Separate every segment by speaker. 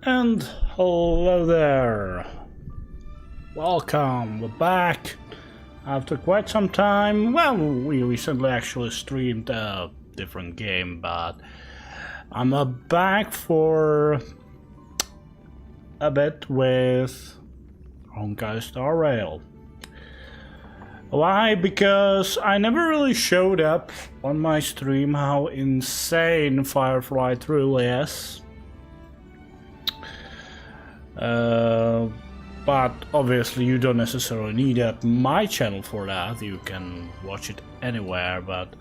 Speaker 1: And hello there. Welcome, we're back. After quite some time, well, we recently actually streamed a different game, but I'm back for a bit with Honkai Star Rail. Why? Because I never really showed up on my stream how insane Firefly truly is. But obviously you don't necessarily need my channel for that. You can watch it anywhere, but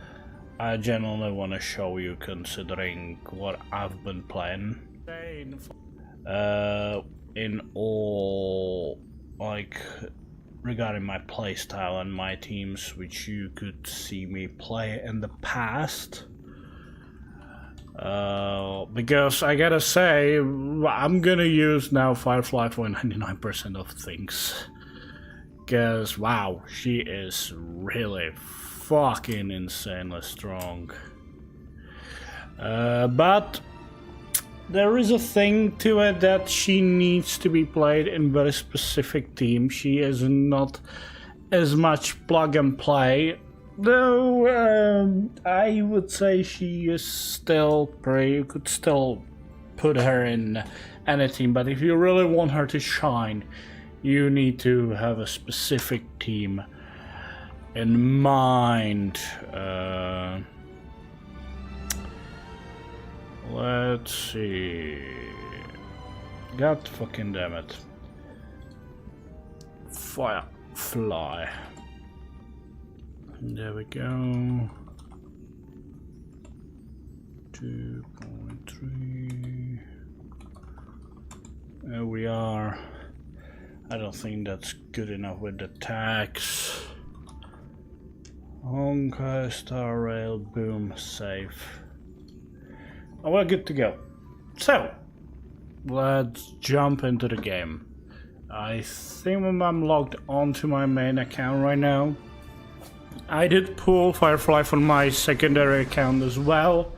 Speaker 1: I genuinely want to show you considering what I've been playing. In all, like, regarding my playstyle and my teams, which you could see me play in the past. Because I gotta say, I'm gonna use now Firefly for 99% of things. Because, wow, she is really fucking insanely strong. But there is a thing to it that she needs to be played in very specific teams. She is not as much plug and play. Though I would say she is still pretty. You could still put her in any team, but if you really want her to shine, you need to have a specific team in mind. Let's see. God fucking damn it. Firefly. There we go. 2.3. There we are. I don't think that's good enough with the tags. Honkai Star Rail, boom, save. Oh, we're good to go. So, let's jump into the game. I think I'm logged onto my main account right now. I did pull Firefly from my secondary account as well.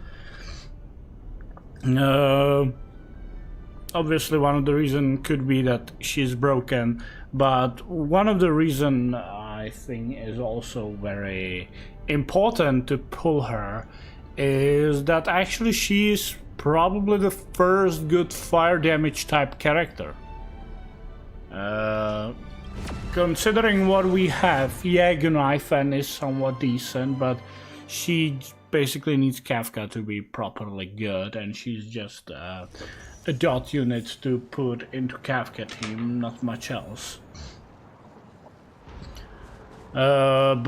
Speaker 1: Obviously one of the reasons could be that she's broken, but one of the reasons I think is also very important to pull her is that actually she's probably the first good fire damage type character. Considering what we have, yeah, Gunaifen is somewhat decent, but she basically needs Kafka to be properly good, and she's just a dot unit to put into Kafka team, not much else. And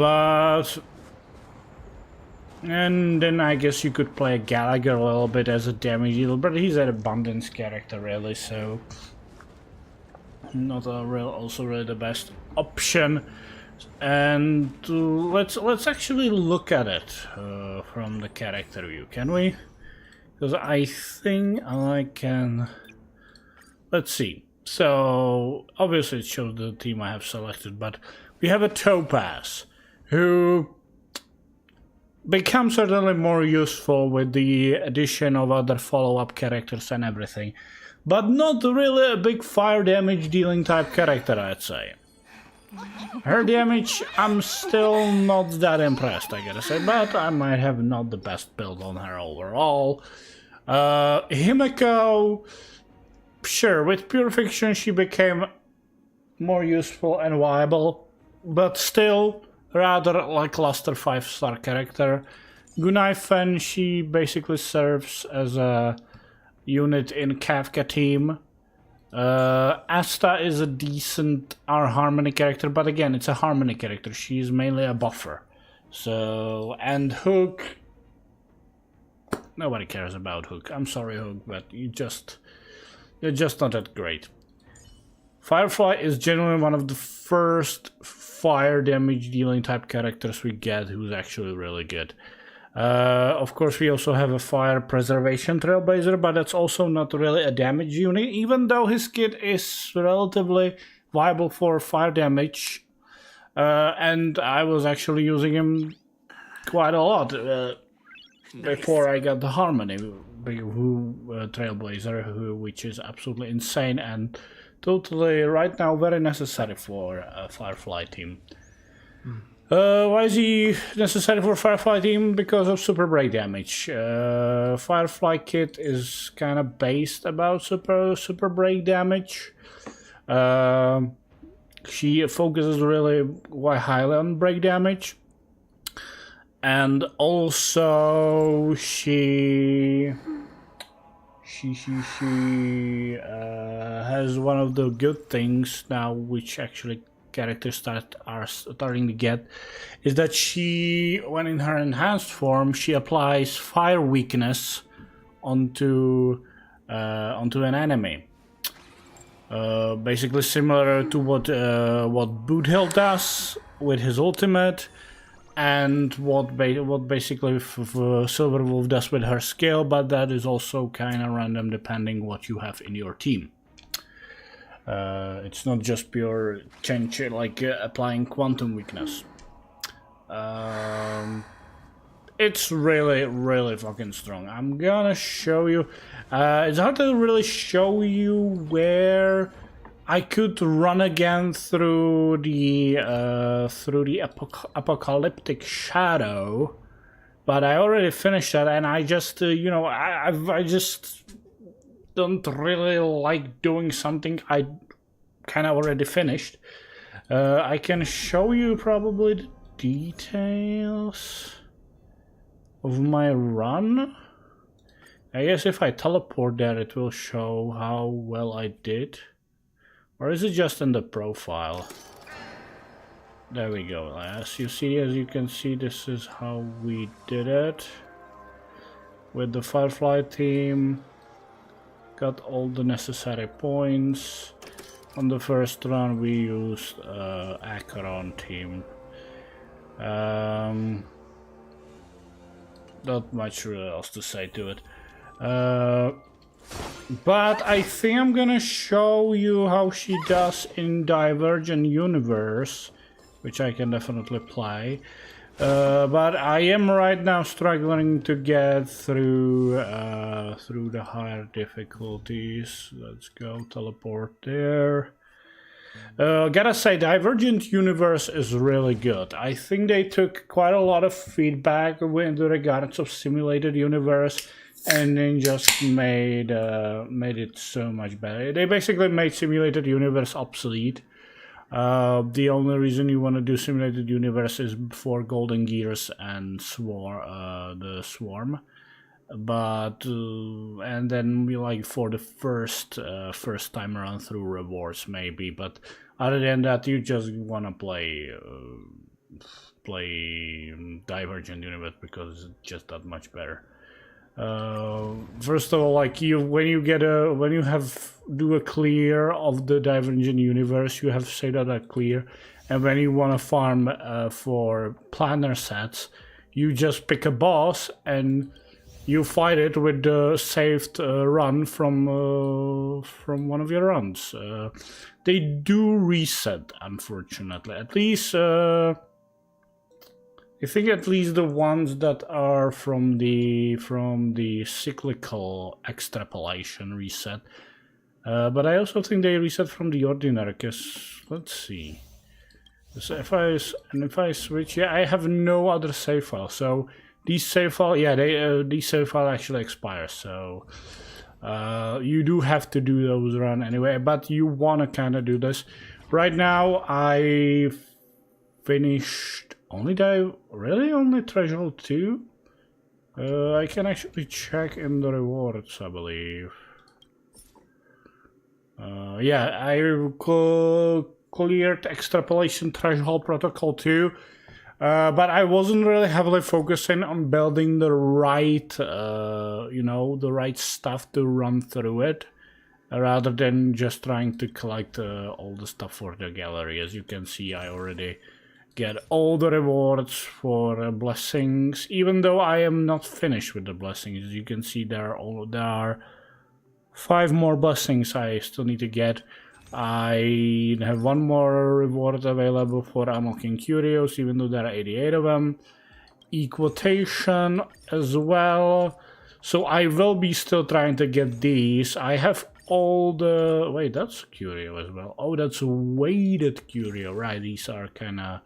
Speaker 1: then I guess you could play Gallagher a little bit as a damage dealer, but he's an abundance character really, so not also really the best option. And let's actually look at it from the character view, can we? Because I think I can. Let's see. So obviously it shows the team I have selected, but we have a Topaz who becomes certainly more useful with the addition of other follow-up characters and everything, but not really a big fire damage dealing type character, I'd say. Her damage, I'm still not that impressed, I gotta say, but I might have not the best build on her overall. Himeko, sure, with Purification she became more useful and viable, but still rather like cluster 5-star character. Gunaifen, she basically serves as a unit in Kafka team. Asta is a decent harmony character, but again, it's a harmony character. She's mainly a buffer. So, and Hook, nobody cares about Hook. I'm sorry, Hook, but you're just not that great. Firefly is generally one of the first fire damage dealing type characters we get who's actually really good. Of course, we also have a fire preservation trailblazer, but that's also not really a damage unit, even though his kit is relatively viable for fire damage. And I was actually using him quite a lot before I got the harmony, Trailblazer, which is absolutely insane and totally right now very necessary for a Firefly team. Why is he necessary for Firefly team? Because of super break damage. Firefly kit is kind of based about super break damage. She focuses really quite highly on break damage, and also she has one of the good things now, which actually characters are starting to get, is that she, when in her enhanced form, she applies fire weakness onto an enemy. Basically similar to what Boothill does with his ultimate, and what basically Silverwolf does with her skill, but that is also kind of random depending what you have in your team. It's not just pure change, like applying quantum weakness. It's really fucking strong. I'm gonna show you. It's hard to really show you where I could run again through the apocalyptic shadow, but I already finished that, and I just you know, I just don't really like doing something I kind of already finished. I can show you probably the details of my run. I guess if I teleport there, it will show how well I did. Or is it just in the profile? There we go. As you can see, this is how we did it. With the Firefly team. Got all the necessary points. On the first run we used Acheron team. Not much else to say to it. But I think I'm gonna show you how she does in Divergent Universe, which I can definitely play. But I am right now struggling to get through the higher difficulties. Let's go teleport there. Gotta say, Divergent Universe is really good. I think they took quite a lot of feedback in regards of Simulated Universe, and then just made it so much better. They basically made Simulated Universe obsolete. The only reason you want to do Simulated Universe is for Golden Gears and the Swarm, but and then we like for the first time around through rewards maybe. But other than that, you just want to play Divergent Universe because it's just that much better. First of all, like when you do a clear of the Divergent Universe, you have to say that clear, and when you want to farm for planner sets, you just pick a boss and you fight it with the saved run from one of your runs. They do reset, unfortunately. At least I think at least the ones that are from the cyclical extrapolation reset. But I also think they reset from the ordinary, because let's see. So if I switch, yeah, I have no other save file. So these save file, yeah, these save file actually expire. So you do have to do those run anyway, but you want to kind of do this. Right now, I finished only Threshold 2. I can actually check in the rewards, I believe. Yeah, I cleared Extrapolation Threshold Protocol 2, but I wasn't really heavily focusing on building the right, the right stuff to run through it, rather than just trying to collect all the stuff for the gallery. As you can see, I already get all the rewards for blessings, even though I am not finished with the blessings. As you can see, there are 5 more blessings I still need to get. I have 1 more reward available for unlocking curios, even though there are 88 of them. Equitation as well. So I will be still trying to get these. I have all the... Wait, that's curio as well. Oh, that's a weighted curio. Right, these are kind of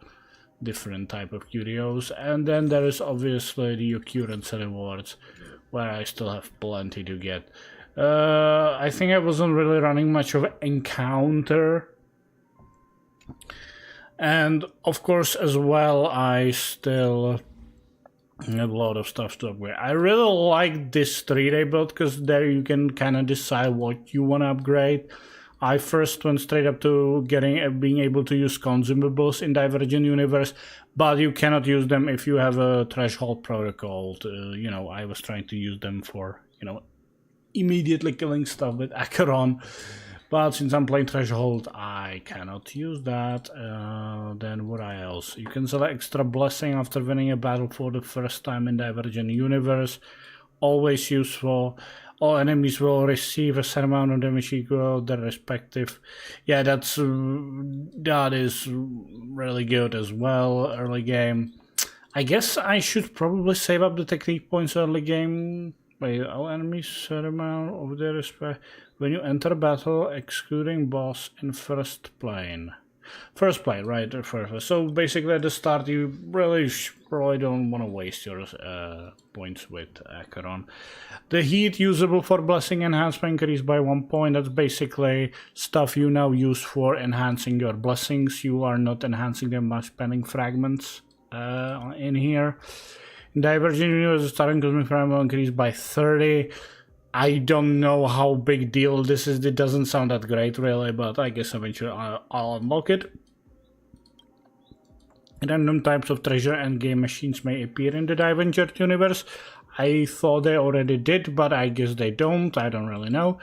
Speaker 1: different type of curios. And then there is obviously the occurrence rewards, where I still have plenty to get. I think I wasn't really running much of an encounter. And of course as well, I still have a lot of stuff to upgrade. I really like this 3-day build because there you can kind of decide what you want to upgrade. I first went straight up to being able to use consumables in Divergent Universe, but you cannot use them if you have a threshold protocol. You know, I was trying to use them for, you know, immediately killing stuff with Acheron. But since I'm playing Threshold, I cannot use that. Then what else? You can select extra blessing after winning a battle for the first time in Divergent Universe. Always useful. All enemies will receive a set amount of damage equal their respective. Yeah, that is really good as well. Early game. I guess I should probably save up the technique points early game. Wait, all enemies set amount of their respect. When you enter battle, excluding boss in first plane. First plane, right? First. So basically at the start you really probably don't want to waste your points with Acheron. The heat usable for blessing enhancement increased by 1 point. That's basically stuff you now use for enhancing your blessings. You are not enhancing them by spending fragments in here. Divergent Universe starting cosmic fragment will increase by 30. I don't know how big deal this is. It doesn't sound that great really, but I guess eventually I'll unlock it. Random types of treasure and game machines may appear in the Divergent Universe. I thought they already did, but I guess they don't. I don't really know.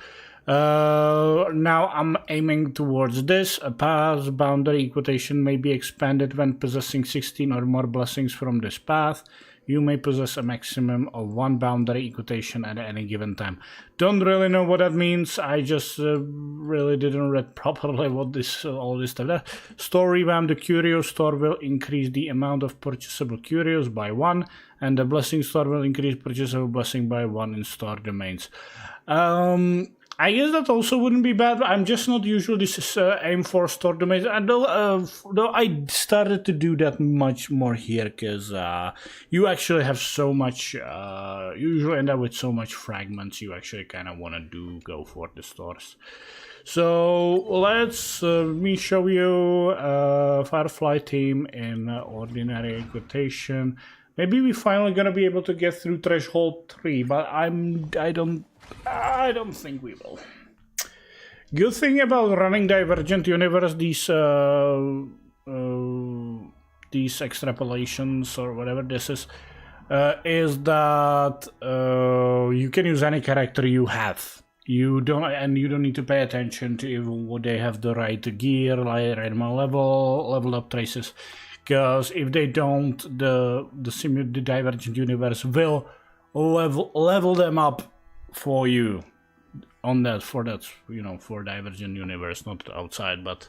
Speaker 1: Now I'm aiming towards this. A path boundary equitation may be expanded when possessing 16 or more blessings from this path. You may possess a maximum of 1 boundary equitation at any given time. Don't really know what that means. I just really didn't read properly what this all this stuff is. Store revamp. The curio store will increase the amount of purchasable curios by 1, and the blessing store will increase purchasable blessing by 1 in store domains. I guess that also wouldn't be bad. I'm just not usually aim for store domains. Though I started to do that much more here because you actually have so much. You usually end up with so much fragments. You actually kind of want to go for the stores. So let's me show you Firefly team in ordinary equitation. Maybe we finally gonna be able to get through Threshold 3, but I don't think we will. Good thing about running Divergent Universe, these extrapolations or whatever this is that you can use any character you have. You don't need to pay attention to even what they have the right gear, like animal level up traces. Because if they don't, the Divergent Universe will level them up for you on that for Divergent Universe, not outside, but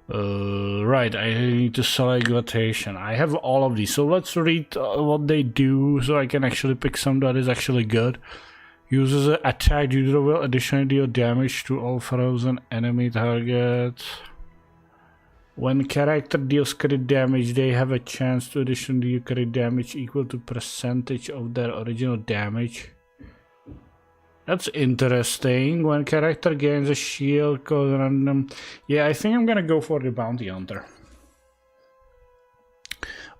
Speaker 1: right, I need to select rotation. I have all of these, so let's read what they do so I can actually pick some that is actually good. Uses an attack user will additionally deal damage to all frozen enemy targets. When character deals crit damage, they have a chance to additionally deal crit damage equal to percentage of their original damage. That's interesting. When character gains a shield code random. Yeah, I think I'm gonna go for the bounty hunter.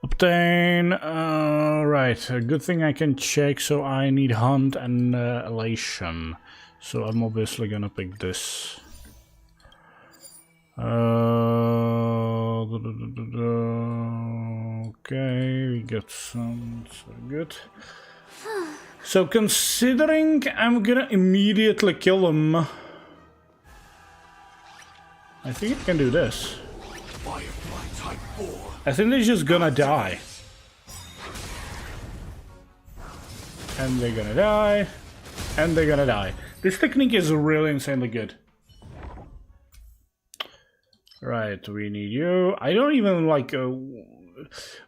Speaker 1: Obtain. Right. A good thing I can check. So I need hunt and elation. So I'm obviously gonna pick this. Okay, we got some. So good. So considering I'm gonna immediately kill him, I think I can do this. I think they're just gonna die. And they're gonna die. And they're gonna die. This technique is really insanely good. Right, we need you. I don't even like...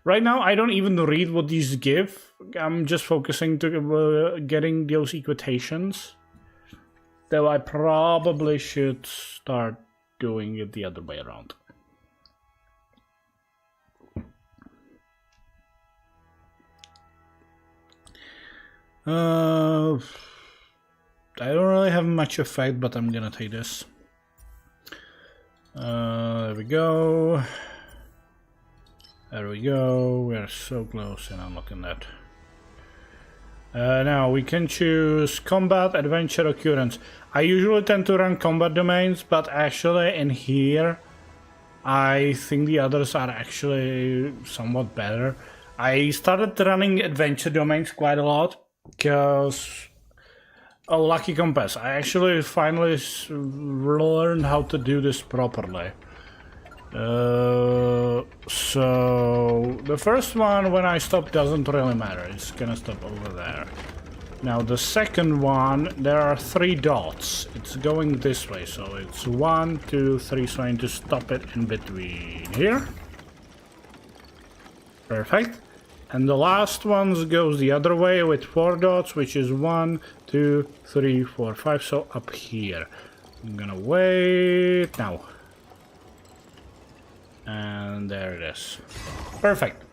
Speaker 1: right now I don't even read what these give. I'm just focusing to getting those equitations. Though I probably should start doing it the other way around. I don't really have much effect, but I'm gonna take this. There we go. There we go. We're so close, and I'm looking at. Now we can choose combat, adventure, occurrence. I usually tend to run combat domains, but actually in here, I think the others are actually somewhat better. I started running adventure domains quite a lot because, oh, lucky compass! I actually finally learned how to do this properly. So the first one, when I stop, doesn't really matter. It's gonna stop over there. Now the second one, there are 3 dots. It's going this way, so it's 1, 2, 3. So I need to stop it in between here. Perfect. And the last one goes the other way with 4 dots, which is 1, 2, 3, 4, 5. So up here. I'm gonna wait now. And there it is. Perfect.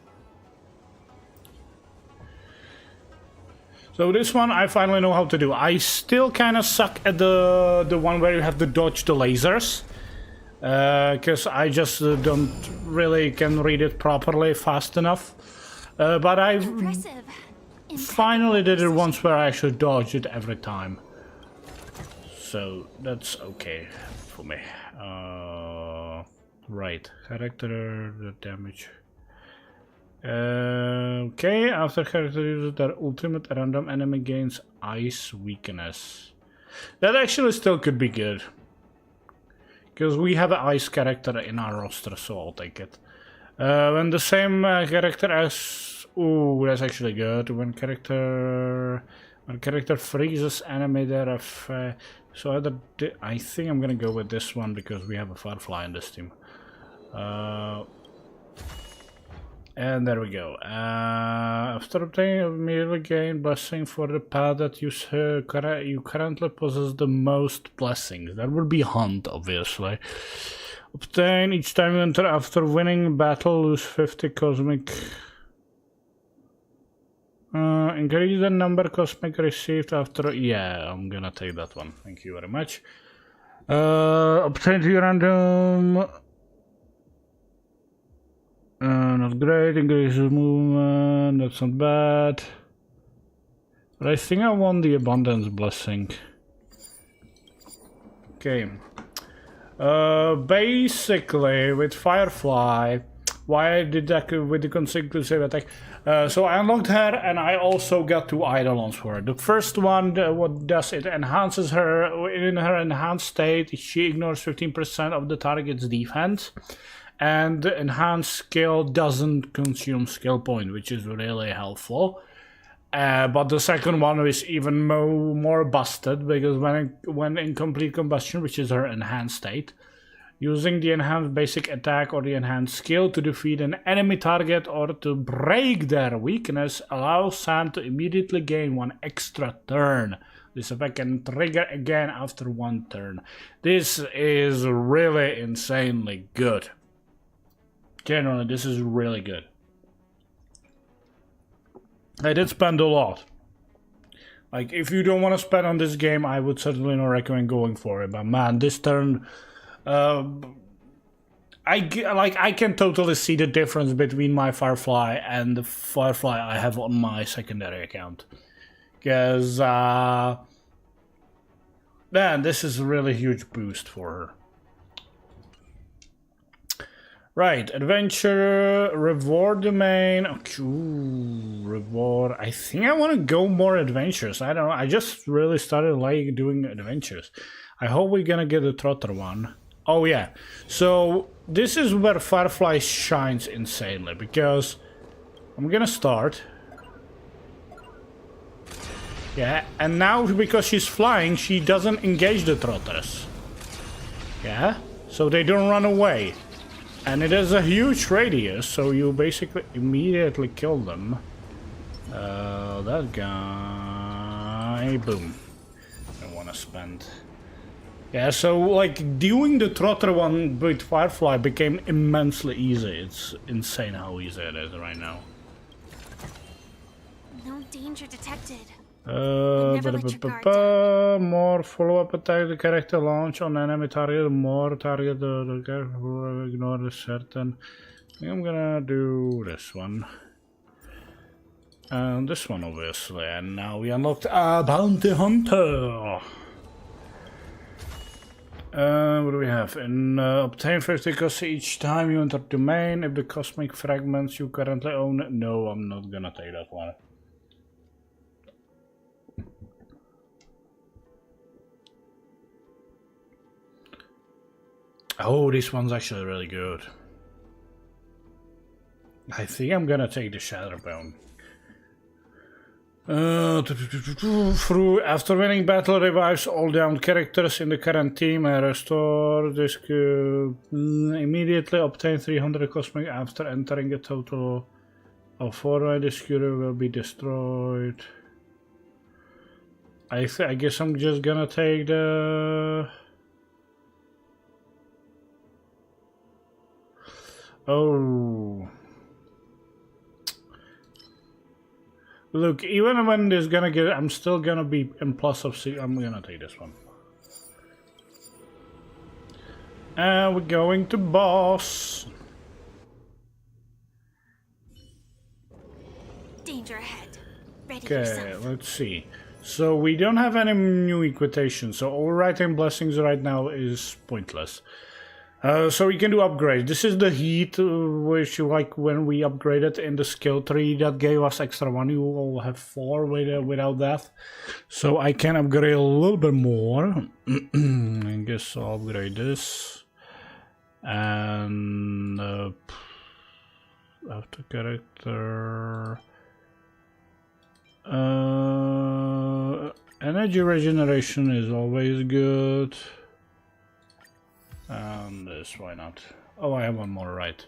Speaker 1: So this one I finally know how to do. I still kind of suck at the one where you have to dodge the lasers. Because I just don't really can read it properly fast enough. But I finally did it once where I actually dodged it every time. So that's okay for me. Right, character, the damage. Okay, after character uses their ultimate, random enemy gains ice weakness. That actually still could be good. Because we have an ice character in our roster, so I'll take it. When the same character as... Ooh, that's actually good. When character freezes enemy there, so I think I'm gonna go with this one because we have a Firefly in this team. And there we go. After obtaining immediately gain blessing for the path that you currently possess the most blessings. That would be Hunt, obviously. Obtain each time you enter after winning battle, lose 50 cosmic. Increase the number cosmic received after. Yeah, I'm gonna take that one. Thank you very much. Obtain the random. Not great. Increases movement. That's not bad. But I think I want the abundance blessing. Okay. Basically, with Firefly, why I did that with the consecutive attack? So I unlocked her, and I also got 2 eidolons for her. The first one, what does it? Enhances her in her enhanced state. She ignores 15% of the target's defense, and the enhanced skill doesn't consume skill point, which is really helpful. But the second one is even more busted, because when in complete combustion, which is her enhanced state, using the enhanced basic attack or the enhanced skill to defeat an enemy target or to break their weakness allows Sand to immediately gain 1 extra turn. This effect can trigger again after 1 turn. This is really insanely good. Generally, this is really good. I did spend a lot. Like, if you don't want to spend on this game, I would certainly not recommend going for it. But man, this turn... I can totally see the difference between my Firefly and the Firefly I have on my secondary account. Because, man, this is a really huge boost for her. Right, adventure, reward domain. Okay, ooh, reward. I think I want to go more adventures. I don't know. I just really started like doing adventures. I hope we're gonna get a trotter one. Oh yeah. So this is where Firefly shines insanely, because I'm gonna start. Yeah, and now because she's flying, she doesn't engage the trotters. Yeah, so they don't run away. And it has a huge radius, so you basically immediately kill them. That guy, boom. I want to spend. Yeah, so like doing the trotter one with Firefly became immensely easy. It's insane how easy it is right now.
Speaker 2: No danger detected.
Speaker 1: More follow-up attack. The character launch on enemy target. More target. The character will ignore the certain. I think I'm gonna do this one. And this one, obviously. And now we unlocked a bounty hunter. What do we have? Obtain 50 costs each time you enter domain. If the cosmic fragments you currently own. No, I'm not gonna take that one. Oh, this one's actually really good. I think I'm gonna take the Shatterbone. After winning battle, revives all downed characters in the current team and restore this immediately. Obtain 300 cosmic after entering a total of 4. This cure will be destroyed. I guess I'm just gonna take the. Oh. Look, even when this gonna get, I'm still gonna be in plus of 6. I'm gonna take this one. And we're going to boss.
Speaker 2: Danger ahead. Ready
Speaker 1: Okay,
Speaker 2: yourself.
Speaker 1: let's see. So we don't have any new equitation, so overwriting blessings right now is pointless. So we can do upgrade. This is the heat, which like when we upgraded in the skill tree that gave us extra 1. You all have 4 without that. So I can upgrade a little bit more. I guess I'll upgrade this. And after character. Energy regeneration is always good. And this, why not? Oh, I have one more, right.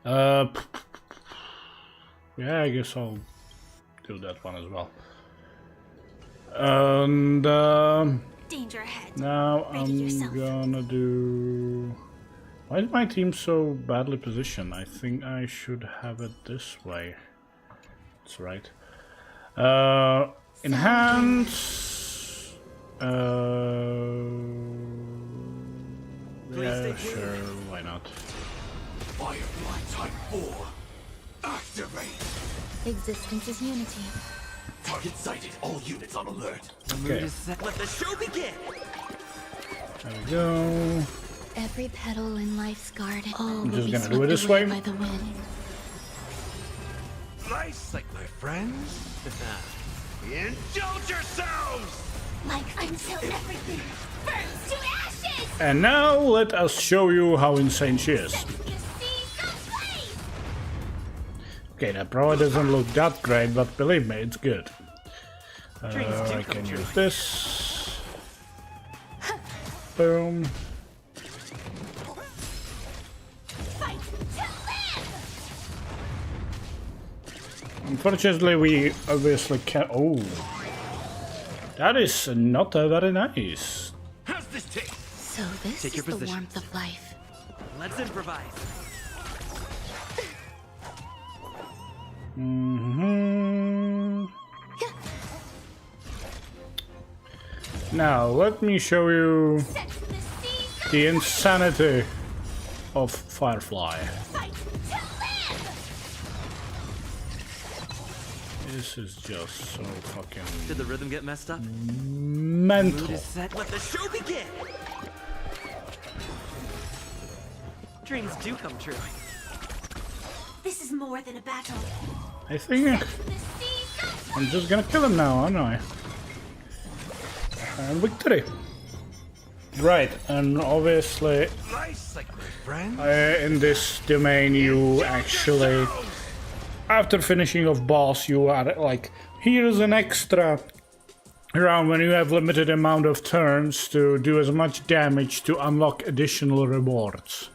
Speaker 1: Yeah, I guess I'll do that one as well. And
Speaker 2: Danger ahead.
Speaker 1: now
Speaker 2: Ready
Speaker 1: I'm
Speaker 2: yourself.
Speaker 1: gonna do. Why is my team so badly positioned? I think I should have it this way. That's right. Enhance. Yeah, sure, why not?
Speaker 3: Firefly Type 4. Activate.
Speaker 2: Existence is unity.
Speaker 3: Target sighted. All units on alert.
Speaker 1: Okay,
Speaker 3: Let the show begin.
Speaker 1: there we go.
Speaker 2: Every petal in life's garden. All
Speaker 1: I'm
Speaker 2: will
Speaker 1: just
Speaker 2: be
Speaker 1: gonna do
Speaker 2: swept
Speaker 1: it this
Speaker 2: away
Speaker 1: way.
Speaker 2: by the wind.
Speaker 3: Nice, like my friends. Indulge yourselves!
Speaker 2: Like until everything burns to ashes!
Speaker 1: And now let us show you how insane she is.
Speaker 2: Set the seas ablaze!
Speaker 1: Okay, that probably doesn't look that great, but believe me, it's good. I can use this. Boom.
Speaker 2: Fight to live!
Speaker 1: Unfortunately, we obviously can't. Oh, that is not very nice.
Speaker 3: How's this taste?
Speaker 2: So this
Speaker 3: Take
Speaker 2: is
Speaker 3: your
Speaker 2: the
Speaker 3: position.
Speaker 2: warmth of life.
Speaker 3: Let's improvise.
Speaker 1: Now, let me show you
Speaker 2: Set the seas
Speaker 1: the insanity of Firefly.
Speaker 2: fight to live!
Speaker 1: This is just so fucking
Speaker 3: Did the rhythm get messed up?
Speaker 1: mental.
Speaker 3: Set. Let the show begin. Dreams do come true.
Speaker 2: This is more than a battle.
Speaker 1: I think
Speaker 2: The seas
Speaker 1: I'm just gonna kill him now, aren't I? And victory. Right, and obviously
Speaker 3: Nice, like my friends.
Speaker 1: in this domain you actually, after finishing off boss, you are like, here's an extra round when you have limited amount of turns to do as much damage to unlock additional rewards.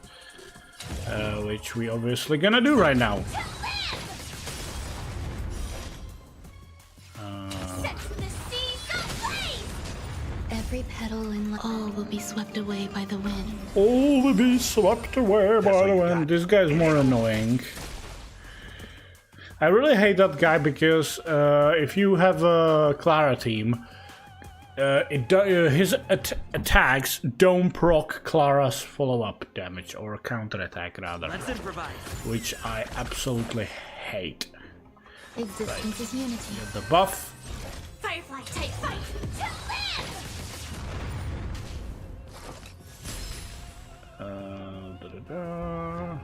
Speaker 1: which we obviously gonna do right now.
Speaker 2: Set to the sea, go blaze!
Speaker 4: Every petal in all will be swept away by the wind.
Speaker 1: All will be swept away by the wind. This guy's more annoying. I really hate that guy because if you have a Clara team, his attacks don't proc Clara's follow-up damage, or counter-attack rather,
Speaker 3: Let's improvise.
Speaker 1: which I absolutely hate.
Speaker 4: Existence is unity.
Speaker 1: Get the buff.
Speaker 2: Firefly type fight! To land!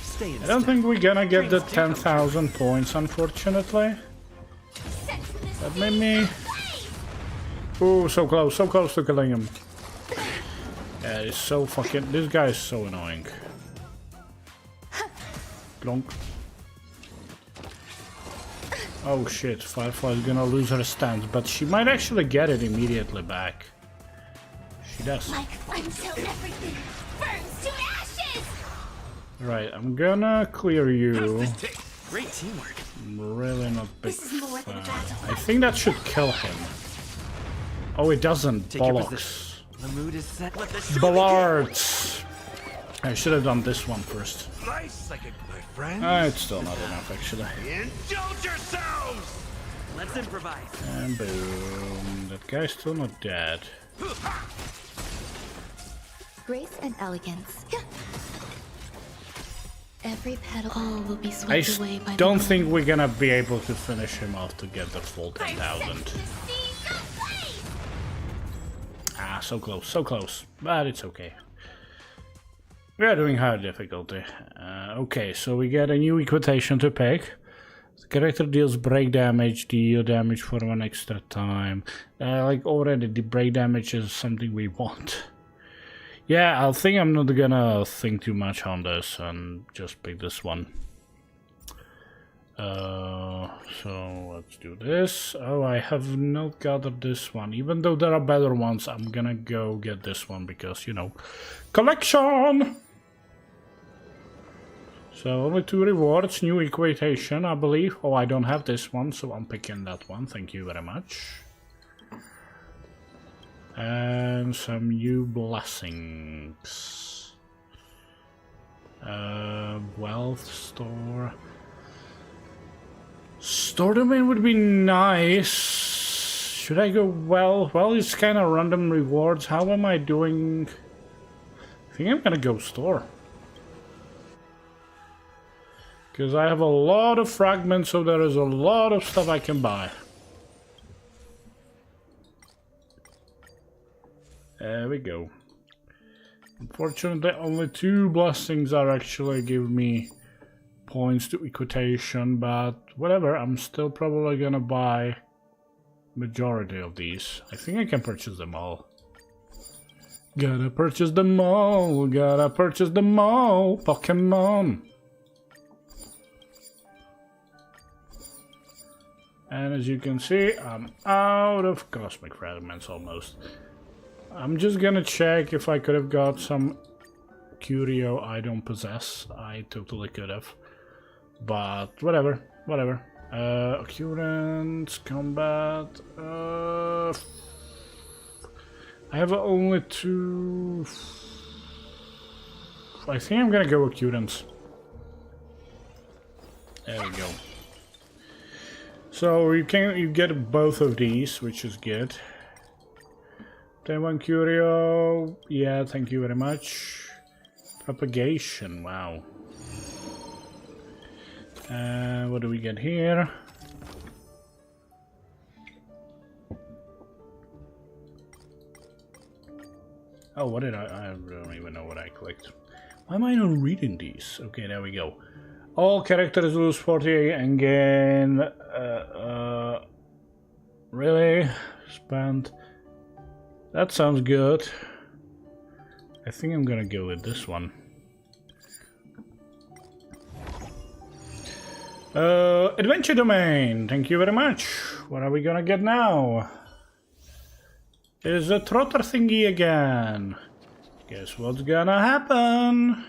Speaker 3: Stay in
Speaker 1: I don't think we're gonna get the
Speaker 3: Dreams do come
Speaker 1: 10,000 points, unfortunately.
Speaker 2: Set to the
Speaker 1: That
Speaker 2: sea,
Speaker 1: made me...
Speaker 2: go blaze!
Speaker 1: Ooh, so close to killing him. Yeah, it's so fucking... This guy is so annoying. Glonk. Oh shit, Firefly's gonna lose her stance, but she might actually get it immediately back. She does.
Speaker 2: Like until everything burns to ashes!
Speaker 1: Right, I'm gonna clear you.
Speaker 3: Great teamwork.
Speaker 1: I'm really not big
Speaker 2: This is more than a
Speaker 1: fan.
Speaker 2: battle.
Speaker 1: I think that should kill him. Oh, it doesn't.
Speaker 3: Take your
Speaker 1: Bollocks.
Speaker 3: position. The mood is set. Let the show begin.
Speaker 1: Ballards. I should have done this one first.
Speaker 5: Nice second, my friend.
Speaker 1: It's still not enough, actually.
Speaker 5: Indulge yourselves!
Speaker 3: Let's improvise.
Speaker 1: And boom. That guy's still not dead.
Speaker 4: Grace and elegance. Every petal all will be
Speaker 1: I
Speaker 4: swept away by the
Speaker 1: don't
Speaker 4: wind.
Speaker 1: think we're gonna be able to finish him off to get the full
Speaker 2: I'm set
Speaker 1: 10,000.
Speaker 2: to the sea, go blaze!
Speaker 1: Ah, so close, but it's okay. We are doing higher difficulty. Okay, so we get a new equitation to pick. The character deals break damage, deal damage for 1 extra time. Like already, the break damage is something we want. Yeah, I think I'm not gonna think too much on this and just pick this one. So let's do this. Oh, I have not gathered this one. Even though there are better ones, I'm gonna go get this one because, you know, collection! So only 2 rewards, new equitation, I believe. Oh, I don't have this one, so I'm picking that one. Thank you very much. And some new blessings. Wealth store. Store domain would be nice. Should I go well? Well, it's kind of random rewards. How am I doing? I think I'm gonna go store. Because I have a lot of fragments, so there is a lot of stuff I can buy. There we go. Unfortunately, only 2 blessings are actually giving me points to equitation, but whatever, I'm still probably gonna buy majority of these. I think I can purchase them all. Gotta purchase them all, gotta purchase them all, Pokemon! And as you can see, I'm out of cosmic fragments almost. I'm just gonna check if I could have got some curio I don't possess. I totally could have. But whatever. Occurrence, combat. I have only 2. I think I'm gonna go occurrence. There we go. So you get both of these, which is good. Then 1 curio. Yeah, thank you very much. Propagation. Wow. What do we get here? Oh, what did I don't even know what I clicked. Why am I not reading these? Okay, there we go. All characters lose 48 and gain... really? Spend... That sounds good. I think I'm gonna go with this one. Adventure domain, thank you very much. What are we gonna get now? It is a trotter thingy again. Guess what's gonna happen?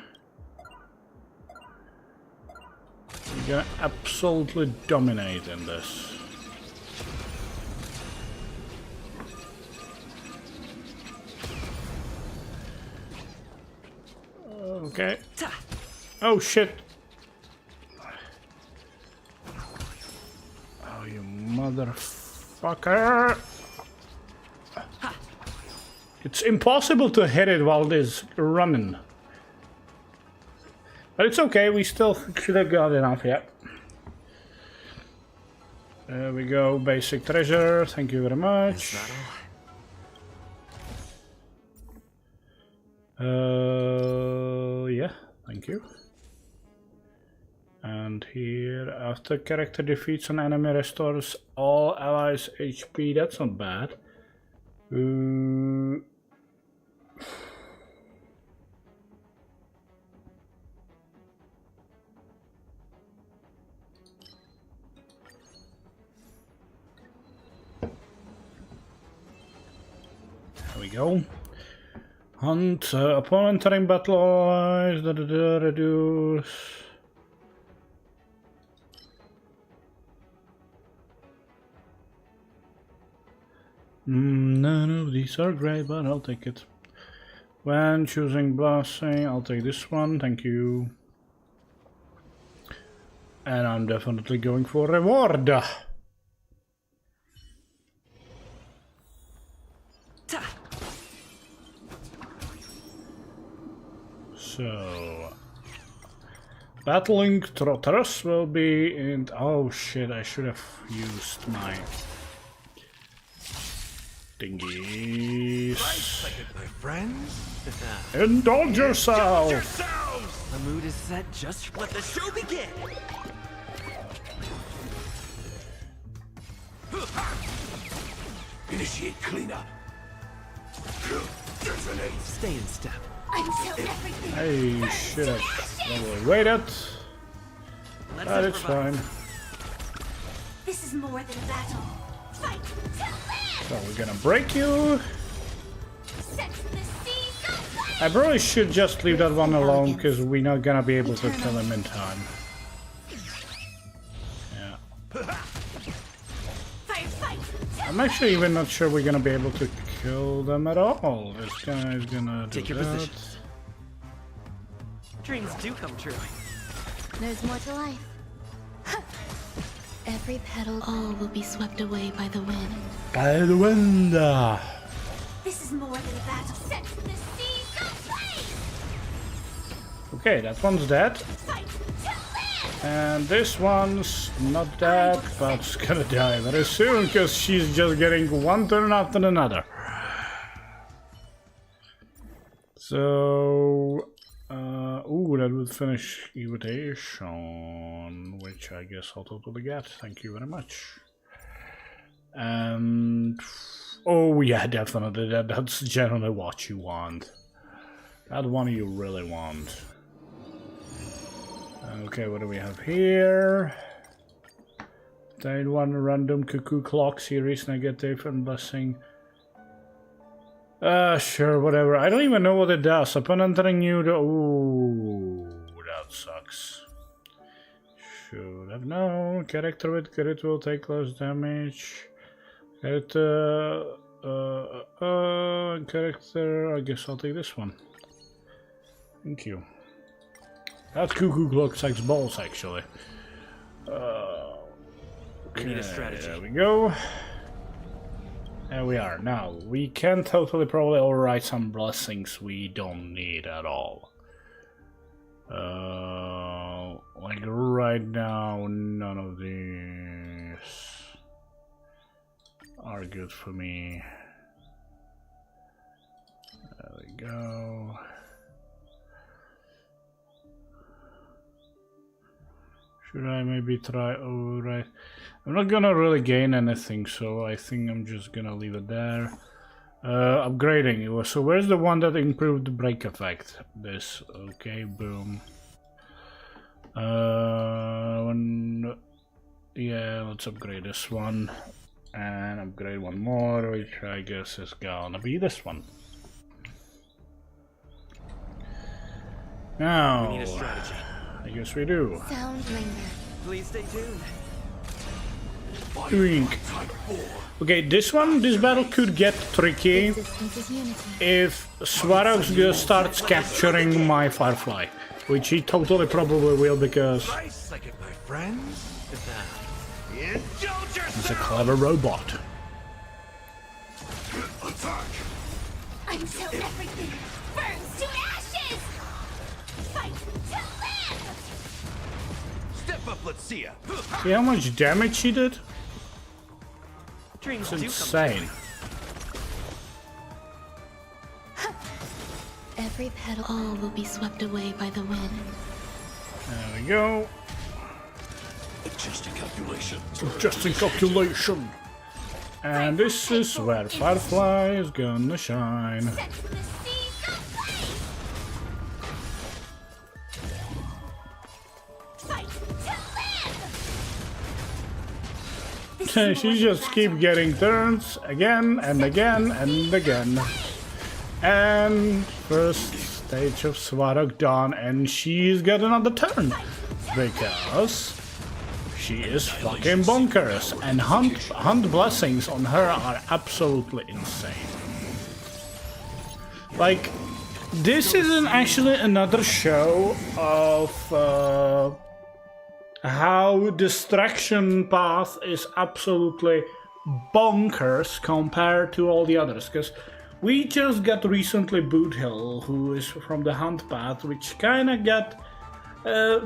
Speaker 1: We're gonna absolutely dominate in this. Okay. Oh shit. Oh, you motherfucker. It's impossible to hit it while it's running. But it's okay, we still should have got enough, yeah. There we go, basic treasure, thank you very much.
Speaker 3: Is that
Speaker 1: Yeah, thank you. And here, after character defeats an enemy, restores all allies' HP. That's not bad. There we go. Hunt upon entering battle allies. Reduce. None of these are great, but I'll take it. When choosing blasting, I'll take this one. Thank you. And I'm definitely going for reward. So, battling Trotters will be in. Oh shit! I should have used my thingies.
Speaker 5: My friends?
Speaker 1: Indulge yourself.
Speaker 5: Yourselves!
Speaker 3: The mood is set. Just let the show begin.
Speaker 5: Initiate cleanup. Detonate.
Speaker 3: Stay in step.
Speaker 2: Until everything
Speaker 1: I should have probably waited.
Speaker 3: Let's
Speaker 1: But it's
Speaker 3: improvise.
Speaker 1: fine.
Speaker 2: This is more than battle. Fight to live!
Speaker 1: So we're gonna break you.
Speaker 2: Set the seas away!
Speaker 1: I probably should just leave that one alone because we're not gonna be able to kill him in time. Yeah.
Speaker 2: Firefight!
Speaker 1: I'm actually even not sure we're gonna be able to kill them at all. This guy is gonna do
Speaker 3: Take your
Speaker 1: that.
Speaker 3: positions. Dreams do come true.
Speaker 4: There's more to life. Every petal, all will be swept away by the wind.
Speaker 1: By the wind.
Speaker 2: This is more than battle. Set the seas away!
Speaker 1: Okay, that one's dead.
Speaker 2: Fight to live!
Speaker 1: And this one's not dead, but it's gonna die very soon because she's just getting one turn after another. So, ooh, that would finish evitation, which I guess I'll totally get. Thank you very much. And oh yeah, definitely that's generally what you want. That one you really want. Okay, what do we have here? Obtain one random cuckoo clock series negative and blessing. Sure, whatever. I don't even know what it does. Upon entering new, ooh, that sucks. Should have known. Character with crit will take less damage. Character, character. I guess I'll take this one. Thank you. That cuckoo clock sucks balls, actually.
Speaker 3: We need a strategy.
Speaker 1: There we go. There we are. Now, we can totally probably override some blessings we don't need at all. Like right now, none of these are good for me. There we go. Should I maybe try override? I'm not gonna really gain anything, so I think I'm just gonna leave it there. Upgrading. So where's the one that improved the break effect? This. Okay, boom. Yeah, let's upgrade this one. And upgrade one more, which I guess is gonna be this one. Now,
Speaker 3: We need a strategy.
Speaker 1: I guess we do.
Speaker 4: Sound linger.
Speaker 3: Please stay tuned.
Speaker 1: Wink. Okay, this battle could get tricky
Speaker 4: Existence is unity.
Speaker 1: if Svarog starts capturing my Firefly, which he totally probably will because
Speaker 5: Nice like it, my friends. Indulge
Speaker 1: he's a
Speaker 5: yourself.
Speaker 1: clever robot.
Speaker 5: Attack.
Speaker 2: Until everything burns to ashes! Fight to live!
Speaker 5: Step up, let's see ya.
Speaker 1: See how much damage he did?
Speaker 3: Dreams
Speaker 1: It's
Speaker 3: do come
Speaker 1: insane.
Speaker 4: Every petal, all will be swept away by the wind.
Speaker 1: There we go.
Speaker 5: Adjusting calculation.
Speaker 1: Just in calculation. And this is where Firefly is gonna shine.
Speaker 2: Set the seas aflame! Fight to live!
Speaker 1: She just keep getting turns again and again and again. And first stage of Svarog done, and she's got another turn because she is fucking bonkers, and hunt blessings on her are absolutely insane. Like, this isn't actually another show of how distraction path is absolutely bonkers compared to all the others, because we just got recently Boot Hill, who is from the hunt path, which kinda got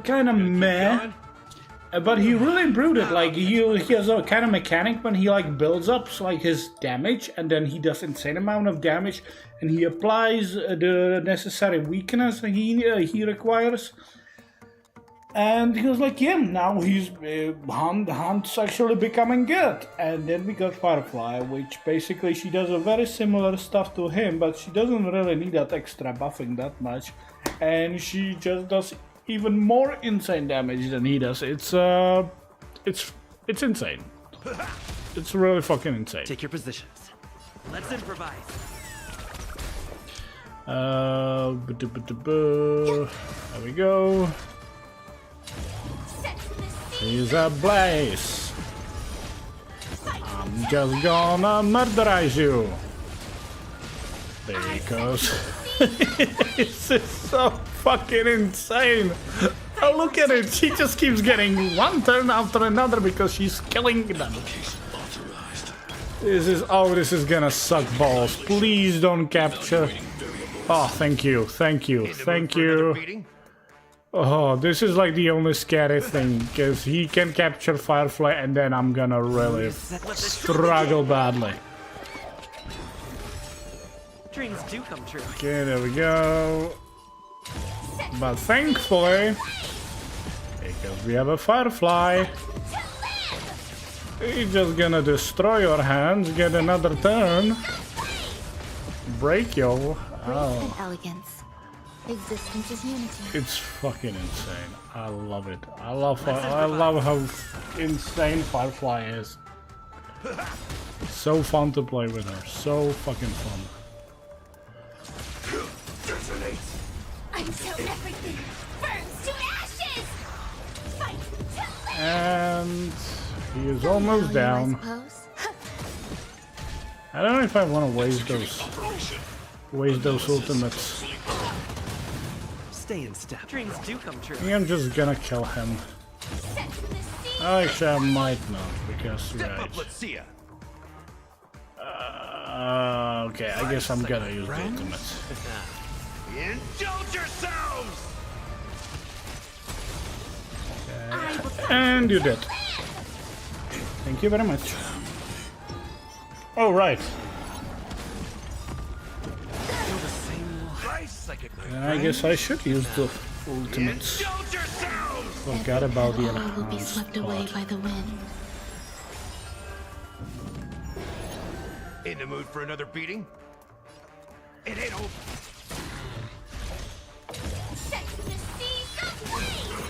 Speaker 1: kinda meh. But he really improved it. Like he has a kind of mechanic when he like builds up like his damage, and then he does insane amount of damage, and he applies the necessary weakness he requires. And he was like, yeah, now he's hunt's actually becoming good. And then we got Firefly, which basically she does a very similar stuff to him, but she doesn't really need that extra buffing that much, and she just does even more insane damage than he does. It's insane. It's really fucking insane.
Speaker 3: Take your positions. Let's improvise.
Speaker 1: There we go.
Speaker 2: Set the seas
Speaker 1: He's a blaze. I'm just gonna murderize you. Because this is so fucking insane. Oh, look at it. She just keeps getting one turn after another because she's killing them. This is gonna suck balls. Please don't capture. Oh, thank you, thank you, thank you. Oh, this is like the only scary thing, because he can capture Firefly and then I'm gonna really struggle badly.
Speaker 3: Dreams do come true.
Speaker 1: Okay, there we go. But thankfully, because we have a Firefly, he's just gonna destroy your hands, get another turn, break you.
Speaker 4: Grace
Speaker 1: Oh,
Speaker 4: and elegance. Existence is unity.
Speaker 1: it's fucking insane. I love it. I love how insane Firefly is. So fun to play with her. So fucking fun.
Speaker 2: until everything burns to ashes! Fight to live!
Speaker 1: And he is almost down.
Speaker 4: Pose.
Speaker 1: I don't know if I want to waste those ultimates.
Speaker 3: Stay in step. Dreams do come true.
Speaker 1: I think I'm just gonna kill him.
Speaker 2: Set the seas
Speaker 1: Actually, I might not, because
Speaker 5: Step
Speaker 1: right.
Speaker 5: up, let's see ya.
Speaker 1: Okay, I guess I'm gonna use the ultimates.
Speaker 5: Indulge yourselves.
Speaker 1: And you did. Thank you very much. Oh, right.
Speaker 5: Nice like it, my
Speaker 1: Then I guess I should use the ultimates.
Speaker 5: Indulge yourselves.
Speaker 1: Forgot about the
Speaker 4: All will be
Speaker 1: enhanced
Speaker 4: swept away
Speaker 1: part.
Speaker 4: by the wind.
Speaker 5: In the mood for another beating? It ain't over.
Speaker 2: set the seas aflame!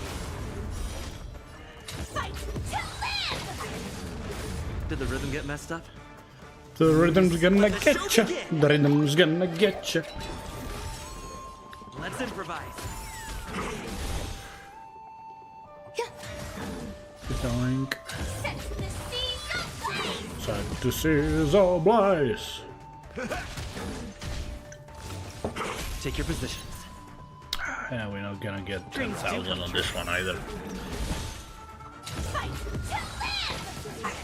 Speaker 2: Fight to live!
Speaker 3: Did the rhythm get messed up?
Speaker 1: The rhythm's gonna get ya. The rhythm's gonna get ya.
Speaker 3: Let's improvise.
Speaker 1: Doink.
Speaker 2: Set the seas ablaze!
Speaker 1: Set the seas ablaze.
Speaker 3: Take your positions.
Speaker 1: Yeah, we're not gonna get 10,000 on this one either.
Speaker 2: Fight to live!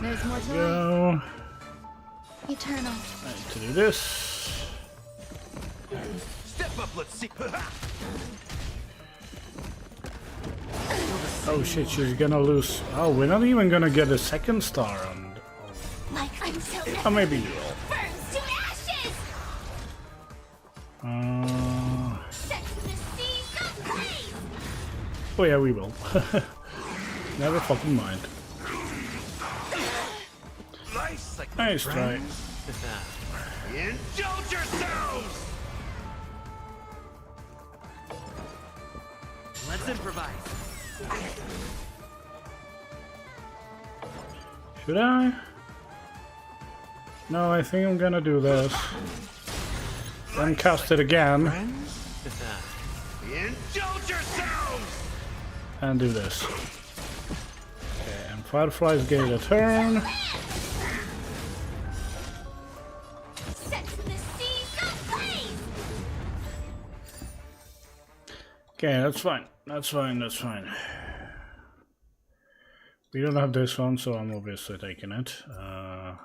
Speaker 4: There's more to life.
Speaker 1: Go.
Speaker 4: Eternal.
Speaker 1: I need to do this.
Speaker 5: Step up, let's see.
Speaker 1: Oh shit, she's gonna lose. Oh, we're not even gonna get a second star on.
Speaker 2: Like until
Speaker 1: Oh, maybe you will.
Speaker 2: burns to ashes! Set the seas ablaze!
Speaker 1: Oh yeah, we will. Never fucking mind. Nice try.
Speaker 5: Indulge yourselves!
Speaker 3: Let's improvise.
Speaker 1: Should I? No, I think I'm gonna do this. Then cast it again
Speaker 5: Indulge yourselves!
Speaker 1: and do this. Okay, and Firefly's getting a turn.
Speaker 2: Set the seas ablaze!
Speaker 1: Okay, that's fine. That's fine. That's fine. We don't have this one, so I'm obviously taking it. Here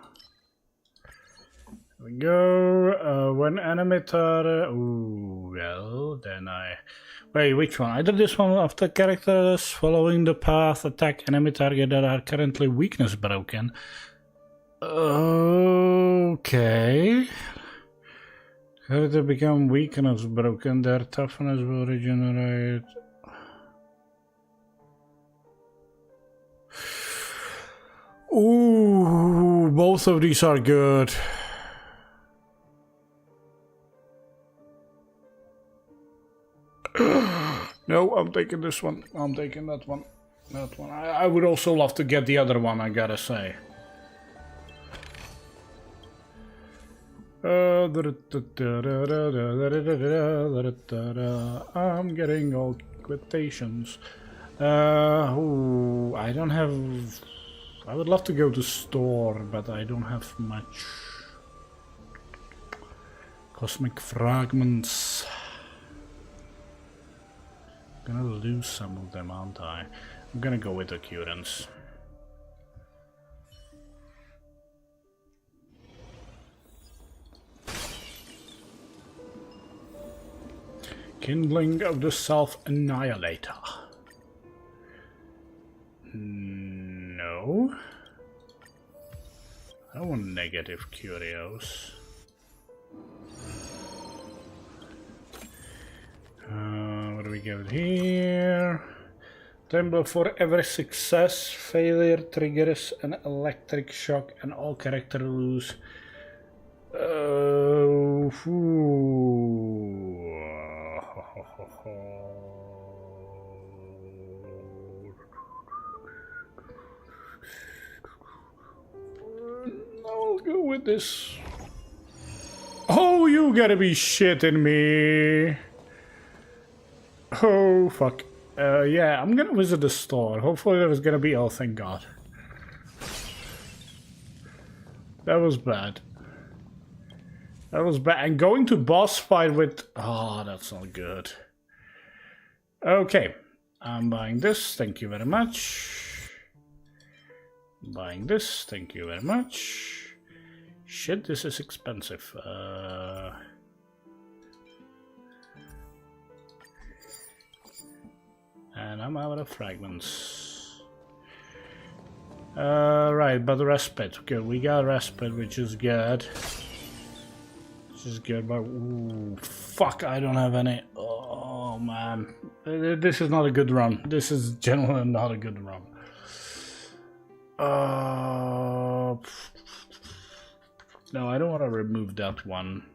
Speaker 1: we go. When animator. Ooh, well, then I. Wait, which one? Either this one after characters following the path attack enemy target that are currently weakness broken. Okay. Character become weakness broken, their toughness will regenerate. Ooh, both of these are good. No, I'm taking this one. I'm taking that one. That one. I would also love to get the other one, I gotta say. I'm getting all quotations. Ooh, I don't have. I would love to go to store, but I don't have much. Cosmic fragments. I'm gonna lose some of them, aren't I? I'm gonna go with occurrence. Kindling of the Self-Annihilator. No. I want negative curios. What do we get here? Tremble for every success. Failure triggers an electric shock and all characters lose. I'll go with this. Oh, you gotta be shitting me. Oh, fuck. Yeah, I'm gonna visit the store. Hopefully there's gonna be... Oh, thank God. That was bad. That was bad. And going to boss fight with... Oh, that's not good. Okay. I'm buying this. Thank you very much. Buying this. Thank you very much. Shit, this is expensive. And I'm out of fragments. Right, but respite. Good, we got respite, which is good. Which is good, but ooh, fuck, I don't have any. Oh man, this is not a good run. This is generally not a good run. No, I don't want to remove that one.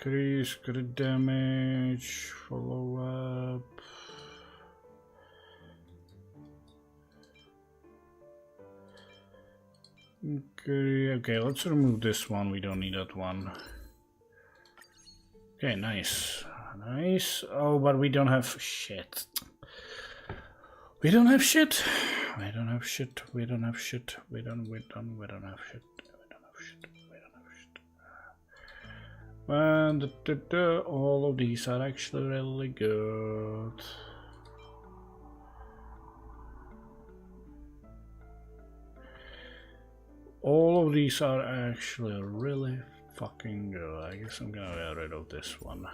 Speaker 1: Increase crit damage, follow up. Okay, let's remove this one. We don't need that one. Okay, nice. Nice. Oh, but we don't have shit. We don't have shit. We don't have shit. We don't have shit. We don't have shit. We don't have shit. We don't have shit. And all of these are actually really good. All of these are actually really fucking good. I guess I'm gonna get rid of this one.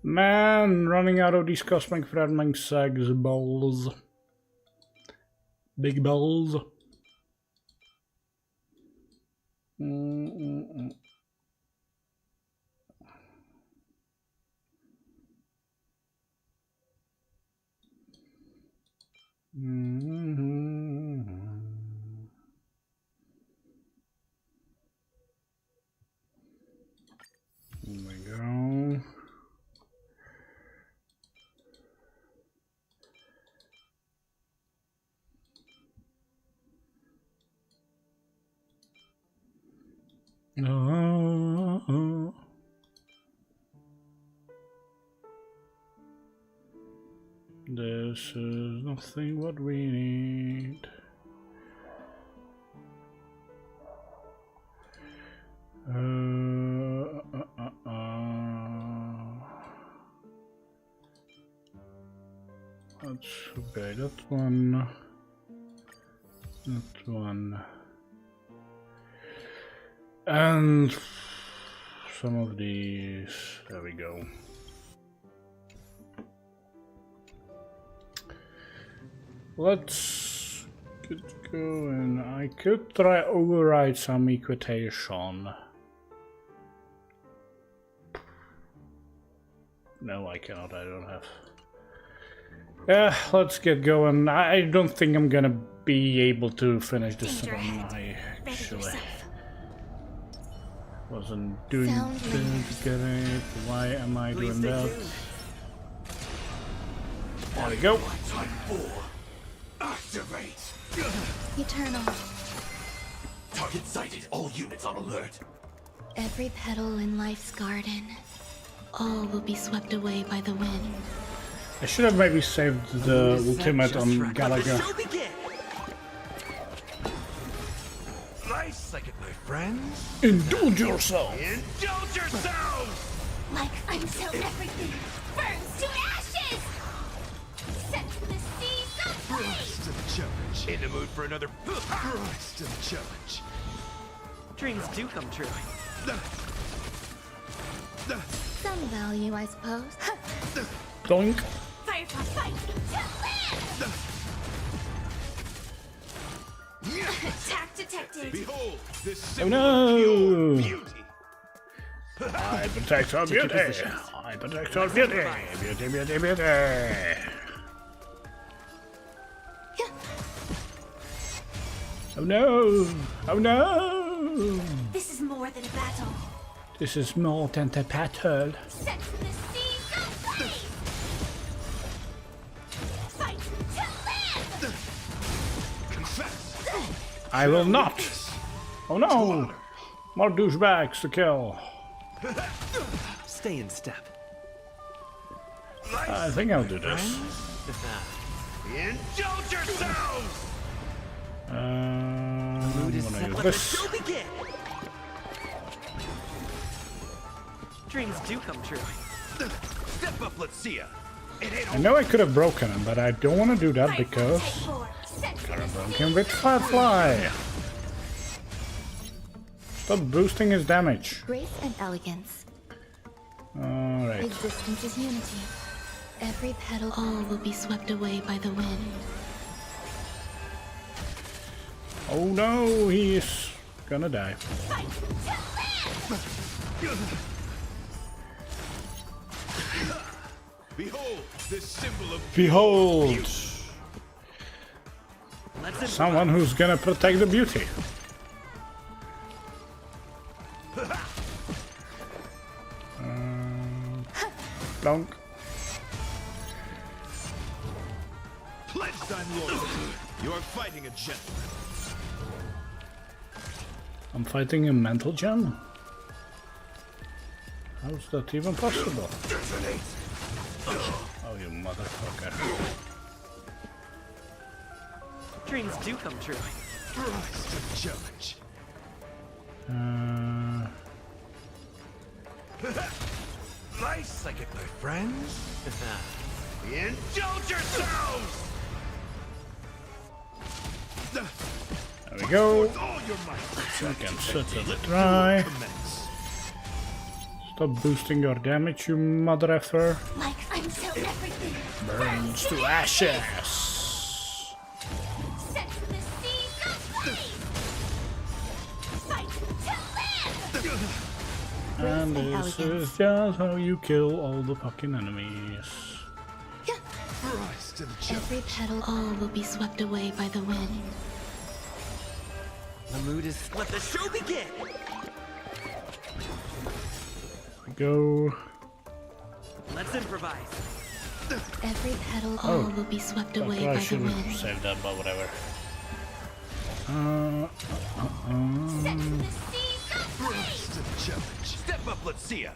Speaker 1: Man, running out of these cosmic fragment sags balls. Big balls. There we go. This is nothing what we need. That's okay, that one. That one. And some of these. There we go. Let's get going. I could try override some equitation. No, I cannot. I don't have. Yeah, let's get going. I don't think I'm gonna be able to finish this one. I actually wasn't doing to get it. Why am I doing that? There we go.
Speaker 5: Activate!
Speaker 4: Eternal.
Speaker 5: Target sighted. All units on alert.
Speaker 4: Every petal in life's garden. All will be swept away by the wind.
Speaker 1: I should have maybe saved the ultimate on Gallagher.
Speaker 5: Nice second, my friends.
Speaker 1: Indulge yourself!
Speaker 5: Indulge yourselves!
Speaker 2: Like until everything burns to ashes! Set the seas ablaze!
Speaker 5: To the challenge. In the mood for another rise to the challenge.
Speaker 3: Dreams do come true.
Speaker 4: Some value, I suppose.
Speaker 1: Doink!
Speaker 2: Firefly fight to land! Attack detected!
Speaker 5: Behold, this
Speaker 1: Oh
Speaker 5: symbol
Speaker 1: no!
Speaker 5: of pure beauty.
Speaker 1: I protect our beauty! I protect our beauty! Beauty, beauty, beauty! Oh no! Oh no!
Speaker 2: This is more than a battle.
Speaker 1: This is more than a battle.
Speaker 2: Set the seas ablaze! Fight to land!
Speaker 5: Confess.
Speaker 1: I will not! Oh no! More douchebags to kill.
Speaker 3: Stay in step.
Speaker 1: I think I'll do this.
Speaker 5: Indulge yourselves!
Speaker 1: I'm
Speaker 3: Mood is
Speaker 1: gonna
Speaker 3: set.
Speaker 1: use
Speaker 3: Let the
Speaker 1: this.
Speaker 3: show begin. Dreams do come true.
Speaker 5: Step up, let's see ya. It ain't
Speaker 1: I know I could have broken him, but I don't want to do that because I broke him with Firefly. Stop boosting his damage.
Speaker 4: Grace and elegance.
Speaker 1: Alright.
Speaker 4: Existence is unity. Every petal, all will be swept away by the wind.
Speaker 1: Oh no, he is gonna die.
Speaker 5: Behold, this symbol of
Speaker 1: Behold!
Speaker 3: Let's
Speaker 1: Someone who's gonna protect the beauty. Plonk.
Speaker 5: fighting a gentleman.
Speaker 1: I'm fighting a mental gem? How's that even possible? Oh, you motherfucker.
Speaker 3: Dreams do come true.
Speaker 5: Rise to the challenge. Life psychic, my friends. Indulge yourselves!
Speaker 1: There we go.
Speaker 5: All your might.
Speaker 1: Second set of the try.
Speaker 5: Commence.
Speaker 1: Stop boosting your damage, you mother effer.
Speaker 2: Like I'm so everything.
Speaker 1: Burns to ashes.
Speaker 2: Set the seas aflame. Fight to live.
Speaker 1: And this is just how you kill all the fucking enemies.
Speaker 5: Rise to the challenge.
Speaker 4: Every petal, all will be swept away by the wind.
Speaker 3: The mood is. Let the show begin.
Speaker 1: Go.
Speaker 3: Let's improvise.
Speaker 4: Every petal, all will be swept away
Speaker 1: I
Speaker 4: by the
Speaker 1: should have
Speaker 4: wind.
Speaker 1: saved that, but whatever.
Speaker 2: Set the seas aflame.
Speaker 5: Rise to the challenge. Step up, let's see ya.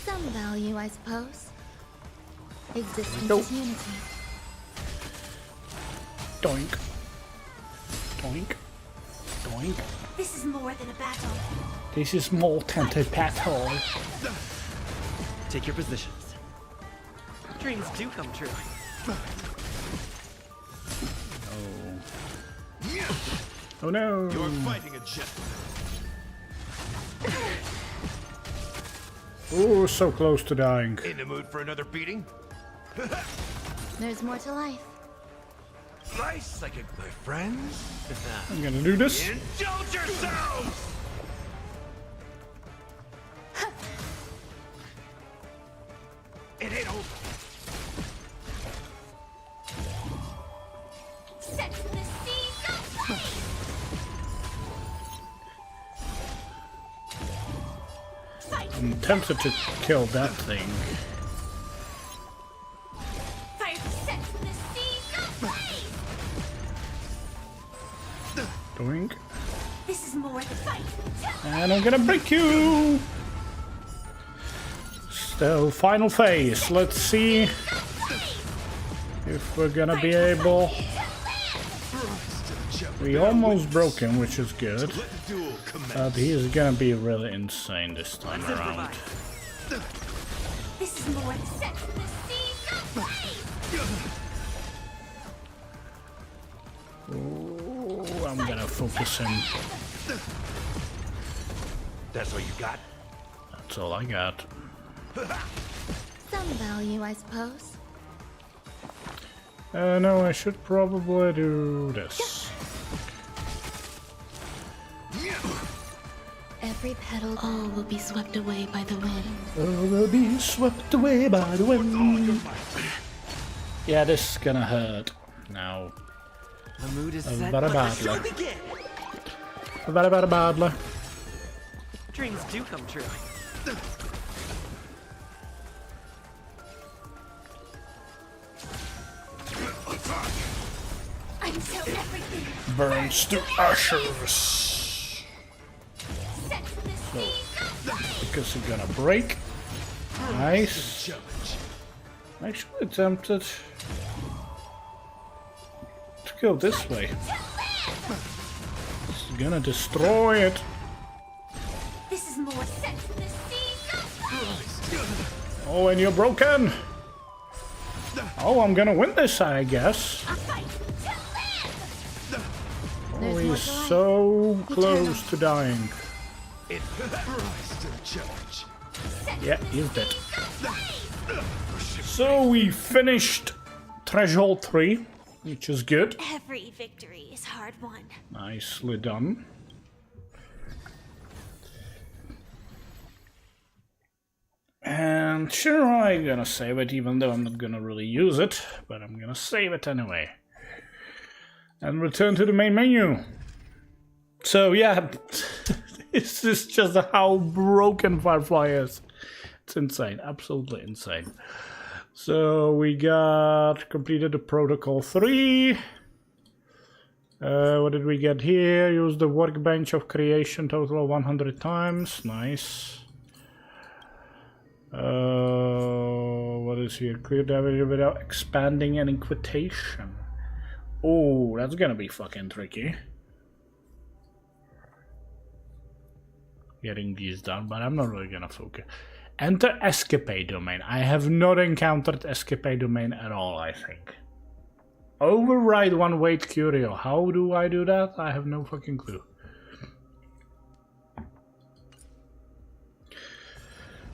Speaker 4: Some value, I suppose. Existence
Speaker 1: Nope.
Speaker 4: is unity.
Speaker 1: Doink. Doink. Doink.
Speaker 2: This is more than a battle.
Speaker 1: This is more than battle.
Speaker 3: Take your positions. Dreams do come true.
Speaker 1: Oh no.
Speaker 5: You're fighting a gentleman.
Speaker 1: Oh, so close to dying.
Speaker 5: In the mood for another beating?
Speaker 4: There's more to life.
Speaker 5: Life psychic, my friends.
Speaker 1: I'm gonna do this.
Speaker 5: Indulge yourselves! It ain't over.
Speaker 2: Set the seas aflame. Fight.
Speaker 1: I'm tempted to kill that thing.
Speaker 2: Fire. Set the seas aflame.
Speaker 1: Doink.
Speaker 2: This is more than fight.
Speaker 1: And I'm gonna break you! So, final phase. Let's see if we're gonna be able... We almost broke him, which is good.
Speaker 5: Let the duel commence.
Speaker 1: But he is gonna be really insane this time
Speaker 3: Let's
Speaker 1: around.
Speaker 3: improvise.
Speaker 2: This is more than set the seas aflame.
Speaker 1: Ooh, I'm gonna focus him.
Speaker 5: That's all you got?
Speaker 1: That's all I got.
Speaker 4: Some value, I suppose.
Speaker 1: No, I should probably do this.
Speaker 4: Every petal, all will be swept away by the wind.
Speaker 1: Oh, we'll be swept away by the wind. Yeah, this is gonna hurt. Now,
Speaker 3: The mood is set.
Speaker 1: very
Speaker 3: Let the show
Speaker 1: badly.
Speaker 3: begin.
Speaker 1: very badly.
Speaker 3: Dreams do come true.
Speaker 2: I'm so everything.
Speaker 1: Burns to ashes.
Speaker 2: Set the seas aflame.
Speaker 1: Because he's gonna break. Nice.
Speaker 5: Challenge.
Speaker 1: Actually tempted to go this way. It's gonna destroy it.
Speaker 2: This is more set the seas aflame.
Speaker 1: Oh, and you're broken. Oh, I'm gonna win this, I guess.
Speaker 2: A fight to live.
Speaker 1: Oh,
Speaker 4: There's more
Speaker 1: he's
Speaker 4: to life.
Speaker 1: so close to dying.
Speaker 5: Rise to the challenge.
Speaker 1: Yeah, he's dead. So we finished Threshold 3, which is good.
Speaker 2: Every victory is hard won.
Speaker 1: Nicely done. And sure, I'm gonna save it, even though I'm not gonna really use it, but I'm gonna save it anyway. And return to the main menu. So yeah, this is just how broken Firefly is. It's insane, absolutely insane. So we got completed the protocol 3. What did we get here? Use the workbench of creation total of 100 times. Nice. What is here? Clear damage without expanding an inquitation. Oh, that's gonna be fucking tricky. Getting these done, but I'm not really gonna focus. Enter escapade domain. I have not encountered escapade domain at all, I think. Override one weight curio. How do I do that? I have no fucking clue.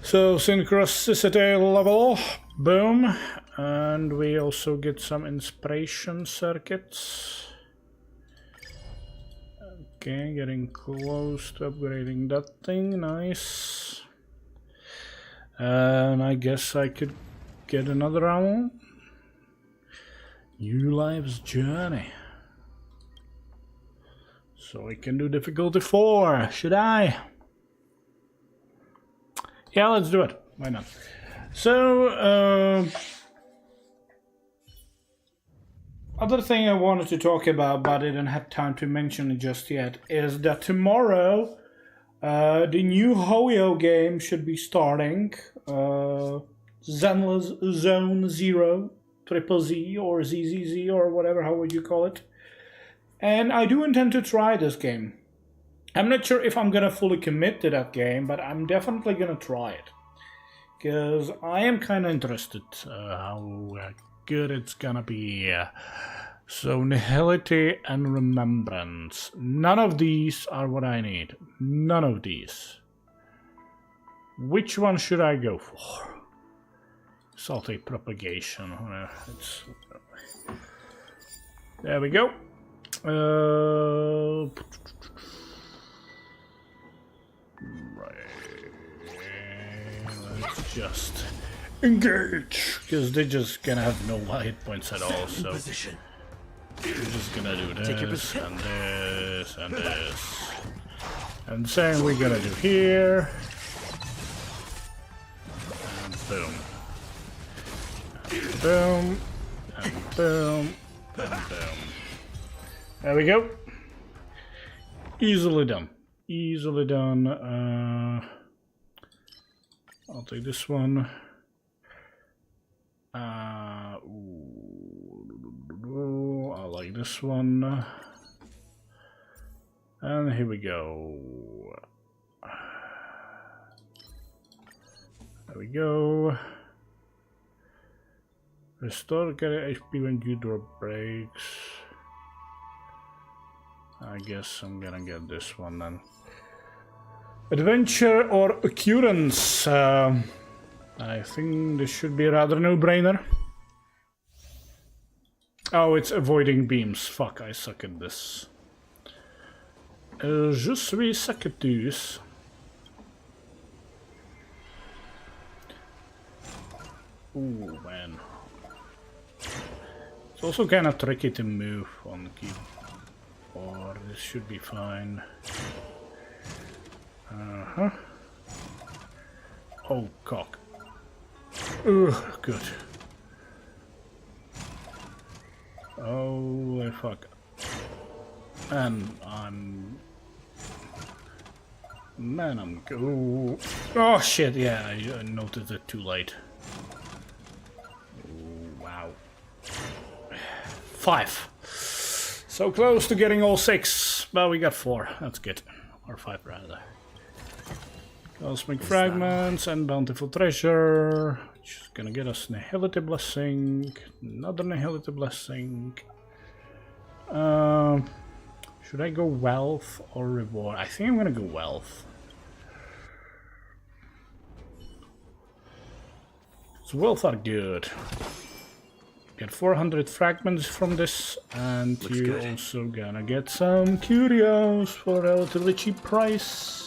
Speaker 1: So synchronicity level, boom, and we also get some inspiration circuits. Okay, getting close to upgrading that thing, nice. And I guess I could get another ammo. New Life's Journey. So I can do difficulty 4, should I? Yeah, let's do it. Why not? So, other thing I wanted to talk about, but I didn't have time to mention it just yet, is that tomorrow the new Hoyo game should be starting. Zenless Zone Zero, Triple Z or ZZZ or whatever, how would you call it? And I do intend to try this game. I'm not sure if I'm gonna fully commit to that game, but I'm definitely gonna try it. Because I am kind of interested how good it's gonna be. So, Nihility and Remembrance. None of these are what I need. None of these. Which one should I go for? Salty Propagation. There we go. Let's just engage, because they're just gonna have no hit points at all. So we're just gonna do this and this and this, and same we're gonna do here, and boom, and boom, and boom, and boom. There we go. Easily done. Easily done. I'll take this one. I like this one. And here we go. There we go. Restore carry HP when due door breaks. I guess I'm gonna get this one then. Adventure or occurrence? I think this should be a rather no-brainer. Oh, it's avoiding beams. Fuck, I suck at this. Je suis sacatus. Ooh, man. It's also kind of tricky to move on the keyboard. Or this should be fine. Uh-huh. Oh, cock. Ugh, good. Holy fuck. And I'm... Man, I'm go. Oh shit, yeah, I noticed it too late. Oh, wow. 5. So close to getting all 6, but we got 4. That's good. Or 5 rather. Cosmic Fragments and Bountiful Treasure, which is gonna get us Nihility Blessing, another Nihility Blessing. Should I go Wealth or Reward? I think I'm gonna go Wealth. So Wealth are good. Get 400 fragments from this, and you're also gonna get some curios for a relatively cheap price.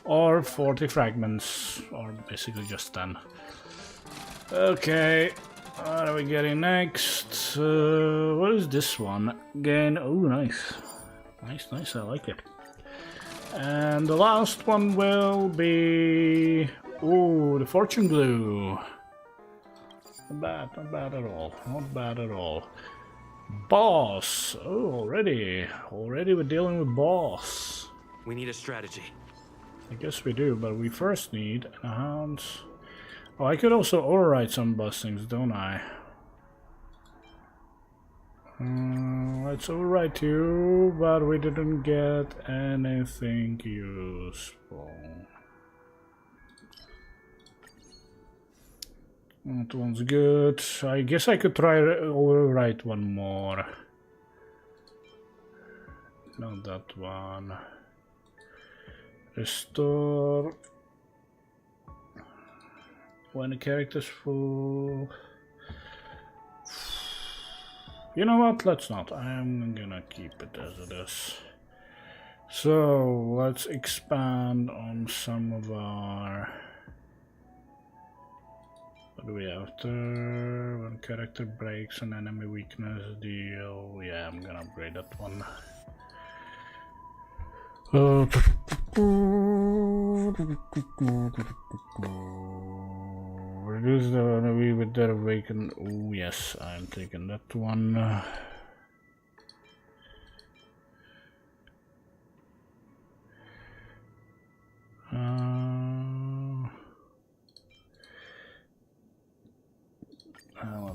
Speaker 1: Or 40 fragments, or basically just 10. Okay, what are we getting next? What is this one? Again, oh nice. Nice, I like it. And the last one will be... oh, the Fortune Glue. Not bad at all. Not bad at all. Boss! Oh, already we're dealing with boss.
Speaker 3: We need a strategy.
Speaker 1: I guess we do, but we first need enhance. Oh, I could also override some boss things, don't I? Let's override you, but we didn't get anything useful. That one's good. I guess I could try overwrite one more. Not that one. Restore when the character's full. You know what? Let's not. I'm gonna keep it as it is. So let's expand on some of our. What do we have there? When character breaks an enemy weakness deal. Yeah, I'm gonna upgrade that one. Reduce the enemy with their awaken. Oh yes, I'm taking that one.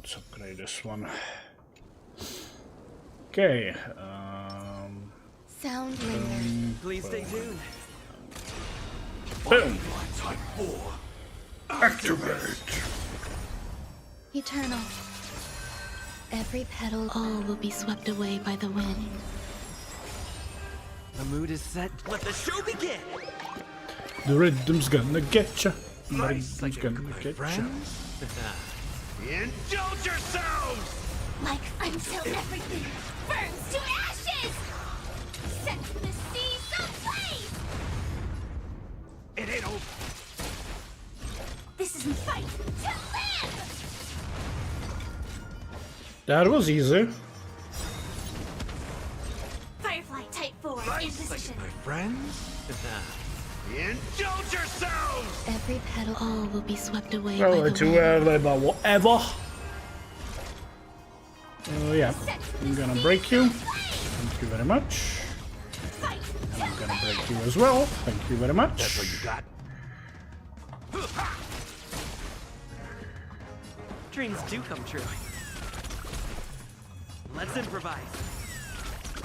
Speaker 1: Let's upgrade this one. Okay.
Speaker 4: Sound linger.
Speaker 3: Please stay tuned.
Speaker 1: Boom.
Speaker 5: Type 4. Activate.
Speaker 4: Eternal. Every petal, all will be swept away by the wind.
Speaker 3: The mood is set. Let the show begin.
Speaker 1: The rhythm's gonna get ya. The
Speaker 3: Nice.
Speaker 1: rhythm's gonna get ya.
Speaker 5: Indulge yourselves!
Speaker 2: Like until everything burns to ashes! Set the seas ablaze!
Speaker 5: It ain't over.
Speaker 2: This isn't fight to live!
Speaker 1: That was easy.
Speaker 2: Firefly Type 4 in
Speaker 5: Nice.
Speaker 2: position.
Speaker 5: My friends? Indulge yourselves!
Speaker 4: Every petal, all will be swept away by
Speaker 1: Probably
Speaker 4: the
Speaker 1: too
Speaker 4: wind.
Speaker 1: early, but whatever. Yeah, I'm gonna break you. Thank you very much.
Speaker 2: Fight
Speaker 1: And I'm gonna break you as well. Thank you very much.
Speaker 5: That's what you got?
Speaker 3: Dreams do come true. Let's improvise.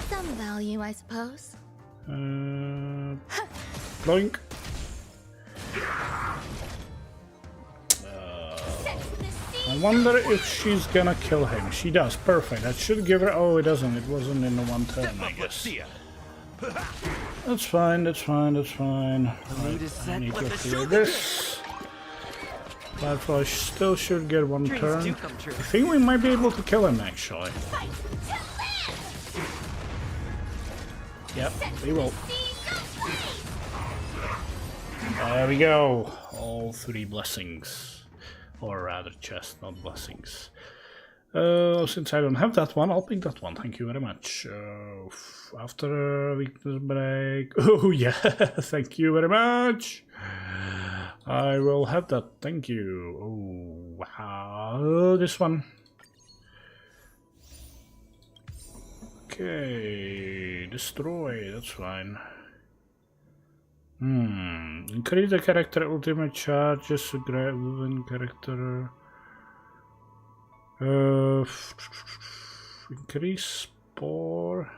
Speaker 4: Some value, I suppose.
Speaker 1: Bloink.
Speaker 2: set the seas.
Speaker 1: I wonder if she's gonna kill him. She does. Perfect. That should give her. Oh, it doesn't. It wasn't in the one turn, I
Speaker 5: Let's
Speaker 1: guess.
Speaker 5: see ya.
Speaker 1: That's fine. That's fine. That's fine.
Speaker 3: mood is
Speaker 1: I
Speaker 3: set.
Speaker 1: need to
Speaker 3: Let the
Speaker 1: clear
Speaker 3: show
Speaker 1: this. Firefly still should get one
Speaker 3: Dreams
Speaker 1: turn.
Speaker 3: do come true.
Speaker 1: I think we might be able to kill him actually.
Speaker 2: Fight to live!
Speaker 1: Yep, we will.
Speaker 2: Seas ablaze!
Speaker 1: There we go. All three blessings. Or rather chest, not blessings. Since I don't have that one, I'll pick that one. Thank you very much. After weakness break. Oh yeah, thank you very much. I will have that. Thank you. Oh wow, this one. Okay, destroy. That's fine. Increase the character ultimate charges to grab one character. Increase spore.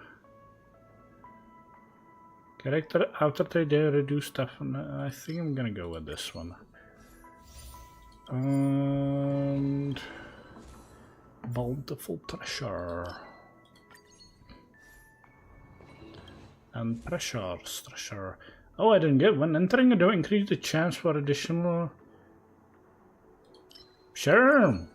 Speaker 1: Character after they reduce stuff. I think I'm gonna go with this one. And bountiful treasure. And treasure. Oh, I didn't get one. Entering a door increase the chance for additional. Sure.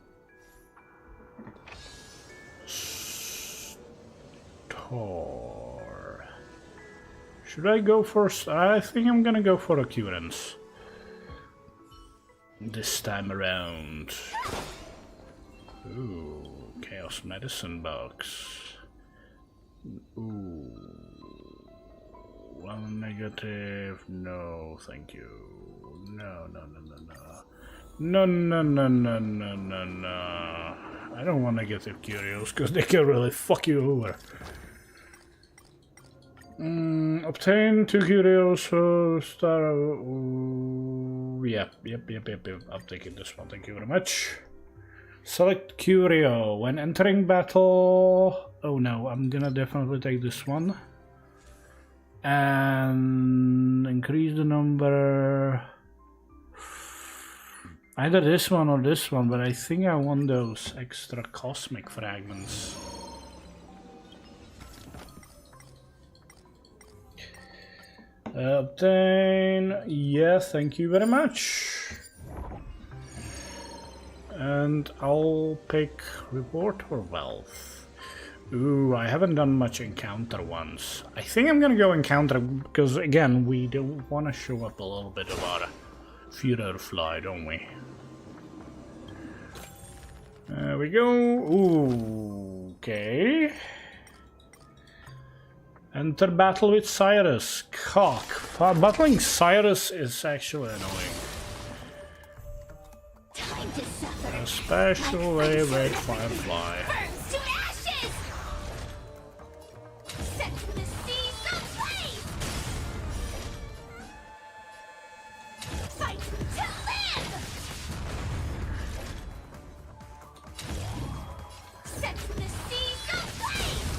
Speaker 1: Store. Should I go first? I think I'm gonna go for occurrence. This time around. Ooh, chaos medicine box. Ooh. One negative. No, thank you. No. No, no, no, no, no, no, no. I don't want negative curios because they can really fuck you over. Obtain 2 curios, so star. Yep. I'm taking this one. Thank you very much. Select curio when entering battle. Oh no, I'm gonna definitely take this one. And increase the number. Either this one or this one, but I think I want those extra cosmic fragments. Obtain. Yeah, thank you very much. And I'll pick reward or wealth. Ooh, I haven't done much encounter ones. I think I'm gonna go encounter because again we do want to show up a little bit of our Firefly, don't we? There we go. Ooh, okay. Enter battle with Cyrus. Cock. Battling Cyrus is actually annoying.
Speaker 2: Time to suffer.
Speaker 1: Especially with Firefly.
Speaker 2: Burns to ashes. Set the seas ablaze. Fight to live. Set the seas ablaze.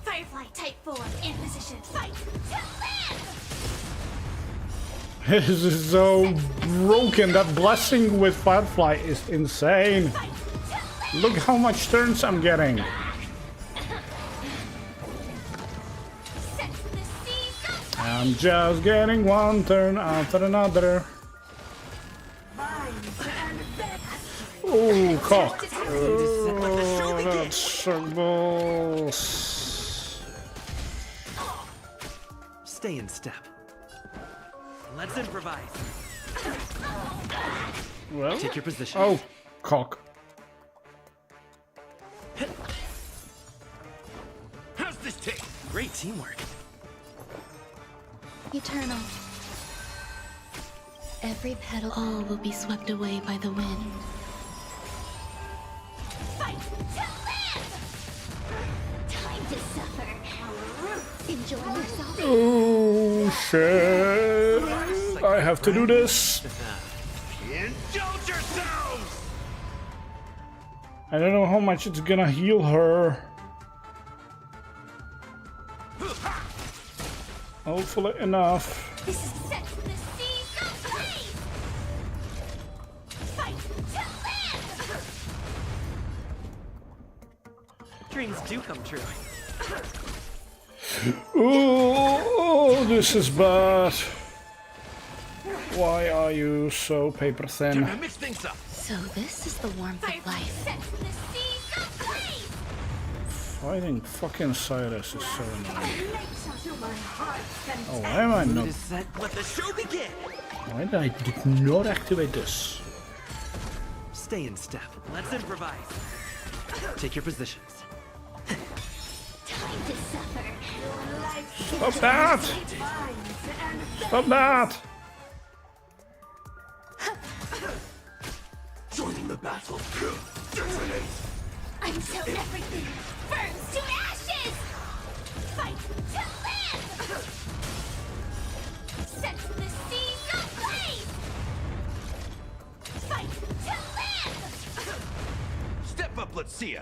Speaker 2: Firefly type 4 in position. Fight to live.
Speaker 1: This is so broken. That blessing with Firefly is insane.
Speaker 2: Fight to live.
Speaker 1: Look how much turns I'm getting.
Speaker 2: Set the seas ablaze.
Speaker 1: I'm just getting one turn after another. Oh, cock. Oh, that struggles.
Speaker 3: Stay in step. Let's improvise.
Speaker 1: Well,
Speaker 3: Take your position.
Speaker 1: oh, cock.
Speaker 5: How's this taste?
Speaker 3: Great teamwork.
Speaker 4: Eternal. Every petal, all will be swept away by the wind.
Speaker 2: Fight to live. Time to suffer. Enjoy yourself.
Speaker 1: Oh, shit. I have to do this.
Speaker 5: Indulge yourselves!
Speaker 1: I don't know how much it's gonna heal her. Hopefully enough.
Speaker 2: This is set the seas ablaze. Fight to live.
Speaker 3: Dreams do come true.
Speaker 1: Oh, this is bad. Why are you so paper thin?
Speaker 5: Time to mix things up.
Speaker 4: So this is the warmth of
Speaker 2: Firefly
Speaker 4: life.
Speaker 2: set the seas ablaze.
Speaker 1: Fighting fucking Cyrus is so annoying. Oh, why am I
Speaker 3: Mood
Speaker 1: not?
Speaker 3: is set. Let the show begin.
Speaker 1: Why did I did not activate this?
Speaker 3: Stay in step. Let's improvise. Take your positions.
Speaker 2: Time to suffer.
Speaker 1: Stop that! Stop that!
Speaker 5: Joining the battle.
Speaker 2: Until everything burns to ashes. Fight to live. Set the seas ablaze. Fight to live.
Speaker 5: Step up, let's see ya.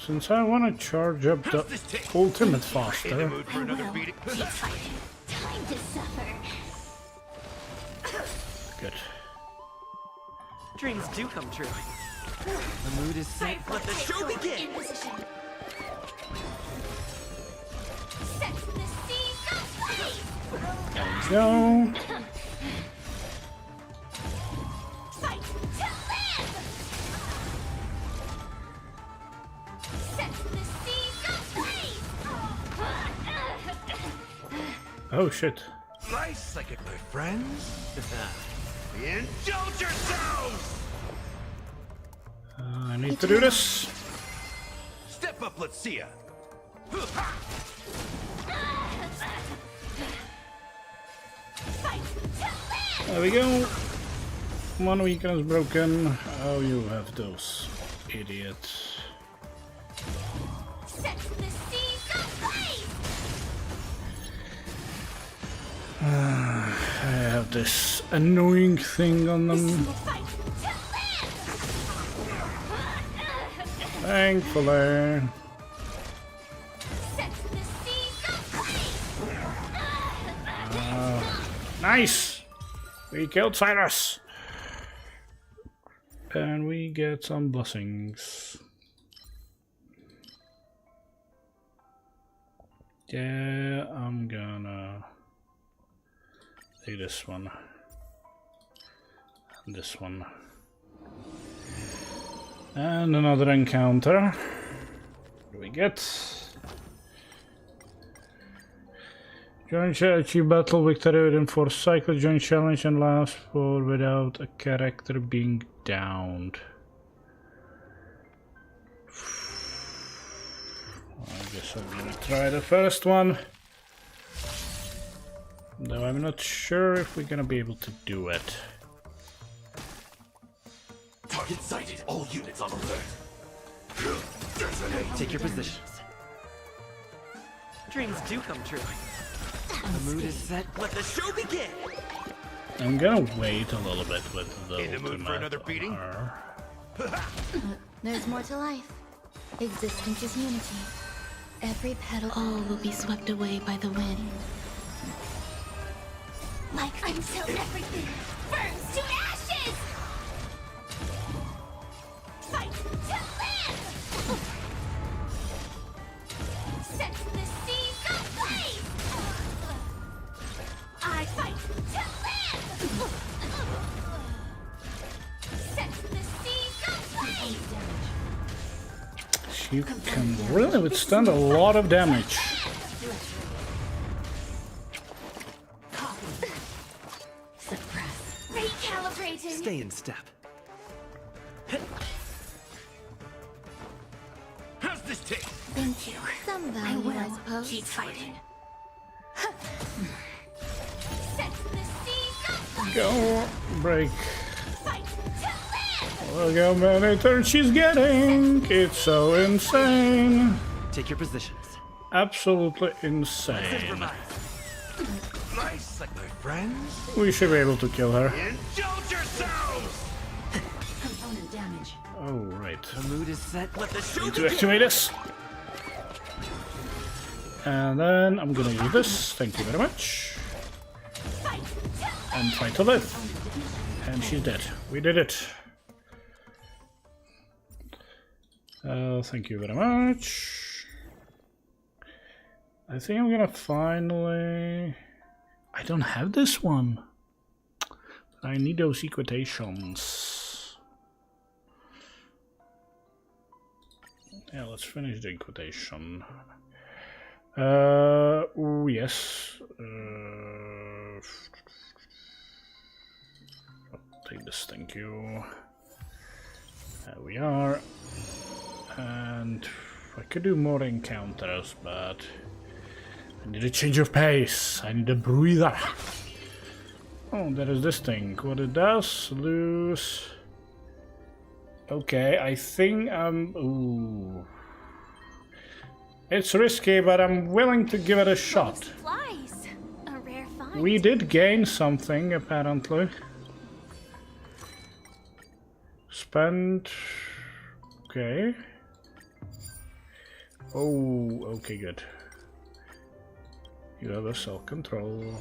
Speaker 1: Since I want to charge up the
Speaker 5: How's this taste?
Speaker 1: ultimate
Speaker 5: In the
Speaker 1: faster,
Speaker 5: mood for another
Speaker 2: Will.
Speaker 5: beating?
Speaker 2: Keep fighting. Time to suffer.
Speaker 1: good.
Speaker 3: Dreams do come true. The mood is set. Let the show begin.
Speaker 2: In position. Set the seas ablaze.
Speaker 1: Go.
Speaker 2: Fight to live. Set the seas ablaze.
Speaker 1: Oh shit.
Speaker 5: Nice, I get my friends. Indulge yourselves!
Speaker 1: I need to do this.
Speaker 5: Step up, let's see ya.
Speaker 2: Fight to live.
Speaker 1: There we go. One weakness broken. Oh, you have those idiots.
Speaker 2: Set the seas ablaze!
Speaker 1: I have this annoying thing on them.
Speaker 2: Fight to live!
Speaker 1: Thankfully.
Speaker 2: Set the seas ablaze!
Speaker 1: Nice! We killed Cyrus! And we get some blessings. Yeah, I'm gonna take this one. And this one. And another encounter. What do we get? Join achieve battle victory within 4 cycles. Join challenge and last for without a character being downed. I guess I'm gonna try the first one. Though I'm not sure if we're gonna be able to do it.
Speaker 5: Target sighted. All units on alert.
Speaker 3: Take your positions. Dreams do come true. The mood is set. Let the show begin.
Speaker 1: I'm gonna wait a little bit with the
Speaker 5: In the mood for
Speaker 1: ultimate
Speaker 5: another
Speaker 1: on
Speaker 5: beating?
Speaker 1: her.
Speaker 4: There's more to life. Existence is unity. Every petal, all will be swept away by the wind.
Speaker 2: Like until everything burns to ashes! Fight to live! Set the seas ablaze! I fight to live! Set the seas ablaze!
Speaker 1: She can really withstand a lot of damage.
Speaker 2: Recalibrating!
Speaker 3: Stay in step.
Speaker 5: How's this taste?
Speaker 4: Thank you. Some value, I suppose.
Speaker 2: Keep fighting. Set the seas ablaze!
Speaker 1: Go break.
Speaker 2: Fight to live!
Speaker 1: Look how many turns she's getting. It's so insane.
Speaker 3: Take your positions.
Speaker 1: Absolutely
Speaker 3: Let's
Speaker 1: insane.
Speaker 3: improvise.
Speaker 5: Nice, like my friends.
Speaker 1: We should be able to kill her.
Speaker 5: Indulge yourselves!
Speaker 2: Component damage.
Speaker 1: Oh, right.
Speaker 3: The mood is set. Let the show
Speaker 1: To
Speaker 3: begin.
Speaker 1: activate this. And then I'm gonna use this. Thank you very much.
Speaker 2: Fight to live!
Speaker 1: And fight to live. And she's dead. We did it. Thank you very much. I think I'm gonna finally... I don't have this one. I need those equitations. Yeah, let's finish the equitation. Oh, yes. I'll take this, thank you. There we are. And I could do more encounters, but I need a change of pace. I need a breather. Oh, there is this thing. What it does, lose. Okay, I think ooh. It's risky, but I'm willing to give it a shot.
Speaker 2: Flies. A rare find.
Speaker 1: We did gain something, apparently. Spend. Okay. Oh, okay, good. You have a self-control.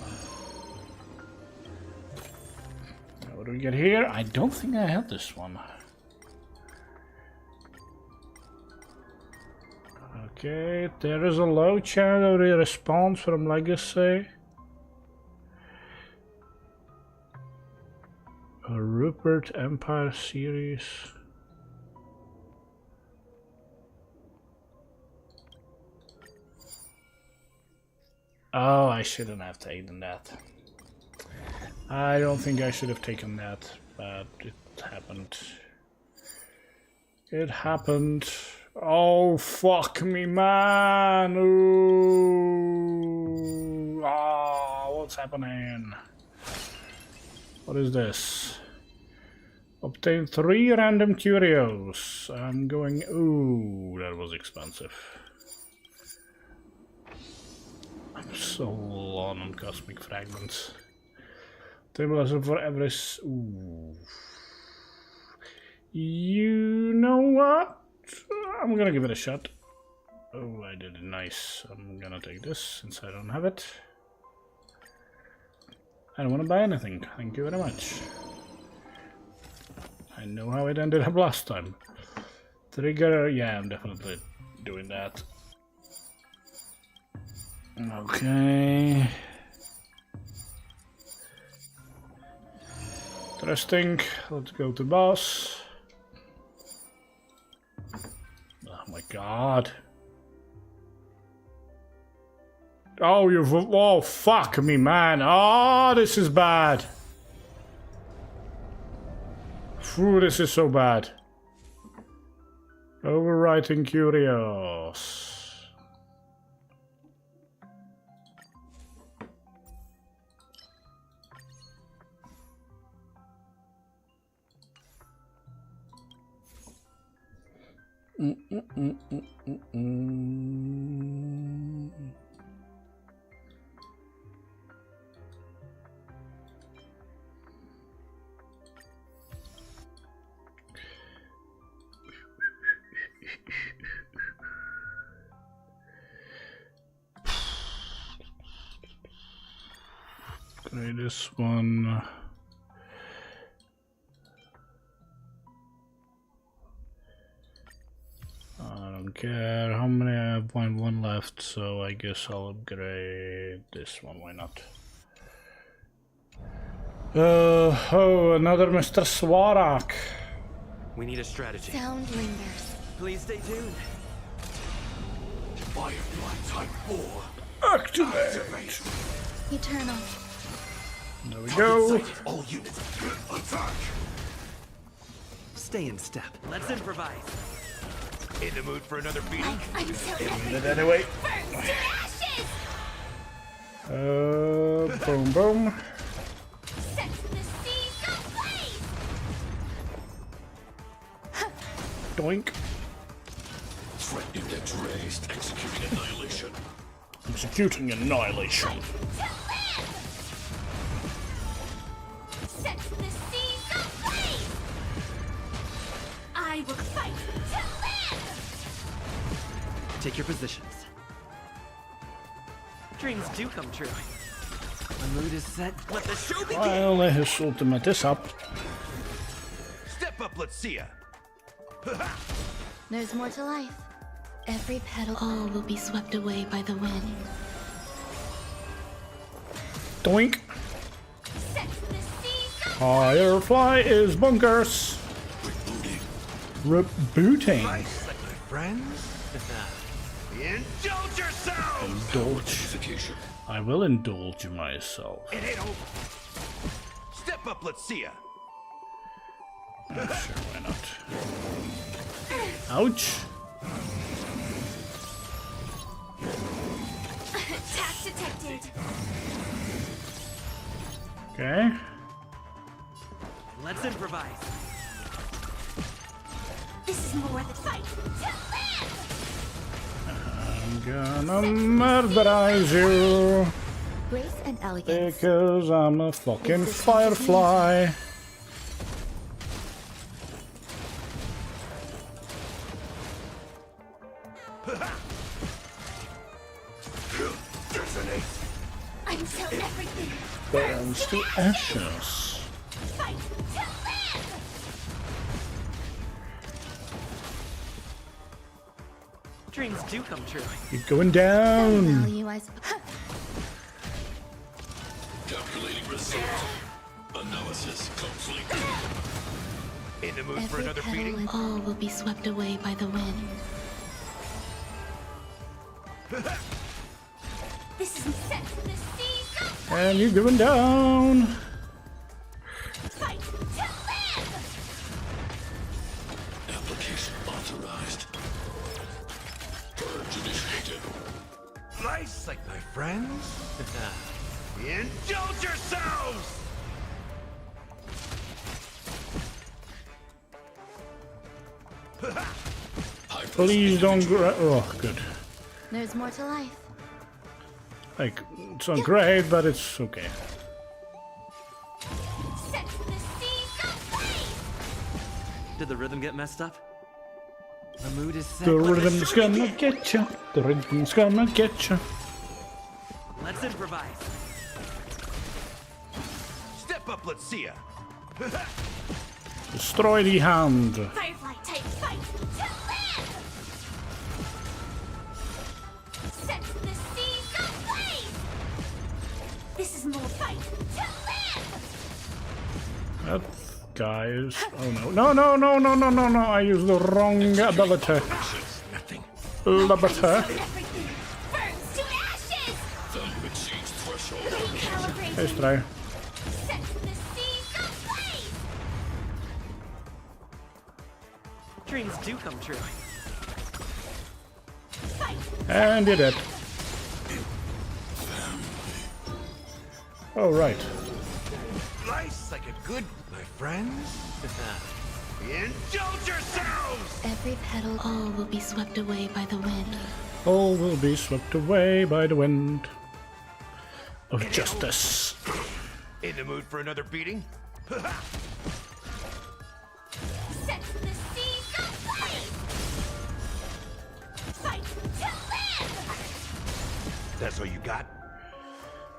Speaker 1: What do we get here? I don't think I have this one. Okay, there is a low chance of a response from Legacy. A Rupert Empire series. Oh, I shouldn't have taken that. I don't think I should have taken that, but it happened. It happened. Oh, fuck me, man! Ooh. Ah, what's happening? What is this? Obtain 3 random curios. I'm going... Ooh, that was expensive. I'm so low on cosmic fragments. Stabilizer for every... Ooh. You know what? I'm gonna give it a shot. Oh, I did it nice. I'm gonna take this since I don't have it. I don't want to buy anything. Thank you very much. I know how it ended up last time. Trigger, yeah, I'm definitely doing that. Okay. Interesting. Let's go to boss. Oh my god. Oh, you've... Oh, fuck me, man. Oh, this is bad. Phew, this is so bad. Overwriting curios. Okay, this one. I don't care how many. I have one left, so I guess I'll upgrade this one. Why not? Oh, another Mr. Swarak.
Speaker 3: We need a strategy.
Speaker 4: Sound lingers.
Speaker 3: Please stay tuned.
Speaker 5: Firefly Type 4.
Speaker 1: Activate.
Speaker 4: Eternal.
Speaker 1: There we go.
Speaker 5: All units, attack.
Speaker 3: Stay in step. Let's improvise.
Speaker 5: In the mood for another beating?
Speaker 1: But anyway.
Speaker 2: Burns to ashes!
Speaker 1: Boom, boom.
Speaker 2: Set the seas ablaze!
Speaker 1: Doink.
Speaker 5: Threat index raised. Executing annihilation.
Speaker 1: Executing annihilation.
Speaker 2: To live! Set the seas ablaze! I will fight to live!
Speaker 3: Take your positions. Dreams do come true. The mood is set. Let the show begin.
Speaker 1: Well, his ultimate is up.
Speaker 5: Step up, let's see ya.
Speaker 4: There's more to life. Every petal, all will be swept away by the wind.
Speaker 1: Doink.
Speaker 2: Set the seas ablaze!
Speaker 1: Firefly is bunkers. Rebooting.
Speaker 5: Nice, like my friends. Indulge yourselves!
Speaker 1: Indulge. I will indulge myself.
Speaker 5: It ain't over. Step up, let's see ya.
Speaker 1: Sure, why not? Ouch.
Speaker 2: Attack detected!
Speaker 1: Okay.
Speaker 3: Let's improvise.
Speaker 2: This is more than fight to live!
Speaker 1: I'm gonna murderize you
Speaker 4: Grace and elegance.
Speaker 1: because I'm a fucking firefly.
Speaker 2: Until everything
Speaker 1: Burns to ashes.
Speaker 2: fight to live!
Speaker 3: Dreams do come true.
Speaker 1: You're going
Speaker 4: Some
Speaker 1: down.
Speaker 4: value, I suppose.
Speaker 5: Calculating result. Analysis complete. In the mood for
Speaker 4: Every
Speaker 5: another
Speaker 4: petal
Speaker 5: beating?
Speaker 4: and all will be swept away by the wind.
Speaker 2: This is set to the seas of
Speaker 1: And you're going down.
Speaker 2: fight to live!
Speaker 5: Application authorized. Purge initiated. Nice, like my friends. Indulge yourselves!
Speaker 1: Please don't oh, good.
Speaker 4: There's more to life.
Speaker 1: Like, it's not great, but it's okay.
Speaker 2: Set the seas ablaze!
Speaker 3: Did the rhythm get messed up? The mood is set.
Speaker 1: The
Speaker 3: Let
Speaker 1: rhythm's
Speaker 3: show
Speaker 1: gonna
Speaker 3: begin.
Speaker 1: get you. The rhythm's gonna get you.
Speaker 3: Let's improvise.
Speaker 5: Step up, let's see ya.
Speaker 1: Destroy the hand.
Speaker 2: Firefly type fight to live! Set the seas ablaze! This is more fight to live!
Speaker 1: That guy is. Oh no. No, no, no, no, no, no, no. I used the wrong ability.
Speaker 5: Nothing.
Speaker 1: Ability.
Speaker 2: Everything burns to ashes! Recalibrate!
Speaker 1: Let's try.
Speaker 2: Set the seas ablaze!
Speaker 3: Dreams do come true.
Speaker 2: Fight!
Speaker 1: And did it. Oh, right.
Speaker 5: Nice like a good, my friends. Indulge yourselves!
Speaker 4: Every petal, all will be swept away by the wind.
Speaker 1: All will be swept away by the wind of justice.
Speaker 5: In the mood for another beating?
Speaker 2: Set the seas ablaze! Fight to live!
Speaker 5: That's all you got?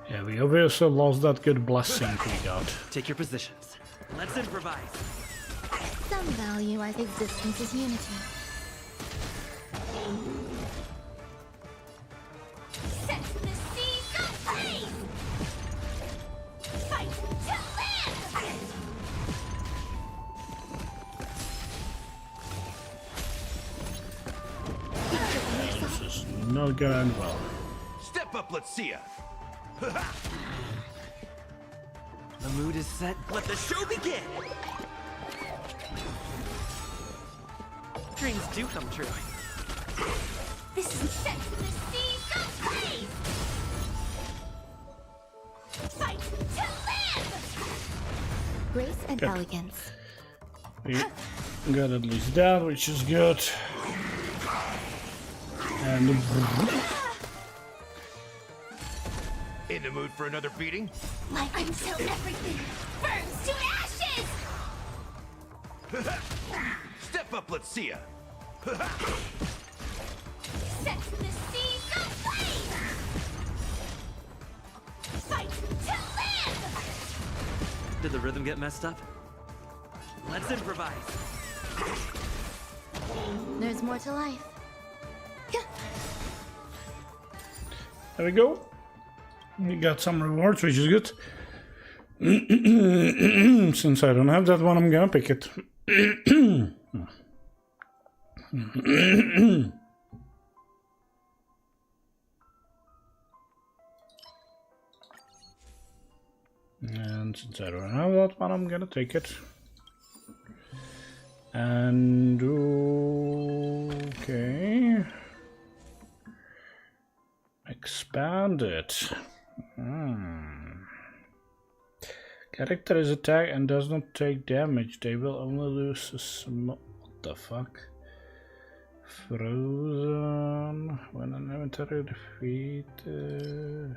Speaker 1: Yeah, we obviously lost that good blessing we got.
Speaker 3: Take your positions. Let's improvise.
Speaker 4: Some value as existence is unity.
Speaker 2: Set the seas ablaze! Fight to live!
Speaker 1: This is not gonna end well.
Speaker 5: Step up, let's see ya.
Speaker 3: The mood is set. Let the show begin. Dreams do come true.
Speaker 2: This is set the seas ablaze! Fight to live!
Speaker 4: Grace and
Speaker 1: Good.
Speaker 4: elegance.
Speaker 1: We got at least that, which is good. And
Speaker 5: In the mood for another beating?
Speaker 2: Like until everything burns to ashes!
Speaker 5: Step up, let's see ya.
Speaker 2: Set the seas ablaze! Fight to live!
Speaker 3: Did the rhythm get messed up? Let's improvise.
Speaker 4: There's more to life.
Speaker 1: there we go. We got some rewards, which is good. Since I don't have that one, I'm gonna pick it. And since I don't have that one, I'm gonna take it. And okay. Expand it. Character is attacked and does not take damage. They will only lose a small. What the fuck? Frozen. When an inventory defeated.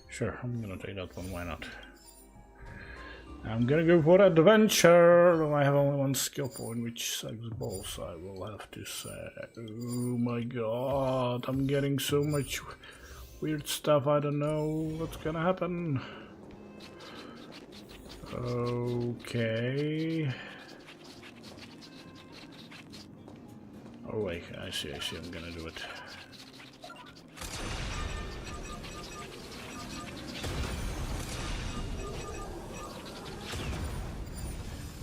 Speaker 1: Sure, I'm gonna take that one. Why not? I'm gonna go for adventure. I have only one skill point, which sucks balls. I will have to say. Oh my god, I'm getting so much weird stuff. I don't know what's gonna happen. Okay. Oh wait, I see. I'm gonna do it.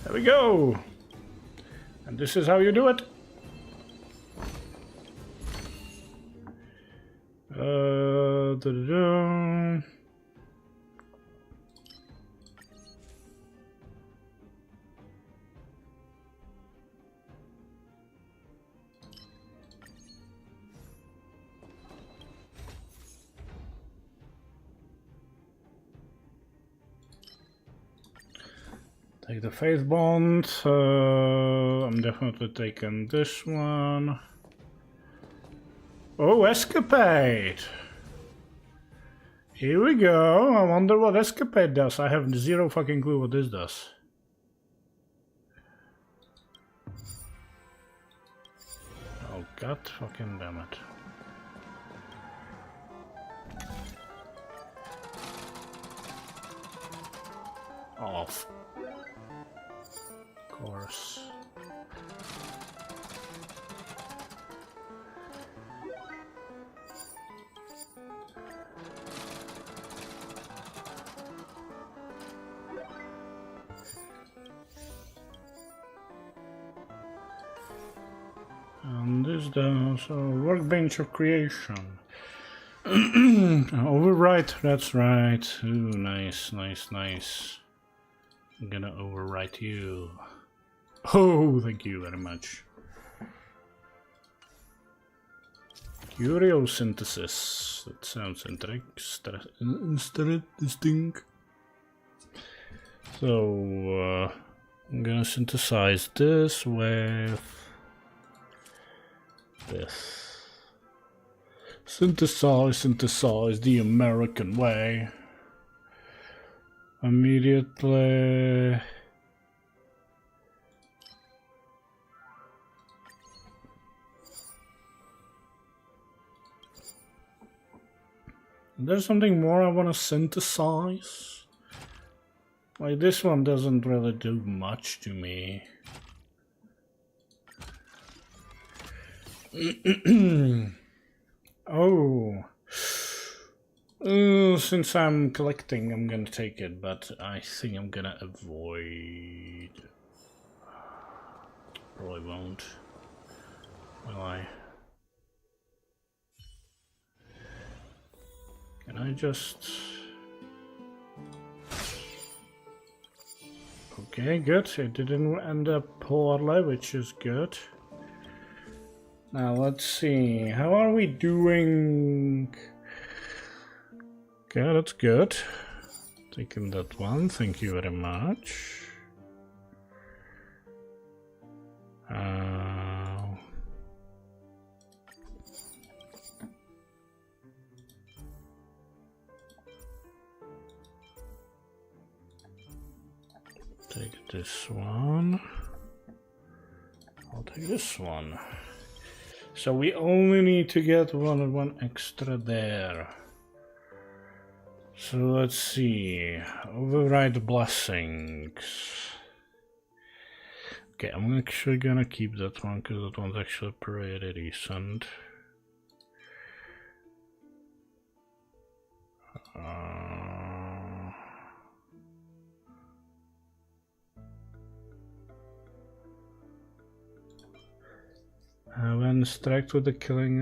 Speaker 1: There we go. And this is how you do it. Da-da-da. Take the faith bond. I'm definitely taking this one. Oh, escapade! Here we go. I wonder what escapade does. I have zero fucking clue what this does. Oh god fucking damn it. Off. Of course. And this does a workbench of creation. Overwrite, that's right. Ooh, nice, nice, nice. I'm gonna overwrite you. Oh, thank you very much. Curiosynthesis. That sounds interesting. So, I'm gonna synthesize this with this. Synthesize the American way. Immediately. There's something more I want to synthesize. Like this one doesn't really do much to me. Oh. Since I'm collecting, I'm gonna take it, but I think I'm gonna avoid. Probably won't. Will I? Can I just... Okay, good. It didn't end up poorly, which is good. Now let's see. How are we doing? Okay, that's good. Taking that one. Thank you very much. Take this one. I'll take this one. So we only need to get one extra there. So let's see. Override blessings. Okay, I'm actually gonna keep that one because that one's actually pretty decent. When struck with the killing,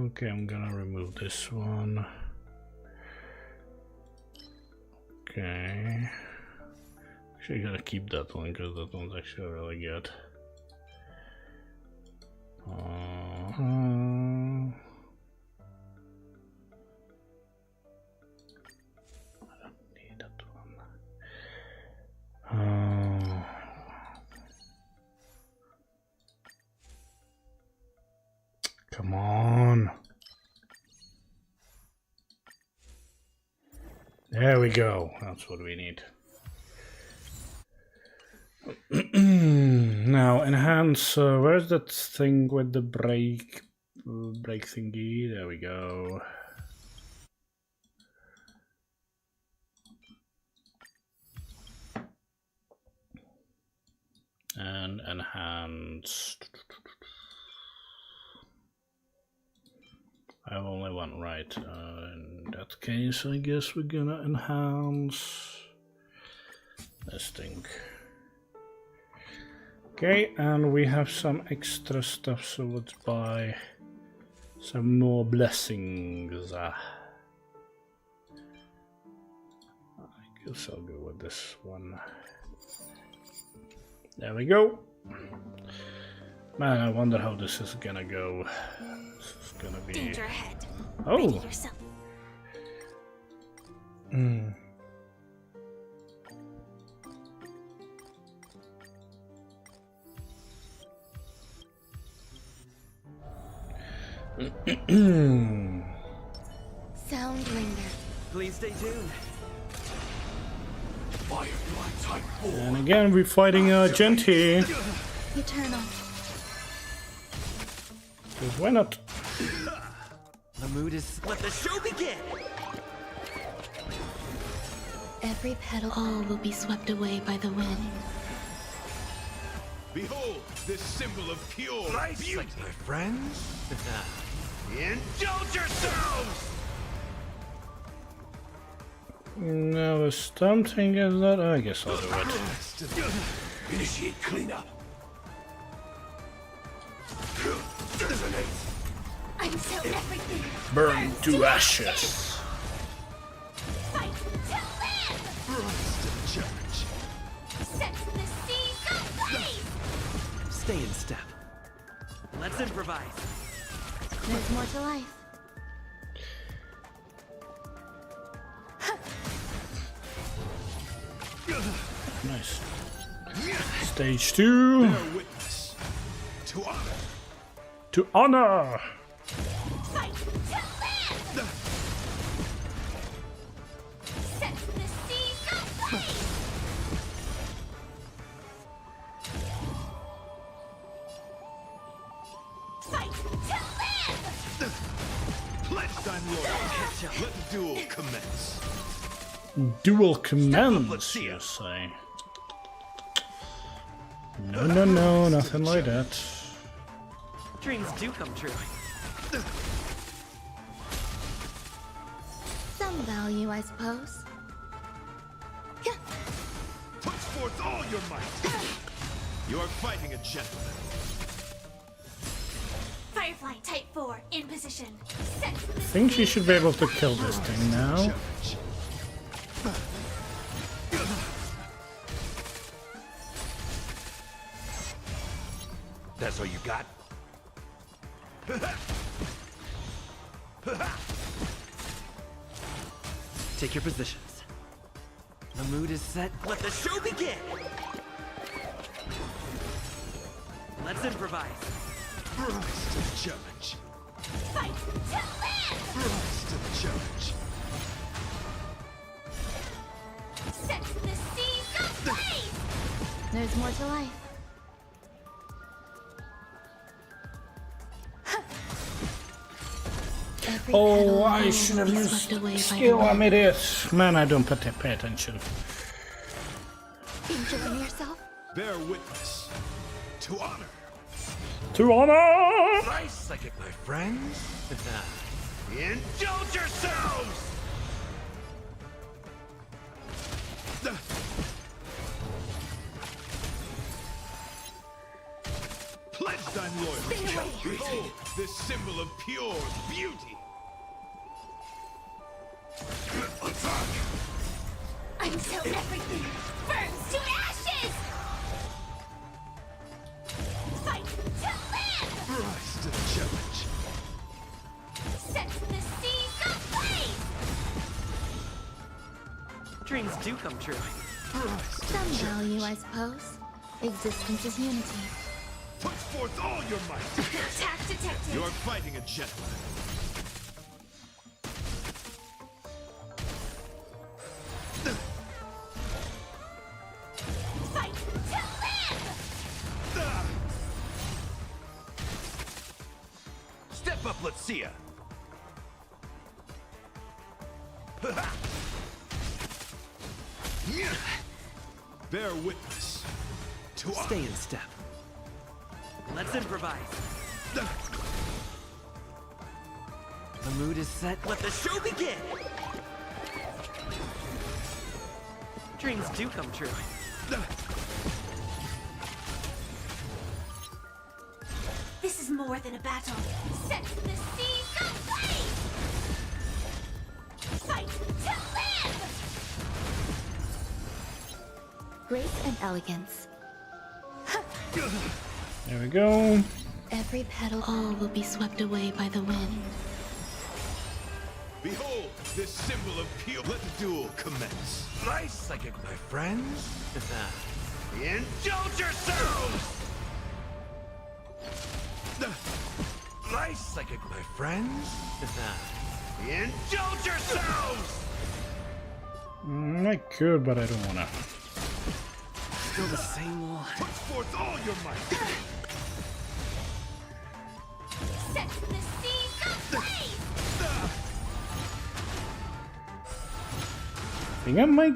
Speaker 1: okay, I'm gonna remove this one. Okay. Actually, gotta keep that one because that one's actually really good. I don't need that one. Come on. There we go. That's what we need. Now enhance. Where's that thing with the break thingy? There we go. And enhance. I have only one, right? In that case, I guess we're gonna enhance this thing. Okay, and we have some extra stuff, so let's buy some more blessings. I guess I'll go with this one. There we go. Man, I wonder how this is gonna go. This is gonna be...
Speaker 2: Danger ahead.
Speaker 1: Oh!
Speaker 2: Ready yourself.
Speaker 4: Sound linger.
Speaker 3: Please stay tuned.
Speaker 5: Firefly type 4.
Speaker 1: And again, we're fighting Genti.
Speaker 4: Eternal.
Speaker 1: Because why not?
Speaker 3: The mood is. Let the show begin!
Speaker 4: Every petal. All will be swept away by the wind.
Speaker 5: Behold, this symbol of pure beauty.
Speaker 3: Like my friends?
Speaker 5: Indulge yourselves!
Speaker 1: Now the stump thing is that. I guess I'll do it.
Speaker 5: Initiate cleanup.
Speaker 2: I'm so everything.
Speaker 1: Burn to ashes.
Speaker 2: Fight to live.
Speaker 5: Rise to the challenge.
Speaker 2: Set the seas ablaze.
Speaker 3: Stay in step. Let's improvise.
Speaker 4: There's more to life.
Speaker 1: Nice. Stage 2.
Speaker 5: Bear witness to honor.
Speaker 1: To honor.
Speaker 2: Fight to live. Set the seas ablaze. Fight to live.
Speaker 5: Pledge thine loyalty. Let the duel commence.
Speaker 1: Dual commands, you say? No, no, no, nothing like that.
Speaker 3: Dreams do come true.
Speaker 4: Some value, I suppose.
Speaker 5: Put forth all your might. You are fighting a gentleman.
Speaker 2: Firefly type 4 in position. Set the
Speaker 1: I think she should be able to kill this thing now.
Speaker 5: Challenge. That's all you got?
Speaker 3: Take your positions. The mood is set. Let the show begin! Let's improvise.
Speaker 5: Rise to the challenge.
Speaker 2: fight to live.
Speaker 5: Rise to the challenge.
Speaker 2: Set the seas ablaze.
Speaker 4: There's more to life. Every
Speaker 1: Oh,
Speaker 4: petal
Speaker 1: I
Speaker 4: will
Speaker 1: should have
Speaker 4: be
Speaker 1: used
Speaker 4: swept away by the
Speaker 1: skill.
Speaker 4: wind.
Speaker 1: I'm idiot. Man, I don't pay attention.
Speaker 4: Enjoying yourself?
Speaker 5: Bear witness to honor.
Speaker 1: To honor!
Speaker 5: Nice like it, my friends. Indulge yourselves! Pledge thine loyalty.
Speaker 2: Stay away.
Speaker 5: Behold, this symbol of pure beauty. Attack!
Speaker 2: Until everything burns to ashes. Fight to live.
Speaker 5: Rise to the challenge.
Speaker 2: Set the seas ablaze.
Speaker 3: Dreams do come true.
Speaker 5: Rise to
Speaker 4: Some
Speaker 5: the challenge.
Speaker 4: value, I suppose. Existence is unity.
Speaker 5: Put forth all your might.
Speaker 2: Attack detected.
Speaker 5: You're fighting a gentleman.
Speaker 2: Fight to live.
Speaker 5: Step up, let's see ya. Bear witness to
Speaker 3: Stay in step. Let's improvise. The mood is set. Let the show begin! Dreams do come true.
Speaker 2: This is more than a battle. Set the seas ablaze. Fight to live.
Speaker 4: Grace and elegance.
Speaker 1: There we go.
Speaker 4: Every petal. All will be swept away by the wind.
Speaker 5: Behold, this symbol of pure. Let the duel commence. Nice like it, my friends. Indulge yourselves! advice I give my friends? Indulge yourselves!
Speaker 1: I could, but I don't wanna.
Speaker 3: Still the same one.
Speaker 5: Put forth all your might!
Speaker 2: Set the seas ablaze!
Speaker 1: I think I might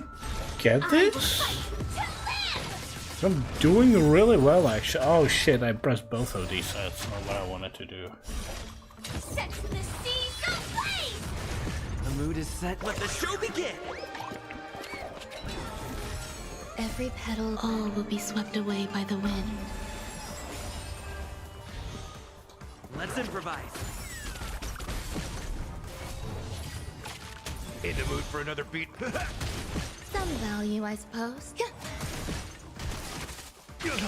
Speaker 1: get this? I'm doing really well, actually. Oh shit, I pressed both of these. That's not what I wanted to do.
Speaker 2: Set the seas ablaze!
Speaker 3: The mood is set. Let the show begin.
Speaker 4: Every petal, all will be swept away by the wind.
Speaker 3: Let's improvise.
Speaker 5: In the mood for another beat?
Speaker 4: Some value, I suppose.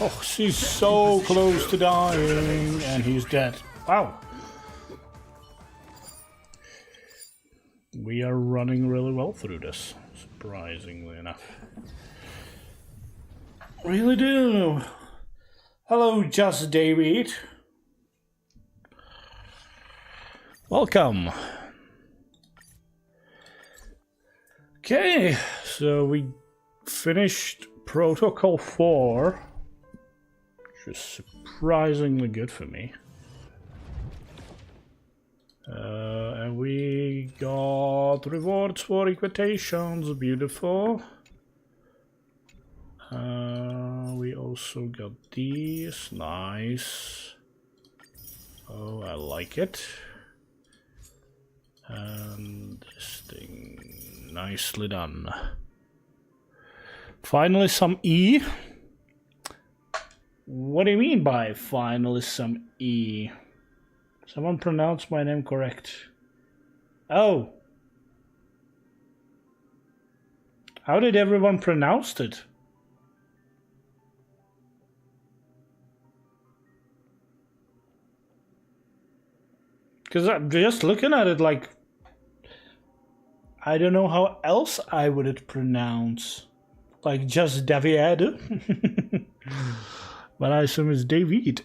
Speaker 1: Oh, she's so close to dying, and he's dead. Wow. We are running really well through this, surprisingly enough. Really do. Hello, Just David. Welcome. Okay, so we finished Protocol 4, which is surprisingly good for me. And we got rewards for equitations, beautiful. We also got these, nice. Oh, I like it. And this thing, nicely done. Finally some E. What do you mean by finally some E? Someone pronounced my name correct. Oh. How did everyone pronounce it? Because I'm just looking at it like, I don't know how else I would it pronounce. Like just David. But I assume it's David.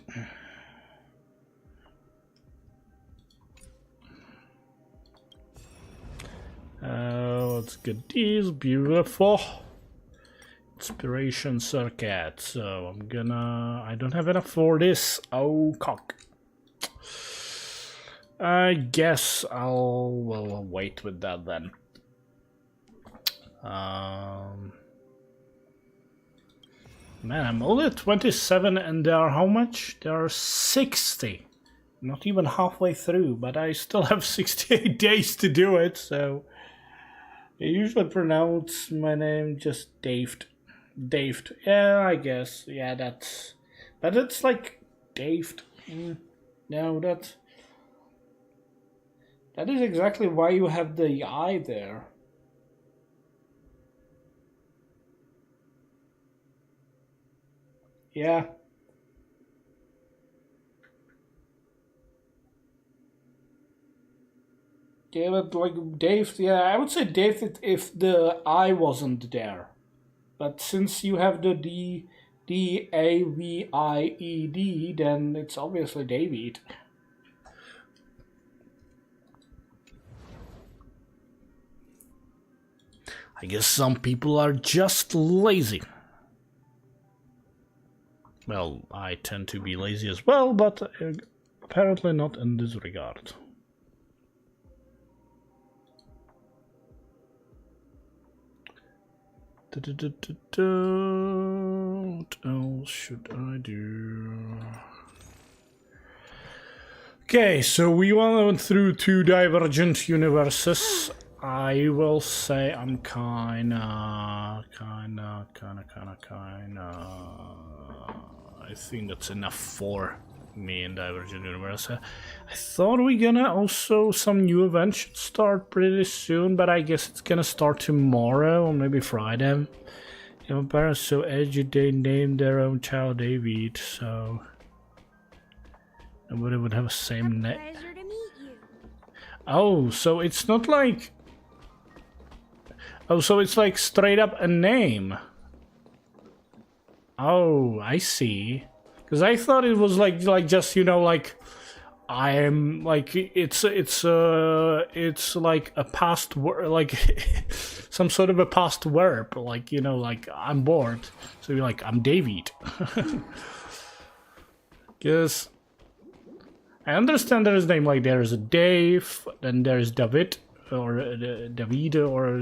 Speaker 1: Let's get these, beautiful. Inspiration circuit. So I'm gonna, I don't have enough for this. Oh, cock. I guess we'll wait with that then. Man, I'm only at 27 and there are how much? There are 60. Not even halfway through, but I still have 68 days to do it, so... I usually pronounce my name just Daved. Daved. Yeah, I guess. Yeah, that's... But it's like... Daved. No, that is exactly why you have the I there. Yeah. Yeah, but like Dave, yeah, I would say Dave if the I wasn't there. But since you have the D-A-V-I-E-D, then it's obviously David. I guess some people are just lazy. Well, I tend to be lazy as well, but apparently not in this regard. What else should I do? Okay, so we went through 2 divergent universes. I will say I'm kinda. I think that's enough for me in Divergent Universe. I thought we're gonna also, some new events should start pretty soon, but I guess it's gonna start tomorrow or maybe Friday. Yeah, my parents so edgy they named their own child David, so nobody would have the same name.
Speaker 2: Pleasure to meet you.
Speaker 1: Oh, so it's not like... Oh, so it's like straight up a name. Oh, I see. Because I thought it was like just, you know, like I'm like it's like a past verb, like some sort of a past verb, like you know, like I'm bored, so you're like I'm David. Because I understand there is a name, like there is a Dave, then there is David or David or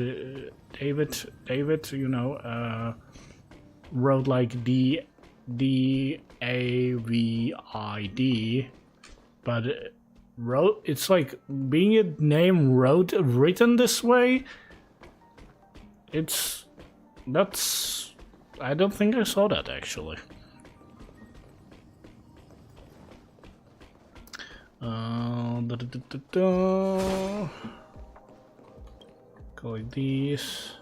Speaker 1: David, you know, wrote like David, but it's like being a name written this way. I don't think I saw that actually. Collect these.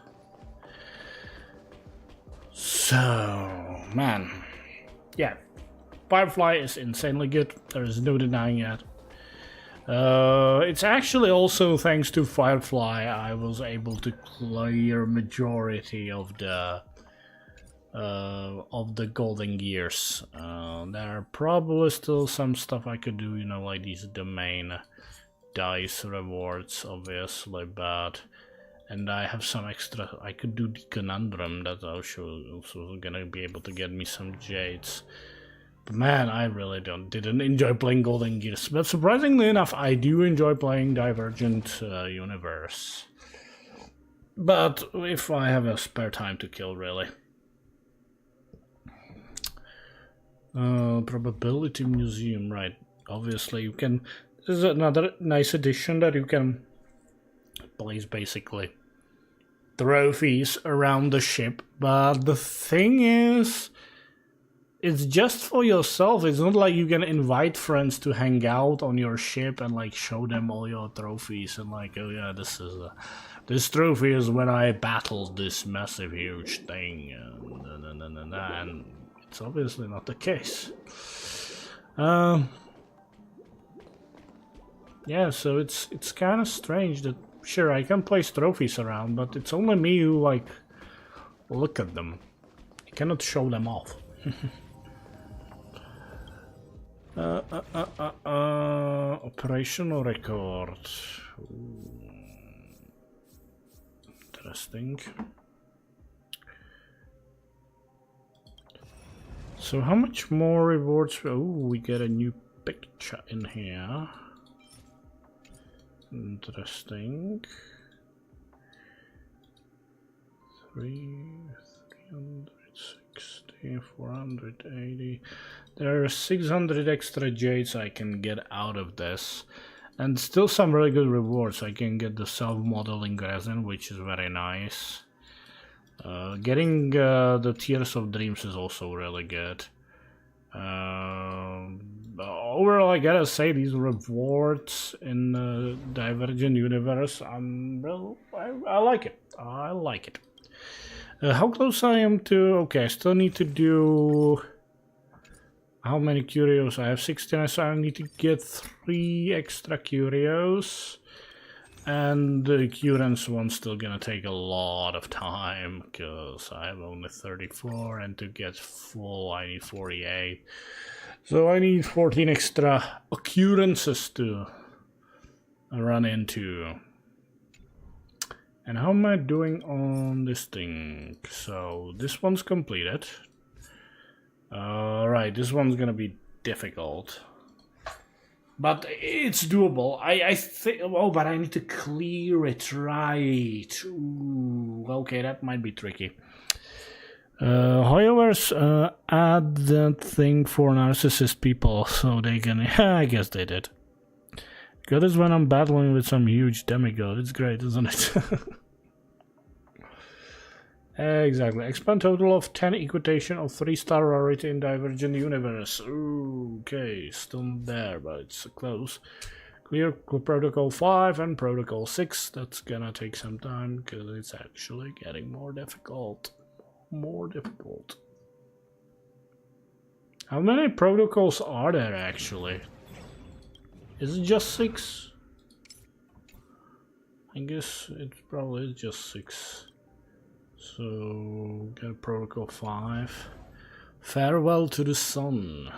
Speaker 1: So, man, yeah, Firefly is insanely good. There is no denying it. It's actually also thanks to Firefly I was able to clear majority of the golden gears. There are probably still some stuff I could do, you know, like these domain dice rewards, obviously, but and I have some extra. I could do the conundrum that also gonna be able to get me some jades. But man, I really didn't enjoy playing Golden Gears. But surprisingly enough, I do enjoy playing Divergent Universe. But if I have a spare time to kill, really. Probability Museum, right? Obviously, you can. This is another nice addition that you can place basically trophies around the ship. But the thing is, it's just for yourself. It's not like you can invite friends to hang out on your ship and like show them all your trophies and like, oh yeah, this trophy is when I battled this massive huge thing, and it's obviously not the case. Yeah, so it's kind of strange that sure I can place trophies around, but it's only me who like look at them. I cannot show them off. Operational record. Ooh. Interesting. So how much more rewards? Oh, we get a new picture in here. Interesting. 360, 480. There are 600 extra jades I can get out of this. And still some really good rewards. I can get the self-modeling resin, which is very nice. Getting the Tears of Dreams is also really good. Overall, I gotta say these rewards in the Divergent Universe, I like it. I like it. How close I am to... Okay, I still need to do... How many curios? I have 69, so I need to get 3 extra curios. And the currents one's still gonna take a lot of time, because I have only 34, and to get full I need 48. So I need 14 extra occurrences to run into. And how am I doing on this thing? So this one's completed. Right, this one's gonna be difficult. But it's doable. I think... Oh, but I need to clear it, right. Ooh, okay, that might be tricky. However, add that thing for narcissist people so they can... I guess they did. Good is when I'm battling with some huge demigod. It's great, isn't it? Exactly. Expand total of 10 equitation of 3-star rarity in Divergent Universe. Ooh, okay, still not there, but it's close. Clear Protocol 5 and Protocol 6. That's gonna take some time because it's actually getting more difficult. More difficult. How many protocols are there actually? Is it just 6? I guess it probably is just 6. So, get Protocol 5. Farewell to the Sun.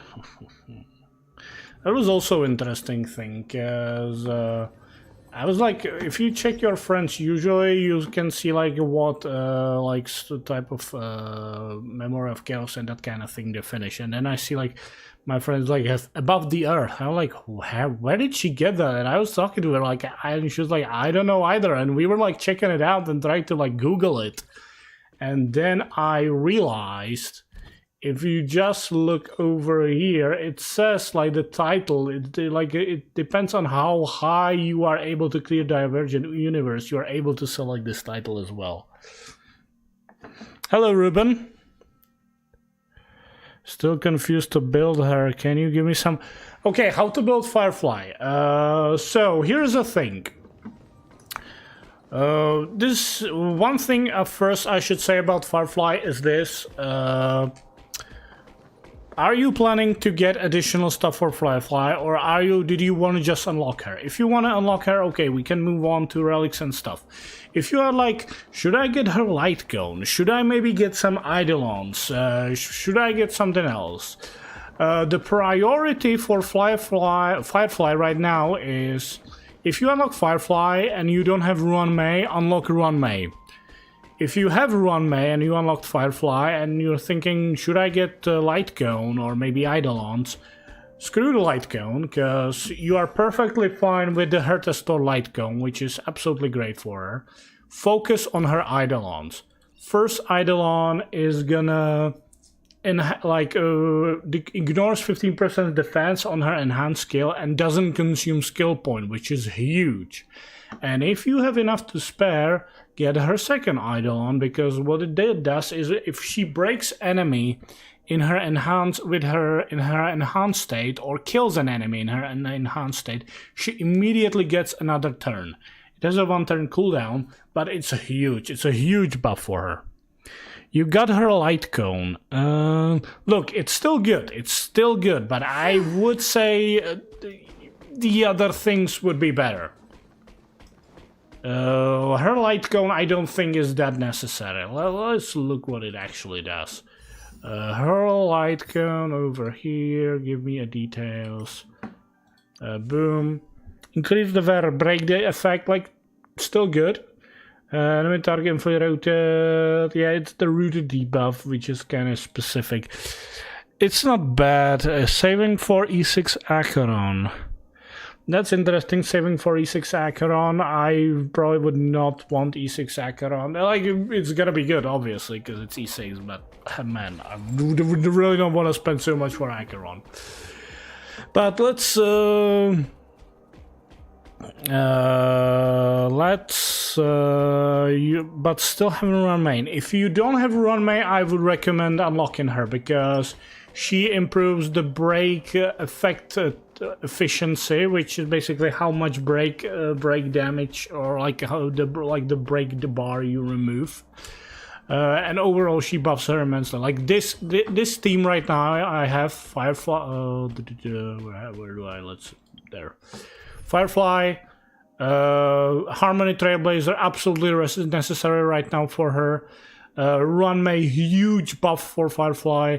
Speaker 1: That was also interesting thing, because I was like, if you check your friends, usually you can see like what like type of memory of chaos and that kind of thing they finish, and then I see like my friends like has above the earth. I'm like, where did she get that? And I was talking to her like, and she was like, I don't know either. And we were like checking it out and trying to like Google it, and then I realized, if you just look over here, it says like the title, it depends on how high you are able to clear Divergent Universe, you are able to select this title as well. Hello, Ruben. Still confused to build her. Can you give me some... Okay, how to build Firefly. So here's the thing. This one thing first I should say about Firefly is this. Are you planning to get additional stuff for Firefly, or did you want to just unlock her? If you want to unlock her, okay, we can move on to relics and stuff. If you are like, should I get her light cone? Should I maybe get some eidolons? Should I get something else? The priority for Firefly right now is, if you unlock Firefly and you don't have Ruan Mei, unlock Ruan Mei. If you have Ruan Mei and you unlocked Firefly and you're thinking, should I get light cone or maybe eidolons? Screw the light cone, because you are perfectly fine with the Hertastor light cone, which is absolutely great for her. Focus on her eidolons. First eidolon is gonna ignores 15% defense on her enhanced skill and doesn't consume skill point, which is huge. And if you have enough to spare, get her second eidolon, because what it does is, if she breaks enemy in her enhanced state, or kills an enemy in her enhanced state, she immediately gets another turn. It has a 1 turn cooldown, but it's a huge buff for her. You got her light cone. Look, it's still good, but I would say the other things would be better. Her light cone I don't think is that necessary. Let's look what it actually does. Her light cone over here, give me a details. Boom. Increase the break the effect, like, still good. Enemy target inflict rotate. Yeah, it's the rooted debuff, which is kind of specific. It's not bad. Saving for E6 Acheron. That's interesting, saving for E6 Acheron. I probably would not want E6 Acheron. Like, it's gonna be good, obviously, because it's E6, but man, I really don't want to spend so much for Acheron. But let's but still have Ruan Mei. If you don't have Ruan Mei, I would recommend unlocking her, because she improves the break effect efficiency, which is basically how much break damage, or like how the break the bar you remove. And overall, she buffs her immensely. Like this team right now, I have Firefly. Where do I? There. Firefly, Harmony Trailblazer, absolutely necessary right now for her. Ruan Mei, huge buff for Firefly,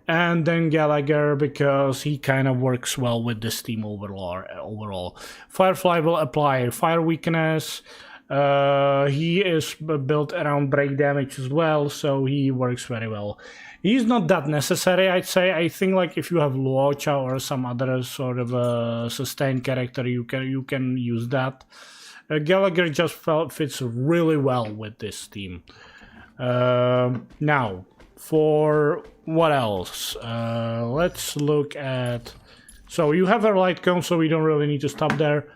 Speaker 1: and then Gallagher, because he kind of works well with this team overall. Firefly will apply fire weakness. He is built around break damage as well, so he works very well. He's not that necessary, I'd say. I think like if you have Luocha or some other sort of sustained character, you can use that. Gallagher just fits really well with this team. Now, for what else? Let's look at... So you have her light cone, so we don't really need to stop there.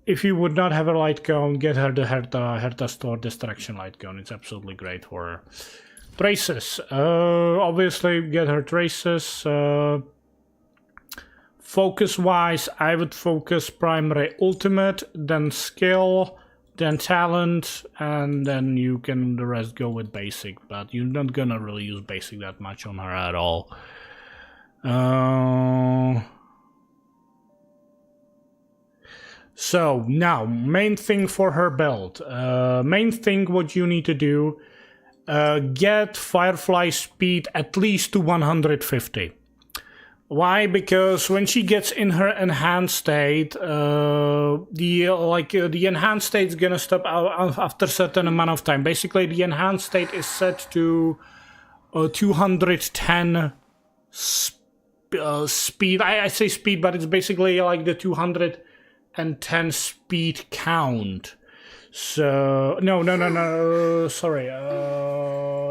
Speaker 1: If you would not have her light cone, get her the Hertastor Distraction light cone. It's absolutely great for her. Traces. Obviously, get her traces. Focus-wise, I would focus primary ultimate, then skill, then talent, and then you can the rest go with basic. But you're not gonna really use basic that much on her at all. So now, main thing for her build. Main thing what you need to do. Get Firefly speed at least to 150. Why? Because when she gets in her enhanced state, the enhanced state is gonna stop after a certain amount of time. Basically, the enhanced state is set to 210 speed. I say speed, but it's basically like the 210 speed count. So no, sorry.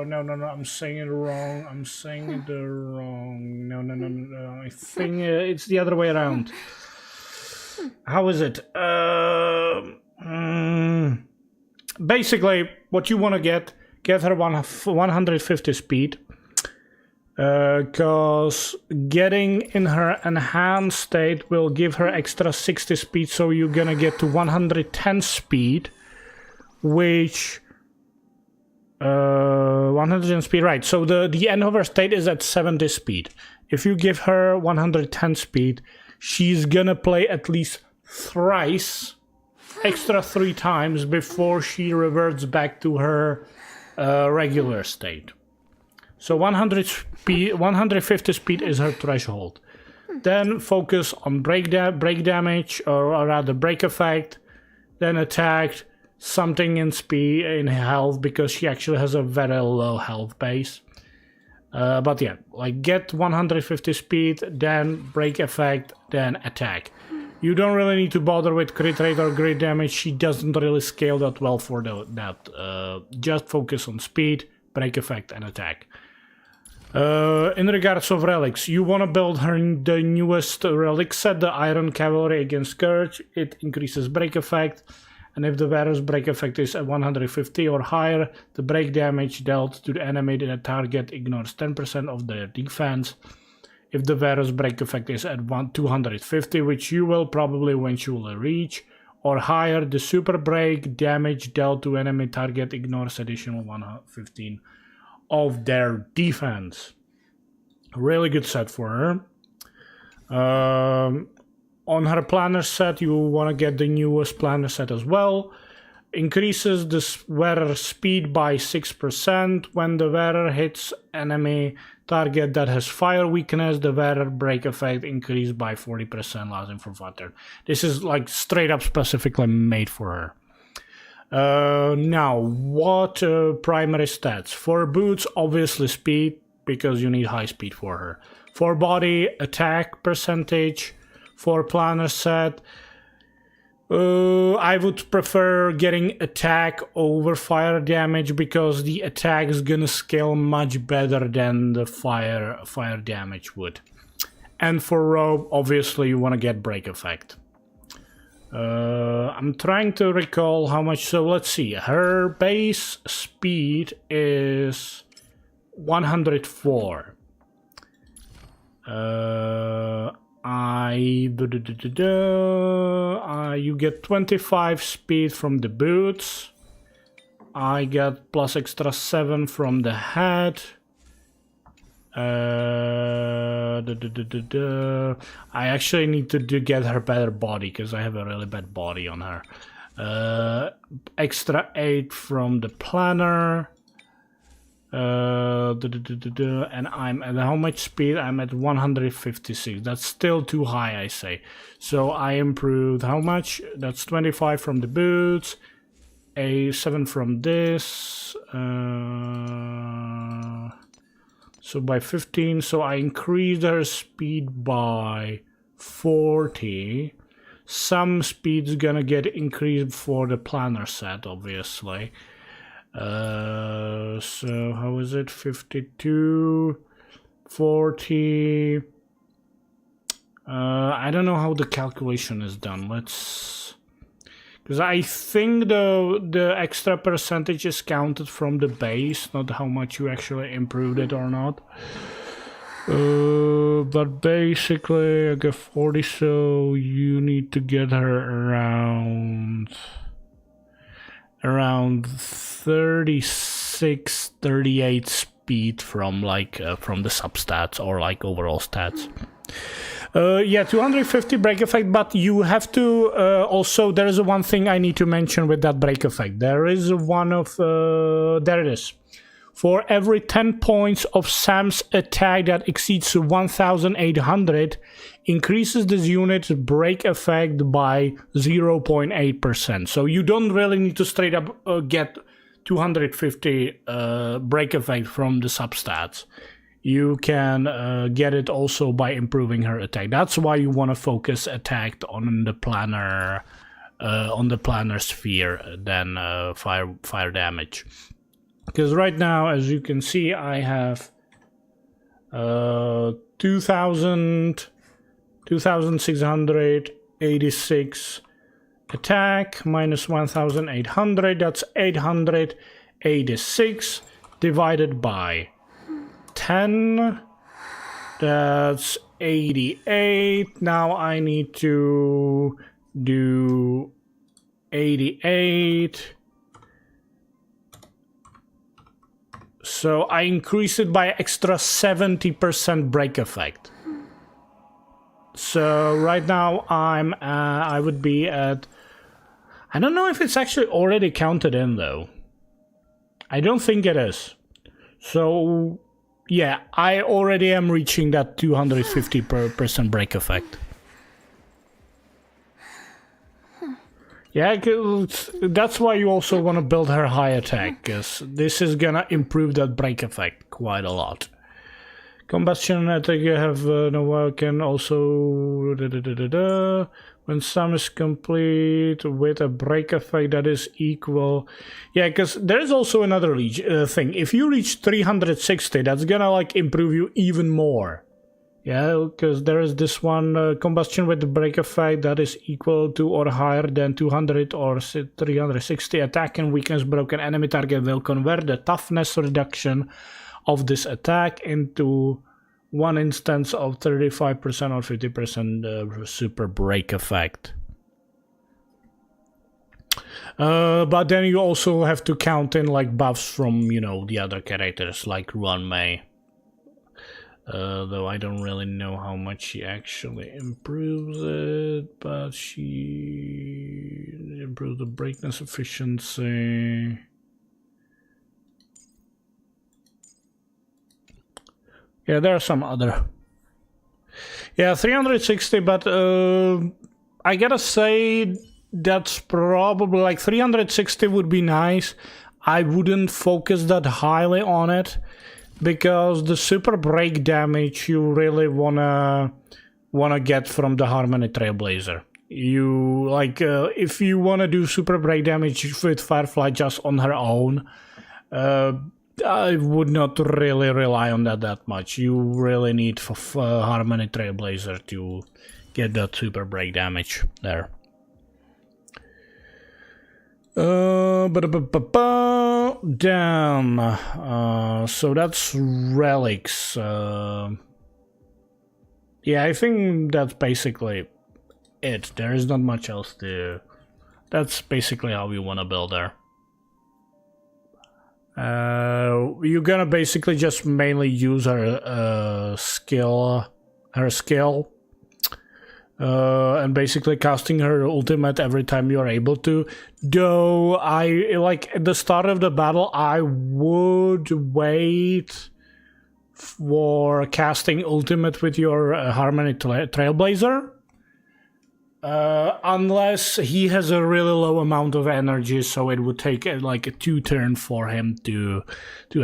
Speaker 1: No, I'm saying it wrong. No. I think it's the other way around. How is it? Basically, what you want to get her 150 speed. Because getting in her enhanced state will give her extra 60 speed, so you're gonna get to 110 speed, which 110 speed, right? So the end of her state is at 70 speed. If you give her 110 speed, she's gonna play at least thrice, extra 3 times before she reverts back to her regular state. So 150 speed is her threshold. Then focus on break damage, or rather break effect, then attack, something in speed, in health, because she actually has a very low health base. But yeah, like get 150 speed, then break effect, then attack. You don't really need to bother with crit rate or crit damage. She doesn't really scale that well for that. Just focus on speed, break effect, and attack. In regards of relics, you want to build her the newest relic set, the Iron Cavalry against Scourge. It increases break effect, and if the Varus break effect is at 150 or higher, the break damage dealt to the enemy that target ignores 10% of their defense. If the Varus break effect is at 250, which you will probably eventually reach, or higher, the super break damage dealt to enemy target ignores additional 115 of their defense. Really good set for her. On her planner set, you want to get the newest planner set as well. Increases the wearer speed by 6%. When the wearer hits enemy target that has fire weakness, the wearer break effect increased by 40%, lasting for 1 turn. This is like straight up specifically made for her. Now, what primary stats? For boots, obviously speed, because you need high speed for her. For body, attack percentage. For planner set, I would prefer getting attack over fire damage, because the attack is gonna scale much better than the fire damage would. And for robe, obviously you want to get break effect. I'm trying to recall how much. So let's see, her base speed is 104. You get 25 speed from the boots. I got plus extra 7 from the head. I actually need to get her better body, because I have a really bad body on her. Extra 8 from the planner. And I'm at how much speed? I'm at 156. That's still too high, I say. So I improved how much? That's 25 from the boots, a 7 from this. So by 15, so I increased her speed by 40. Some speed's gonna get increased for the planner set, obviously. So how is it? 52, 40. I don't know how the calculation is done. Let's, because I think the extra percentage is counted from the base, not how much you actually improved it or not. But basically I get 40, so you need to get her around 36, 38 speed from from the substats or like overall stats. Yeah, 250 break effect, but you have to also, there is one thing I need to mention with that break effect. There is there it is. For every 10 points of Sam's attack that exceeds 1,800, increases this unit's break effect by 0.8%. So you don't really need to straight up get 250 break effect from the substats. You can get it also by improving her attack. That's why you want to focus attack on the planner sphere than fire damage. Because right now, as you can see, I have 2,686 attack minus 1,800. That's 886 divided by 10. That's 88. Now I need to do 88. So I increase it by extra 70% break effect. So right now I would be at, I don't know if it's actually already counted in though. I don't think it is. So yeah, I already am reaching that 250% break effect. Yeah, that's why you also want to build her high attack, because this is gonna improve that break effect quite a lot. Combustion attack you have no can also when some is complete with a break effect that is equal. Yeah, because there is also another thing. If you reach 360, that's gonna like improve you even more. Yeah, because there is this one combustion with the break effect that is equal to or higher than 200 or 360 attack and weakness broken enemy target will convert the toughness reduction of this attack into one instance of 35% or 50% super break effect. But then you also have to count in like buffs from, you know, the other characters like Ruan Mei. Though I don't really know how much she actually improves it, but she improves the breakness efficiency. Yeah, there are some other. Yeah, 360, but I gotta say that's probably like 360 would be nice. I wouldn't focus that highly on it. Because the super break damage you really wanna get from the Harmony Trailblazer. You like if you wanna do super break damage with Firefly just on her own, I would not really rely on that much. You really need for Harmony Trailblazer to get that super break damage there. Damn. So that's relics. Yeah, I think that's basically it. There is not much else to. That's basically how we want to build her. You're gonna basically just mainly use her skill, and basically casting her ultimate every time you're able to. Though I like at the start of the battle I would wait for casting ultimate with your Harmony Trailblazer, unless he has a really low amount of energy, so it would take like a 2 turn for him to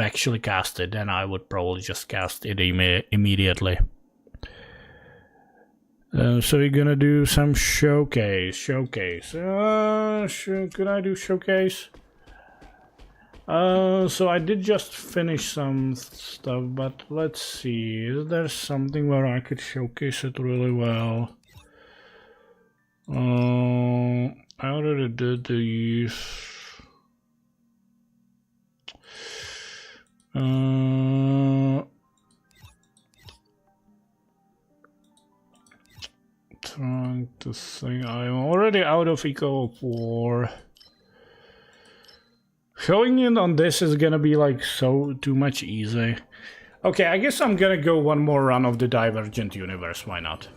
Speaker 1: actually cast it. Then I would probably just cast it immediately. So we're gonna do some showcase. Could I do showcase? So I did just finish some stuff, but let's see. Is there something where I could showcase it really well? I already did these. Trying to think. I'm already out of Eco 4. Showing it on this is gonna be like so too much easy. Okay, I guess I'm gonna go one more run of the Divergent Universe. Why not?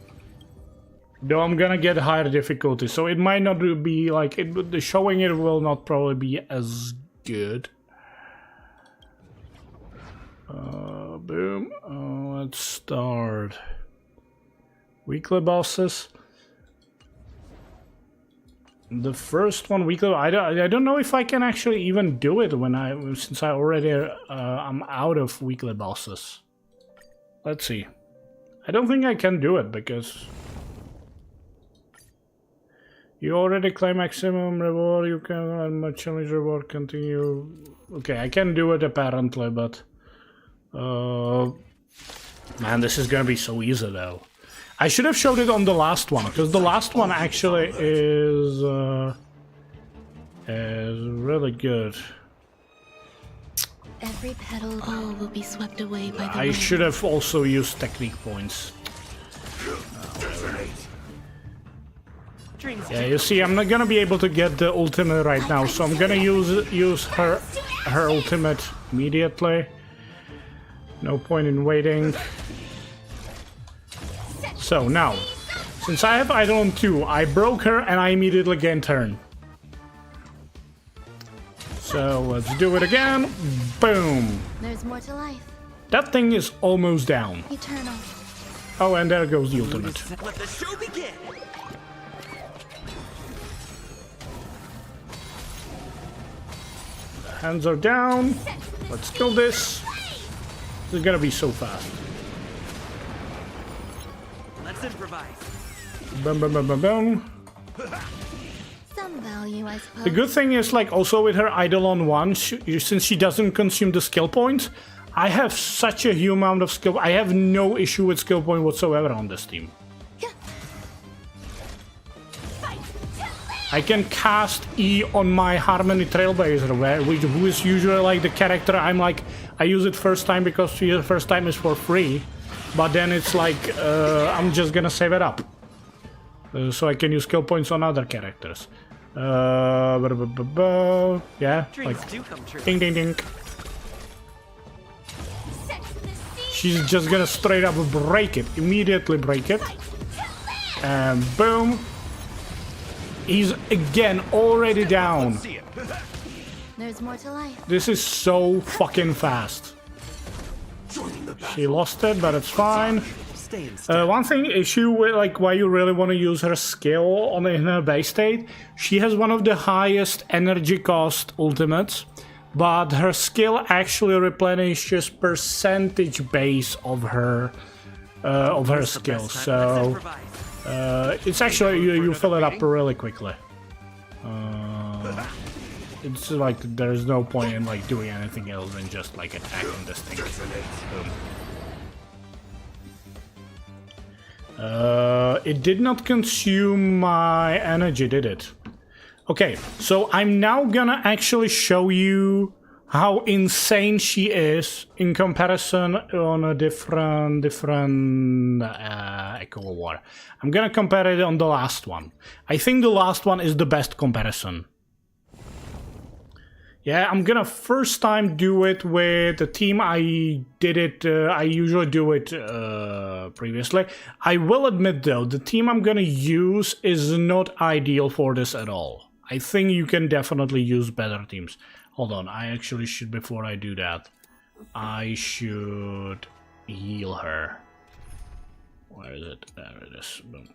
Speaker 1: Though I'm gonna get higher difficulty, so it might not be like the showing it will not probably be as good. Boom. Let's start. Weekly bosses. The first one weekly. I don't know if I can actually even do it since I already I'm out of weekly bosses. Let's see. I don't think I can do it because you already claim maximum reward. You can challenge reward continue. Okay, I can do it apparently, but man, this is gonna be so easy though. I should have showed it on the last one, because the last one actually is really good.
Speaker 4: Every petal will be swept away by the
Speaker 1: I
Speaker 4: wind.
Speaker 1: should have also used technique points. Yeah, you see, I'm not gonna be able to get the ultimate right now, so I'm gonna use her ultimate immediately. No point in waiting. So now, since I have Eidolon 2, I broke her and I immediately gain turn. So let's do it again. Boom.
Speaker 4: There's more to life.
Speaker 1: That thing is almost down.
Speaker 4: Eternal.
Speaker 1: Oh, and there goes the ultimate.
Speaker 3: Let the show begin.
Speaker 1: Hands are down. Let's kill this. This is gonna be so fast.
Speaker 3: Let's improvise.
Speaker 1: Boom, boom, boom, boom, boom.
Speaker 4: Some value, I suppose.
Speaker 1: The good thing is, like, also with her Eidolon 1, since she doesn't consume the skill points, I have such a huge amount of skill. I have no issue with skill point whatsoever on this team. I can cast E on my Harmony Trailblazer, who is usually like the character I'm like, I use it first time because the first time is for free, but then it's like, I'm just gonna save it up. So I can use skill points on other characters. Yeah,
Speaker 3: Dreams
Speaker 1: like,
Speaker 3: do come true.
Speaker 1: ding ding ding. She's just gonna straight up break it, immediately break it. And boom. He's again already down.
Speaker 4: There's more to life.
Speaker 1: This is so fucking fast. She lost it, but it's fine.
Speaker 3: Stay in step.
Speaker 1: One thing issue with like why you really want to use her skill in her base state, she has one of the highest energy cost ultimates, but her skill actually replenishes percentage base of her skill. So it's actually you fill it up really quickly. It's like there's no point in like doing anything else than just like attacking this thing. Boom. It did not consume my energy, did it? Okay, so I'm now gonna actually show you how insane she is in comparison on a different Echo War. I'm gonna compare it on the last one. I think the last one is the best comparison. Yeah, I'm gonna first time do it with the team I did it, I usually do it previously. I will admit though, the team I'm gonna use is not ideal for this at all. I think you can definitely use better teams. Hold on, I actually should, before I do that, I should heal her. Where is it? There it is. Boom.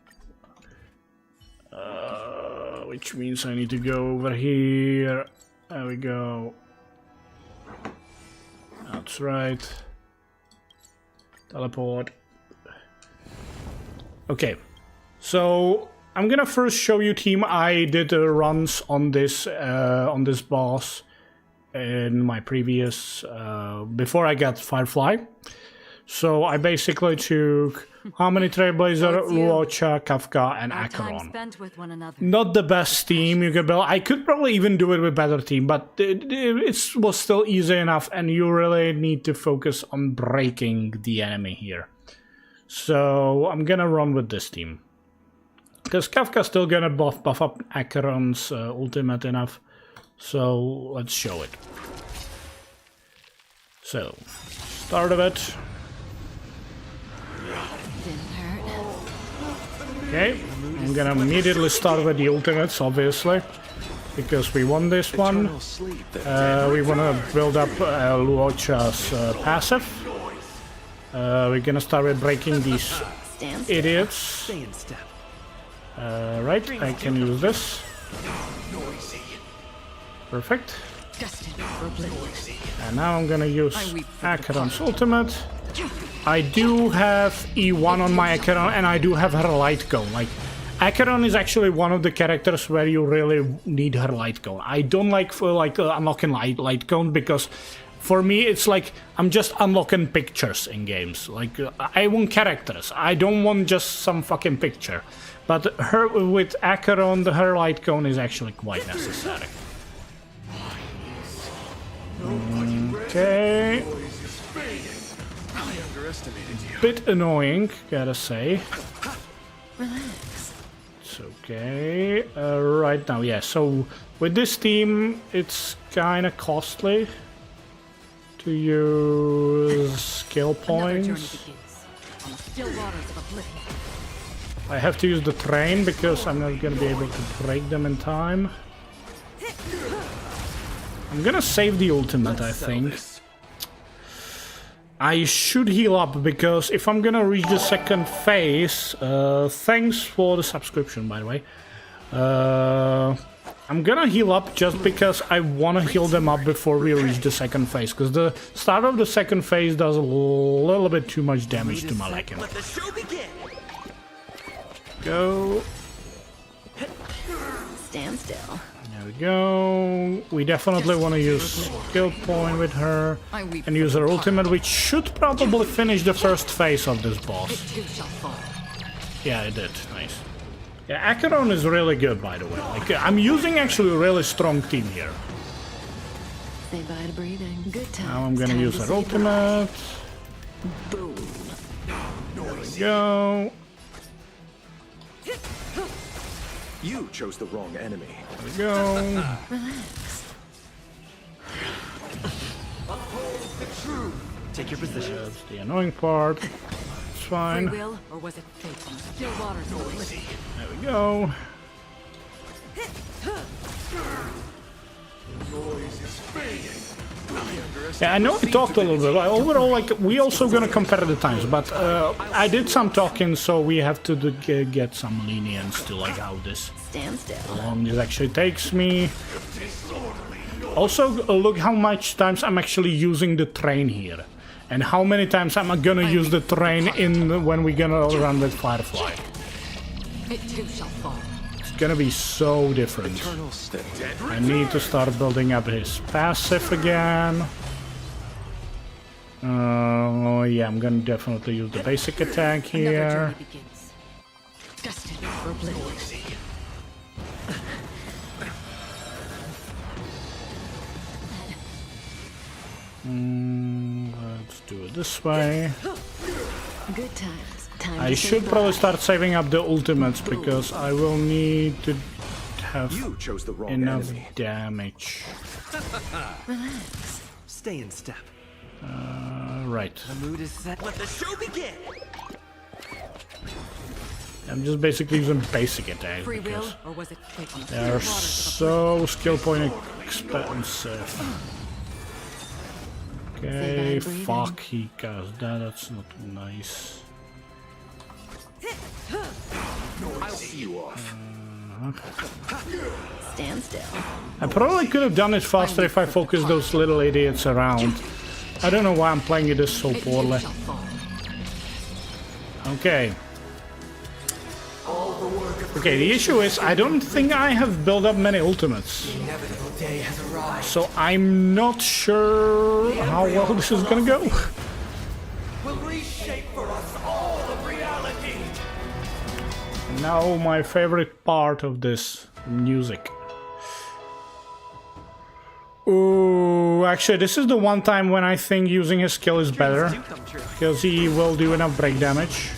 Speaker 1: Which means I need to go over here. There we go. That's right. Teleport. Okay, so I'm gonna first show you team I did runs on this boss in my previous before I got Firefly. So I basically took Harmony Trailblazer, Luocha, Kafka, and Acheron. Not the best team you could build. I could probably even do it with better team, but it was still easy enough, and you really need to focus on breaking the enemy here. So I'm gonna run with this team. Because Kafka's still gonna buff up Acheron's ultimate enough. So let's show it. So, start of it. Okay, I'm gonna immediately start with the ultimates, obviously. because we won this one.
Speaker 5: Eternal sleep that
Speaker 1: We want to build up Luocha's passive. We're gonna start with breaking these
Speaker 4: Stand still.
Speaker 1: idiots.
Speaker 3: Stay in step.
Speaker 1: Right, I can use this.
Speaker 5: noisy.
Speaker 1: Perfect.
Speaker 4: Destined for oblivion.
Speaker 1: And now I'm gonna use Acheron's ultimate. I do have E1 on my Acheron, and I do have her light cone. Like, Acheron is actually one of the characters where you really need her light cone. I don't like unlocking light cone because for me it's like I'm just unlocking pictures in games. Like I want characters. I don't want just some fucking picture. But her with Acheron, her light cone is actually quite necessary. Okay.
Speaker 5: I underestimated you.
Speaker 1: Bit annoying, gotta say.
Speaker 4: Relax.
Speaker 1: It's okay. Right now, yeah. So with this team, it's kind of costly to use skill
Speaker 6: Another journey
Speaker 1: points.
Speaker 6: begins on the still waters of oblivion.
Speaker 1: I have to use the train because I'm not gonna be able to break them in time. I'm gonna save the ultimate, I think. I should heal up because if I'm gonna reach the second phase, thanks for the subscription, by the way. I'm gonna heal up just because I wanna heal them up before we reach the second phase, because the start of the second phase does a little bit too much damage to my liking.
Speaker 3: Let the show begin.
Speaker 1: Go.
Speaker 4: Stand still.
Speaker 1: There we go. We definitely want to use skill point with her
Speaker 6: I weep
Speaker 1: and use her ultimate, which should probably finish the first phase of this boss.
Speaker 6: too shall fall.
Speaker 1: Yeah, it did. Nice. Yeah, Acheron is really good, by the way. Like, I'm using actually a really strong team here.
Speaker 4: Say bye to breathing. Good times.
Speaker 1: Now I'm gonna
Speaker 4: Time
Speaker 1: use
Speaker 4: to
Speaker 1: her
Speaker 4: say
Speaker 1: ultimate.
Speaker 4: bye. Boom.
Speaker 1: There we go.
Speaker 5: You chose the wrong enemy.
Speaker 1: There we go.
Speaker 4: Relax.
Speaker 3: Take your positions.
Speaker 1: That's the annoying part. It's
Speaker 6: Free
Speaker 1: fine.
Speaker 6: will, or was it fate on the still waters of oblivion?
Speaker 1: There we go. Yeah, I know we talked a little bit. Like, overall, like, we also gonna compare the times, but I did some talking, so we have to get some lenience to like how this
Speaker 4: Stand still.
Speaker 1: long this actually takes me. Also, look how much times I'm actually using the train here, and how many times I'm gonna use the train in when we're gonna run with Firefly.
Speaker 6: It too shall fall.
Speaker 1: It's gonna be so different.
Speaker 5: Eternal step.
Speaker 1: I need to start building up his passive again. Oh yeah, I'm gonna definitely use the basic attack
Speaker 6: Another
Speaker 1: here.
Speaker 6: journey begins. Destined for oblivion.
Speaker 1: Let's do it this way.
Speaker 4: Good times. Time
Speaker 1: I
Speaker 4: to say
Speaker 1: should probably
Speaker 4: bye.
Speaker 1: start saving up the ultimates because I will need to have
Speaker 5: You chose the wrong
Speaker 1: enough
Speaker 5: enemy.
Speaker 1: damage.
Speaker 4: Relax.
Speaker 3: Stay in step.
Speaker 1: Right.
Speaker 3: The mood is set. Let the show begin.
Speaker 1: I'm just basically using basic attacks
Speaker 6: Free will,
Speaker 1: because
Speaker 6: or was it fate on the
Speaker 1: they
Speaker 6: still
Speaker 1: are
Speaker 6: waters of oblivion?
Speaker 1: so skill point expensive. Okay,
Speaker 4: breathing.
Speaker 1: fuck, he caused that. That's not nice.
Speaker 5: I'll see you off.
Speaker 4: Stand still.
Speaker 1: I probably could have done it faster if I focused those little idiots around. I don't know why I'm playing it this so
Speaker 6: It too
Speaker 1: poorly.
Speaker 6: shall fall.
Speaker 1: Okay. Okay, the issue is I don't think I have built up many ultimates. So I'm not sure how well this is gonna go.
Speaker 3: Will reshape for us all of reality.
Speaker 1: Now my favorite part of this music. Ooh, actually this is the one time when I think using his skill is better.
Speaker 3: Do come true.
Speaker 1: Because he will do enough break damage.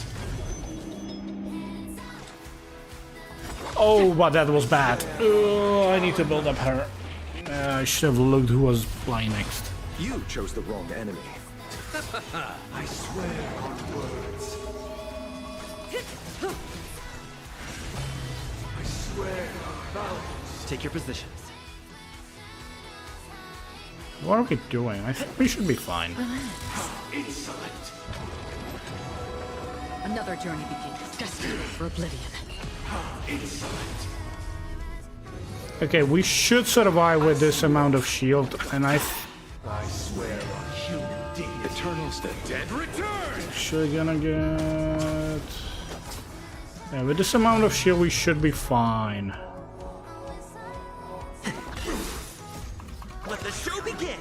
Speaker 1: Oh, but that was bad. I need to build up her. I should have looked who was flying next.
Speaker 5: You chose the wrong enemy. I swear on words. I swear on values.
Speaker 3: Take your positions.
Speaker 1: What are we doing? I think we should be fine.
Speaker 6: Another journey begins. Destined for oblivion.
Speaker 1: Okay, we should survive with this amount of shield, and I
Speaker 5: swear on human deed. Eternals, the dead return!
Speaker 1: actually gonna get... Yeah, with this amount of shield we should be fine.
Speaker 3: Let the show begin.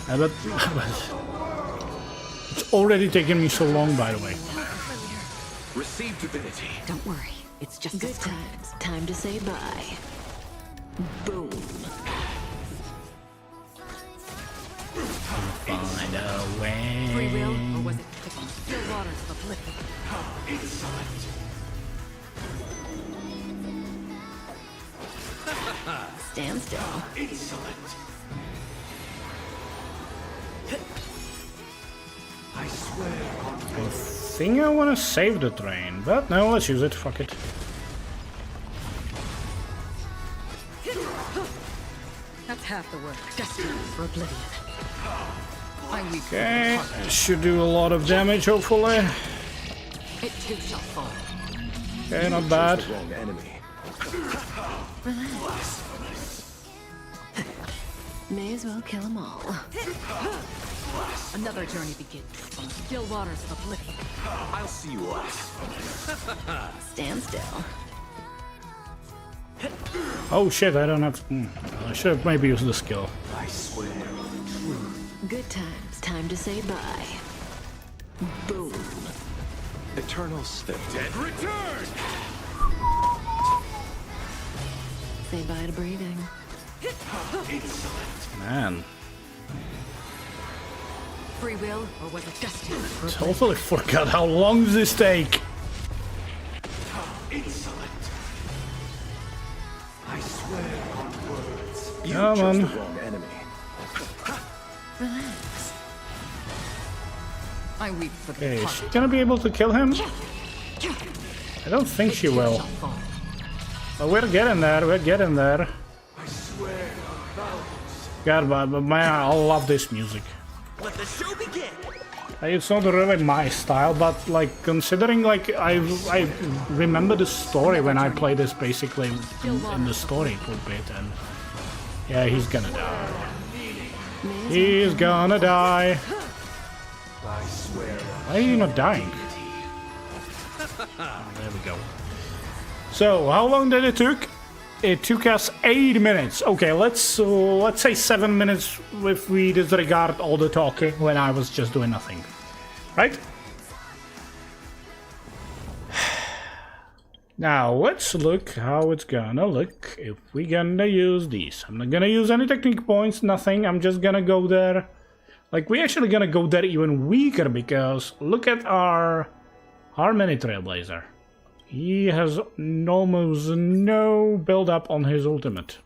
Speaker 1: But it's already taken me so long, by the way.
Speaker 5: Receive divinity.
Speaker 6: Don't worry. It's just
Speaker 4: Good times. Time to say bye. Boom.
Speaker 1: Find a way.
Speaker 6: free will, or was it the still waters of oblivion?
Speaker 4: Stand still.
Speaker 5: I swear on
Speaker 1: I think I want to save the train, but no, let's use it. Fuck it.
Speaker 6: That's half the work. Destined for oblivion. I weep for
Speaker 1: Okay,
Speaker 6: the heart.
Speaker 1: it should do a lot of damage, hopefully.
Speaker 6: It too shall fall.
Speaker 1: Okay, not bad.
Speaker 5: the wrong enemy.
Speaker 4: May as well kill them all.
Speaker 6: Another journey begins on the still waters of oblivion.
Speaker 5: I'll see you last.
Speaker 4: Stand still.
Speaker 1: Oh shit, I don't have... I should have maybe used the skill.
Speaker 5: I swear on truth.
Speaker 4: Good times. Time to say bye. Boom.
Speaker 5: Eternals, the dead return!
Speaker 4: Say bye to breathing.
Speaker 1: Man,
Speaker 6: Free will, or was it destined for oblivion?
Speaker 1: totally forgot how long does this take.
Speaker 5: Insolent. I swear on words. You
Speaker 1: Come
Speaker 5: chose
Speaker 1: on.
Speaker 5: the wrong enemy.
Speaker 4: Relax.
Speaker 6: I weep for the
Speaker 1: Okay, is
Speaker 6: heart.
Speaker 1: she gonna be able to kill him? I don't think she will.
Speaker 6: Shall fall.
Speaker 1: But we're getting there, we're getting there.
Speaker 5: I swear on vows.
Speaker 1: God, but man, I love this music.
Speaker 3: Let the show begin.
Speaker 1: It's not really my style, but like considering like I remember the story when I played this basically in the story a little bit, and yeah, he's gonna die. He's gonna die.
Speaker 5: I swear on
Speaker 1: Why are you not dying? Oh, there we go. So how long did it took? It took us 8 minutes. Okay, let's say 7 minutes if we disregard all the talking when I was just doing nothing. Right? Now let's look how it's gonna look if we're gonna use these. I'm not gonna use any technique points, nothing. I'm just gonna go there. Like, we're actually gonna go there even weaker because look at our mini Trailblazer. He has almost no build up on his ultimate.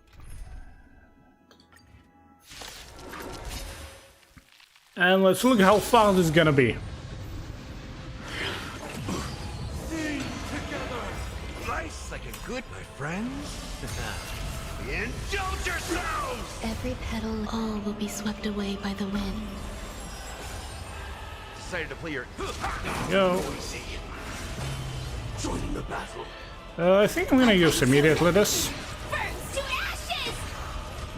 Speaker 1: And let's look how fast it's gonna be.
Speaker 5: Life's like a good, my friends. Indulge yourselves!
Speaker 4: Every petal, all will be swept away by the wind.
Speaker 5: Decided to play your
Speaker 1: Yo.
Speaker 5: joining the battle.
Speaker 1: I think I'm gonna use immediately this.
Speaker 2: Burns to ashes!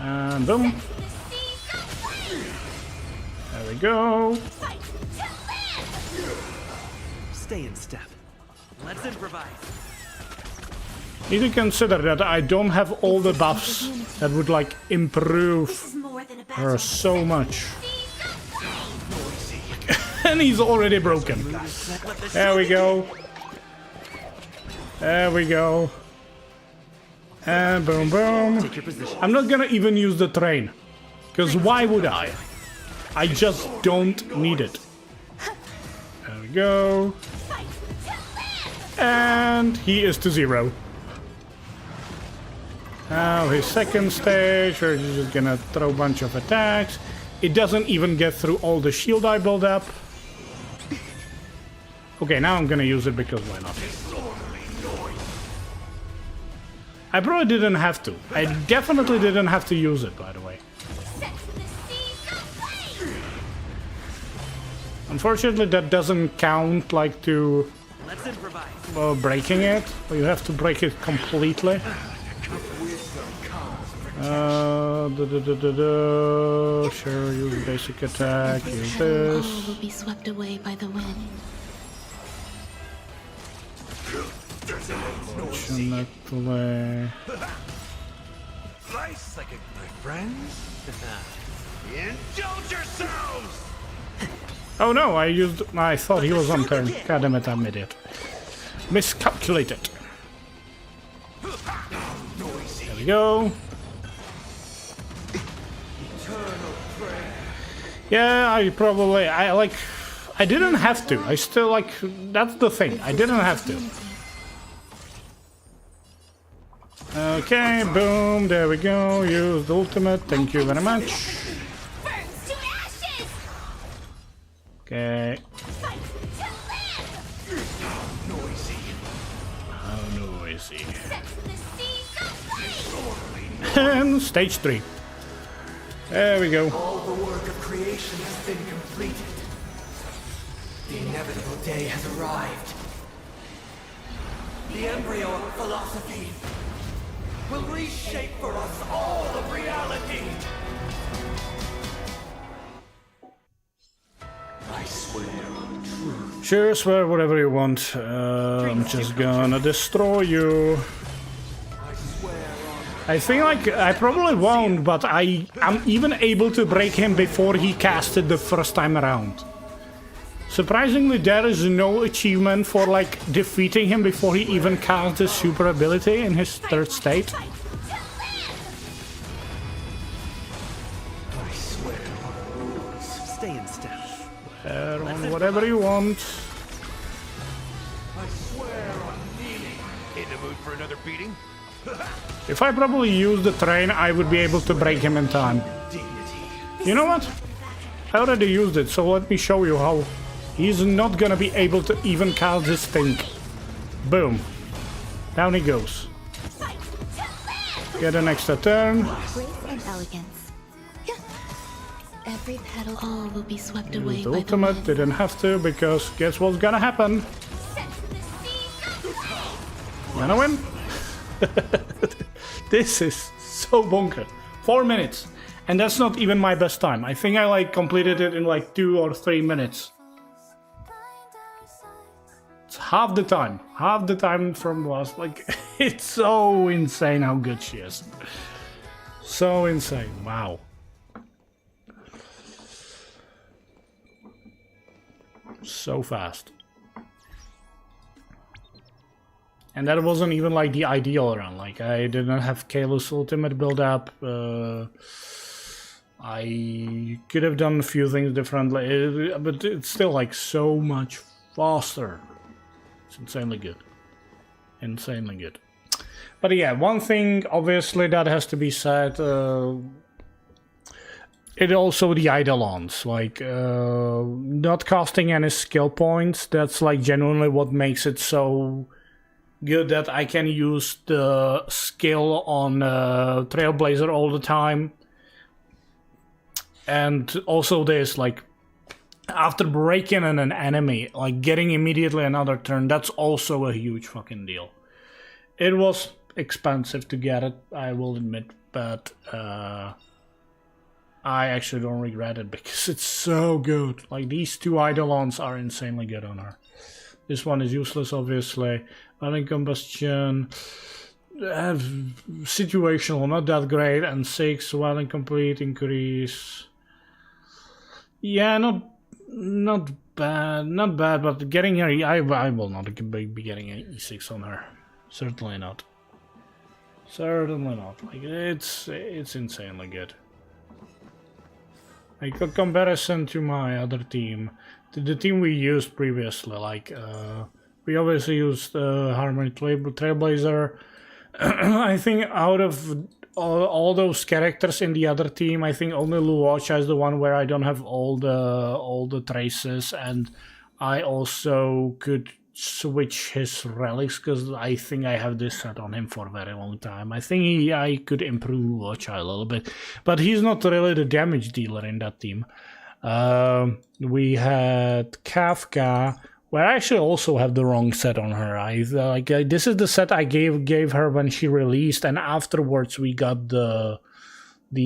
Speaker 1: And boom.
Speaker 2: The seas of flame!
Speaker 1: There we go.
Speaker 2: Fight to live!
Speaker 3: Stay in step. Let's improvise.
Speaker 1: Need to consider that I don't have all the buffs that would like improve
Speaker 2: This is more than a battle.
Speaker 1: her so much.
Speaker 2: Seas of flame!
Speaker 1: And he's already broken. There we go. There we go. And boom, boom.
Speaker 3: Take your position.
Speaker 1: I'm not gonna even use the train. Because why would I? I just don't need it. There we go.
Speaker 2: Fight to live!
Speaker 1: And he is to 0. Now his second stage, we're just gonna throw a bunch of attacks. It doesn't even get through all the shield I build up. Okay, now I'm gonna use it because why not? I probably didn't have to. I definitely didn't have to use it, by the way.
Speaker 2: Set the seas aflame!
Speaker 1: Unfortunately, that doesn't count like to
Speaker 3: Let's improvise.
Speaker 1: breaking it. You have to break it completely. Sure, use basic attack, use this.
Speaker 4: All will be swept away by the wind.
Speaker 1: Fortunately.
Speaker 5: Nice like it, my friends. Indulge yourselves!
Speaker 1: Oh no, I thought he was on turn. God damn it, I'm an idiot. Miscalculated. There we go. Yeah, I didn't have to. I still like, that's the thing. I didn't have to. Okay, boom, there we go. Use the ultimate. Thank you very much.
Speaker 2: Burns to ashes!
Speaker 1: Okay.
Speaker 2: Fight to live!
Speaker 1: How noisy.
Speaker 2: Set the seas aflame!
Speaker 1: And stage 3. There we go.
Speaker 7: All the work of creation has been completed. The inevitable day has arrived. The embryo of philosophy will reshape for us all of reality. I swear on truth.
Speaker 1: Sure, swear whatever you want. I'm just gonna destroy you.
Speaker 7: I swear on
Speaker 1: I think like I probably won't, but I'm even able to break him before he casted the first time around. Surprisingly, there is no achievement for like defeating him before he even cast his super ability in his third state.
Speaker 2: Fight to live!
Speaker 7: I swear on rules.
Speaker 3: Stay in step.
Speaker 1: On whatever you want.
Speaker 7: I swear on meaning.
Speaker 5: In the mood for another beating?
Speaker 1: If I probably use the train, I would be able to break him in time. You know what? I already used it, so let me show you how. He's not gonna be able to even cast this thing. Boom. Down he goes.
Speaker 2: Fight to live!
Speaker 1: Get an extra turn.
Speaker 4: Grace and elegance. Every petal, all will be swept away
Speaker 1: Use
Speaker 4: by
Speaker 1: the
Speaker 4: the
Speaker 1: ultimate,
Speaker 4: wind.
Speaker 1: didn't have to, because guess what's gonna happen?
Speaker 2: Set the seas aflame!
Speaker 1: Gonna win? This is so bonker. 4 minutes. And that's not even my best time. I think I like completed it in like 2 or 3 minutes. It's half the time. Half the time from last. Like, it's so insane how good she is. So insane. Wow. So fast. And that wasn't even like the ideal run. Like, I didn't have Kalos ultimate build up. I could have done a few things differently, but it's still like so much faster. It's insanely good. Insanely good. But yeah, one thing obviously that has to be said, it also the Eidolons, like not costing any skill points, that's like genuinely what makes it so good that I can use the skill on Trailblazer all the time. And also this, like, after breaking in an enemy, like getting immediately another turn, that's also a huge fucking deal. It was expensive to get it, I will admit, but I actually don't regret it because it's so good. Like, these two Eidolons are insanely good on her. This one is useless, obviously. Violent Combustion, situational, not that great, and 6 Violent Complete increase. Yeah, not bad, but getting her, I will not be getting an E6 on her. Certainly not. Certainly not. Like, it's insanely good. Like, a comparison to my other team, to the team we used previously, like, we obviously used Harmony Trailblazer. I think out of all those characters in the other team, I think only Luocha is the one where I don't have all the traces, and I also could switch his relics because I think I have this set on him for a very long time. I think I could improve Luocha a little bit, but he's not really the damage dealer in that team. We had Kafka, where I actually also have the wrong set on her. This is the set I gave her when she released, and afterwards we got the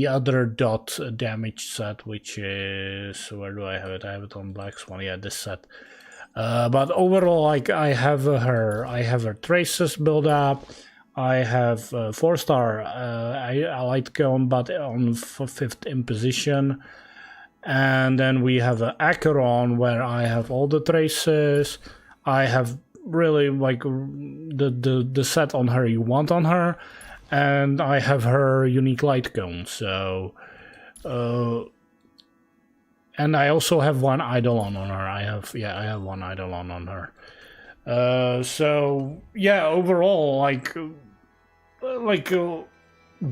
Speaker 1: other dot damage set, which is, where do I have it? I have it on Black Swan. Yeah, this set. But overall, like I have her traces build up. I have 4-star I light combat on 5th imposition, and then we have Acheron where I have all the traces. I have really like the set on her you want on her, and I have her unique light cone. So. And I also have one Eidolon on her. I have one Eidolon on her. So yeah, overall,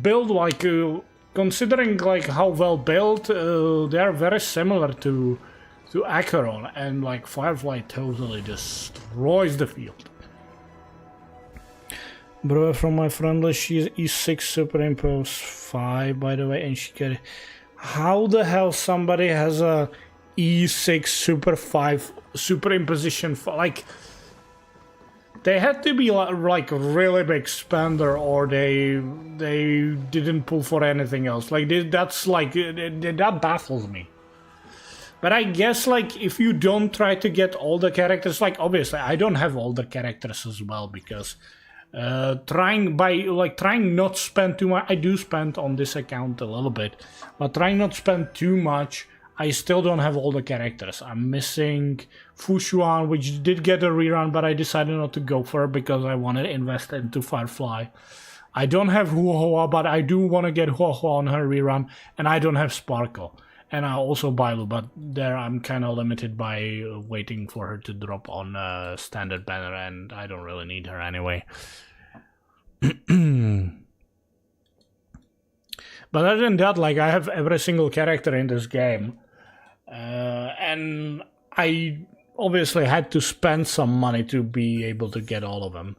Speaker 1: build considering like how well built, they are very similar to Acheron, and like Firefly totally destroys the field. Bro, from my friend list, she's E6 superimpose 5, by the way, and she got. How the hell somebody has a E6 super 5 superimposition? Like, they had to be like a really big spender, or they didn't pull for anything else. Like that's like that baffles me. But I guess like if you don't try to get all the characters, like obviously I don't have all the characters as well because. Trying not spend too much. I do spend on this account a little bit, but trying not spend too much. I still don't have all the characters. I'm missing Fushuan, which did get a rerun, but I decided not to go for it because I want to invest into Firefly. I don't have Huohua, but I do want to get Huohua on her rerun, and I don't have Sparkle. And I also Bailu, but there I'm kind of limited by waiting for her to drop on standard banner, and I don't really need her anyway. But other than that, like I have every single character in this game, and I obviously had to spend some money to be able to get all of them.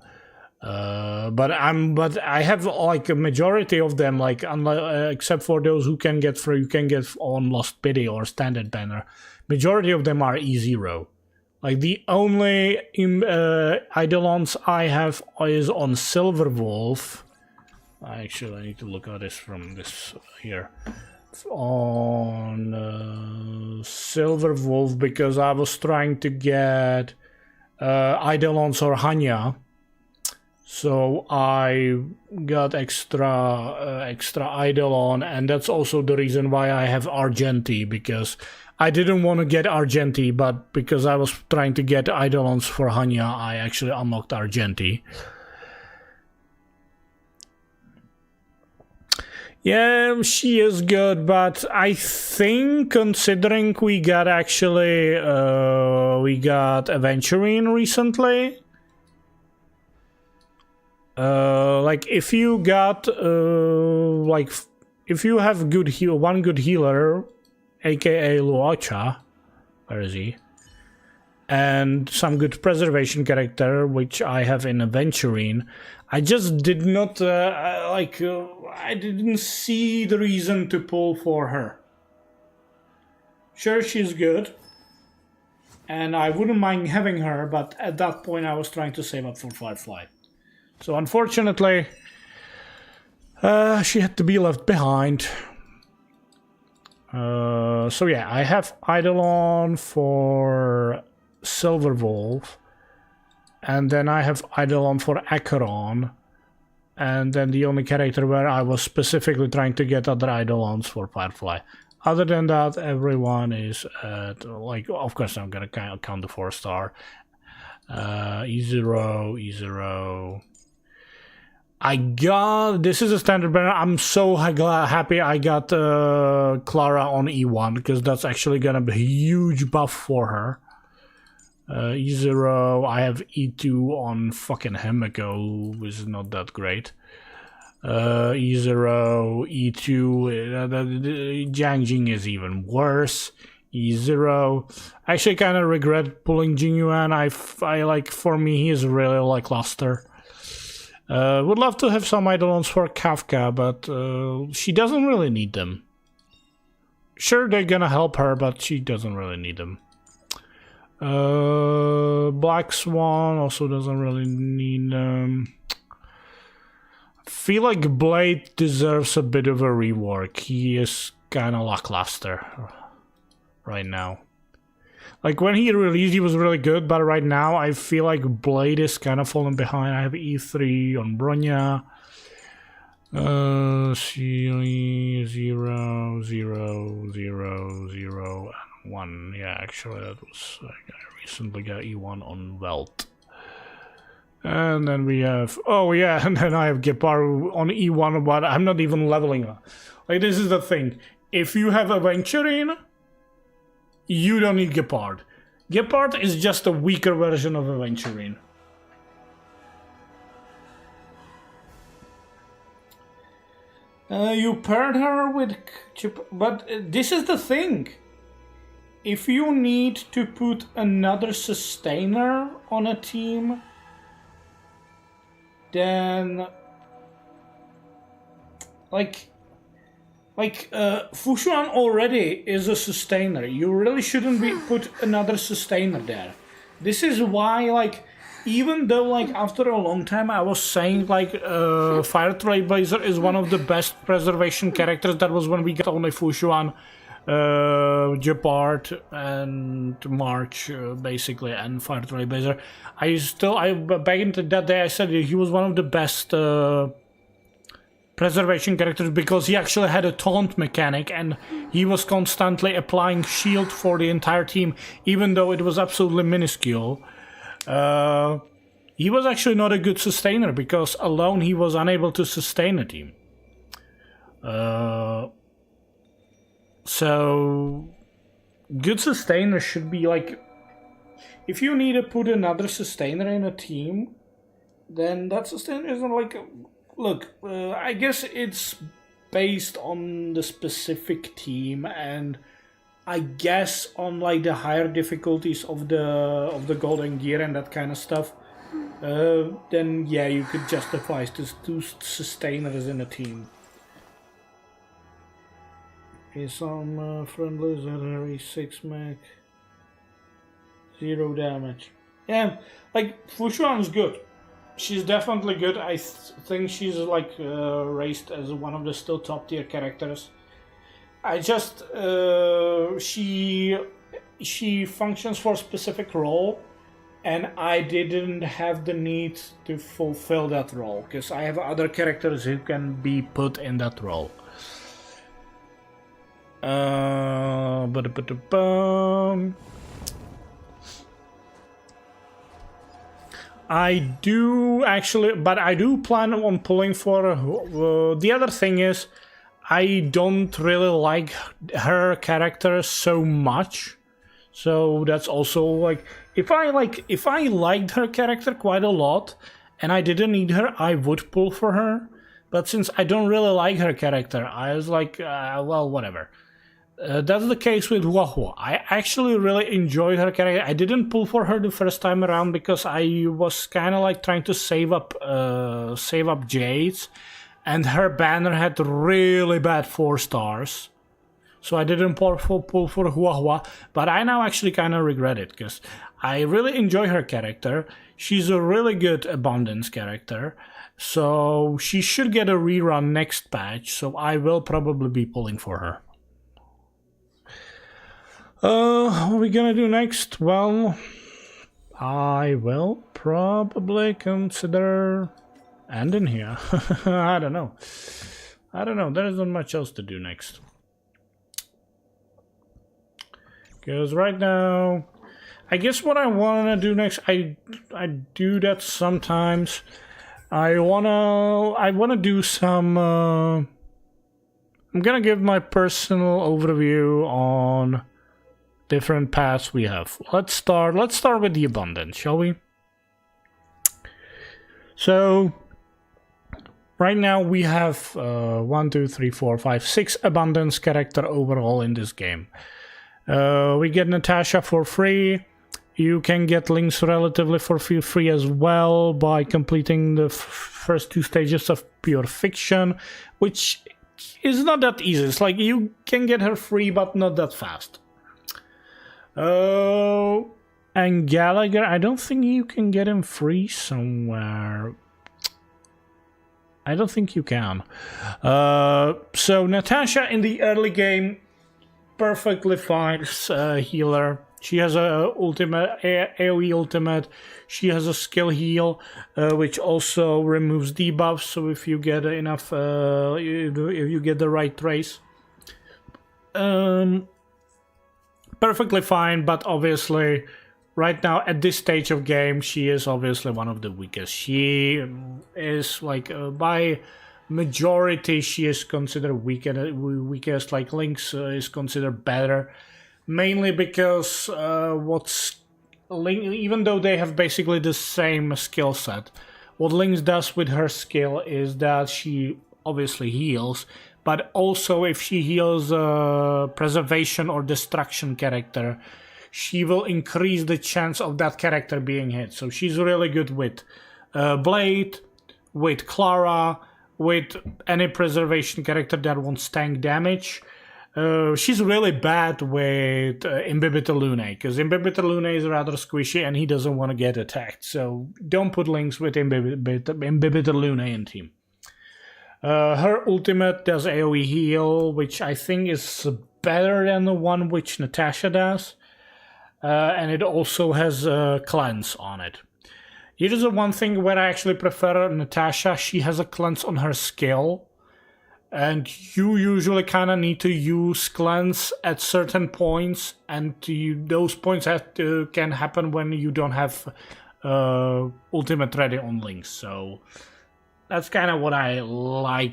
Speaker 1: But I have like a majority of them, like except for those who can get free, you can get on Lost Pity or Standard Banner. Majority of them are E0. Like the only Eidolons I have is on Silver Wolf. Actually, I need to look at this from this here. On Silver Wolf, because I was trying to get Eidolons or Hanya. So I got extra Eidolon, and that's also the reason why I have Argenti, because I didn't want to get Argenti, but because I was trying to get Eidolons for Hanya, I actually unlocked Argenti. Yeah, she is good, but I think considering we got Aventurine recently. Like if you got if you have one good healer, aka Luocha, where is he? And some good preservation character, which I have in Aventurine, I just did not I didn't see the reason to pull for her. Sure, she's good, and I wouldn't mind having her, but at that point I was trying to save up for Firefly. So unfortunately, she had to be left behind. So yeah, I have Eidolon for Silver Wolf, and then I have Eidolon for Acheron, and then the only character where I was specifically trying to get other Eidolons for Firefly. Other than that, everyone is at, like, of course I'm gonna count the 4-star. E0. This is a standard banner. I'm so happy I got Clara on E1, because that's actually gonna be a huge buff for her. E0, I have E2 on fucking Himiko, which is not that great. E0, E2, Jiang Jing is even worse. E0. I actually kind of regret pulling Jinyuan. I like, for me, he is really lackluster. Would love to have some Eidolons for Kafka, but she doesn't really need them. Sure, they're gonna help her, but she doesn't really need them. Black Swan also doesn't really need them. I feel like Blade deserves a bit of a rework. He is kind of lackluster right now. Like, when he released, he was really good, but right now I feel like Blade is kind of falling behind. I have E3 on Bronya. 0, 0, 0, 0, and 1. Yeah, actually, that was... I recently got E1 on Welt. And then we have... Oh, yeah, and then I have Geparu on E1, but I'm not even leveling up. Like, this is the thing. If you have Aventurine, you don't need Gepard. Gepard is just a weaker version of Aventurine. You paired her with... But this is the thing. If you need to put another sustainer on a team, then... Like Fushuan already is a sustainer. You really shouldn't put another sustainer there. This is why, like, even though, like, after a long time I was saying, like, Fire Trailblazer is one of the best preservation characters. That was when we got only Fushuan, Gepard, and March, basically, and Fire Trailblazer. Back in that day I said he was one of the best preservation characters because he actually had a taunt mechanic and he was constantly applying shield for the entire team, even though it was absolutely minuscule. He was actually not a good sustainer because alone he was unable to sustain a team. So good sustainer should be like, if you need to put another sustainer in a team, then that sustainer isn't like look, I guess it's based on the specific team and I guess on like the higher difficulties of the golden gear and that kind of stuff. Then yeah, you could justify two sustainers in a team. Okay, some friendlies at Harry 6 mech, 0 damage. Yeah, like Fushuan's good. She's definitely good. I think she's like raised as one of the still top tier characters. I just she functions for a specific role, and I didn't have the need to fulfill that role because I have other characters who can be put in that role. I do actually, but I do plan on pulling for the other thing is I don't really like her character so much, so that's also like if I liked her character quite a lot and I didn't need her, I would pull for her, but since I don't really like her character, I was like well, whatever. That's the case with Wahua. I actually really enjoyed her character. I didn't pull for her the first time around because I was kind of like trying to save up Jades, and her banner had really bad 4 stars, so I didn't pull for Wahua. But I now actually kind of regret it because I really enjoy her character. She's a really good abundance character, so she should get a rerun next patch. So I will probably be pulling for her. What are we gonna do next? Well, I will probably consider ending here. I don't know. There isn't much else to do next. Because right now, I guess what I wanna do next, I do that sometimes. I wanna do some. I'm gonna give my personal overview on different paths we have. Let's start with the abundance, shall we? So right now we have 1, 2, 3, 4, 5, 6 abundance character overall in this game. We get Natasha for free. You can get Lynx relatively for free as well by completing the first 2 stages of Pure Fiction, which is not that easy. It's like you can get her free, but not that fast. And Gallagher, I don't think you can get him free somewhere. I don't think you can. So Natasha in the early game, perfectly fine healer. She has a ultimate, AoE ultimate. She has a skill heal, which also removes debuffs. So if you get enough, if you get the right trace, perfectly fine. But obviously, right now at this stage of game, she is obviously one of the weakest. She is like by majority, she is considered weakest. Like Lynx is considered better. Mainly because even though they have basically the same skill set, what Lynx does with her skill is that she obviously heals, but also if she heals a preservation or destruction character, she will increase the chance of that character being hit. So she's really good with Blade, with Clara, with any preservation character that wants tank damage. She's really bad with Imbibitor Lune, because Imbibitor Lune is rather squishy and he doesn't want to get attacked. So don't put Lynx with Imbibitor Lune in team. Her ultimate does AoE heal, which I think is better than the one which Natasha does. And it also has a cleanse on it. Here's the one thing where I actually prefer Natasha. She has a cleanse on her skill. And you usually kind of need to use cleanse at certain points, and those points can happen when you don't have ultimate ready on Lynx. So that's kind of what I why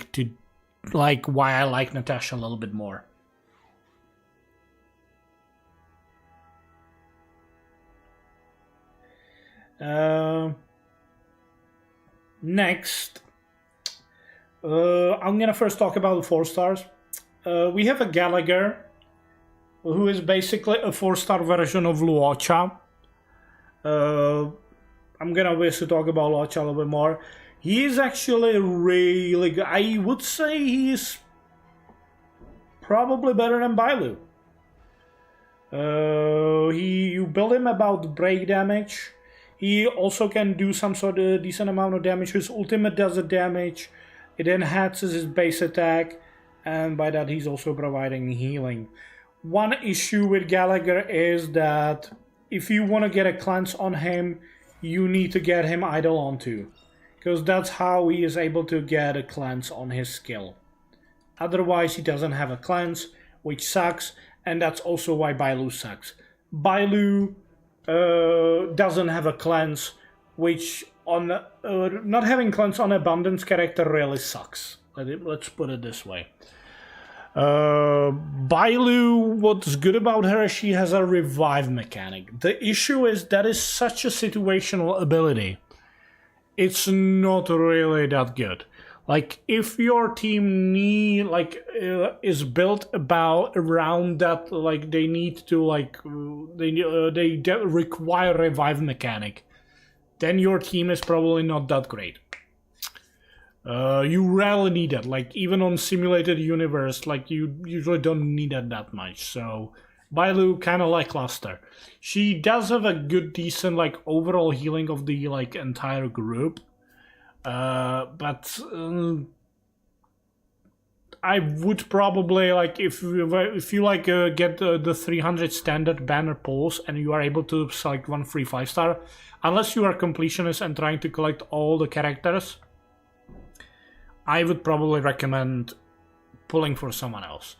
Speaker 1: I like Natasha a little bit more. Next. I'm gonna first talk about the 4 stars. We have a Gallagher, who is basically a 4-star version of Luocha. I'm gonna obviously talk about Luocha a little bit more. He is actually really good. I would say he is probably better than Bailu. You build him about break damage. He also can do some sort of decent amount of damage. His ultimate does the damage. It enhances his base attack, and by that he's also providing healing. One issue with Gallagher is that if you want to get a cleanse on him, you need to get him idle onto, because that's how he is able to get a cleanse on his skill. Otherwise he doesn't have a cleanse, which sucks, and that's also why Bailu sucks. Bailu doesn't have a cleanse, which on not having cleanse on Abundance character really sucks. Let's put it this way. Bailu, what's good about her, she has a revive mechanic. The issue is that is such a situational ability. It's not really that good. Like if your team is built around that, like they need to they require revive mechanic, then your team is probably not that great. You rarely need it. Like even on simulated universe, like you usually don't need it that much. So Bailu kind of lackluster. She does have a good, decent like overall healing of the like entire group. But I would probably like if you like get the 300 standard banner pulls and you are able to select one free 5-star, unless you are completionist and trying to collect all the characters, I would probably recommend pulling for someone else.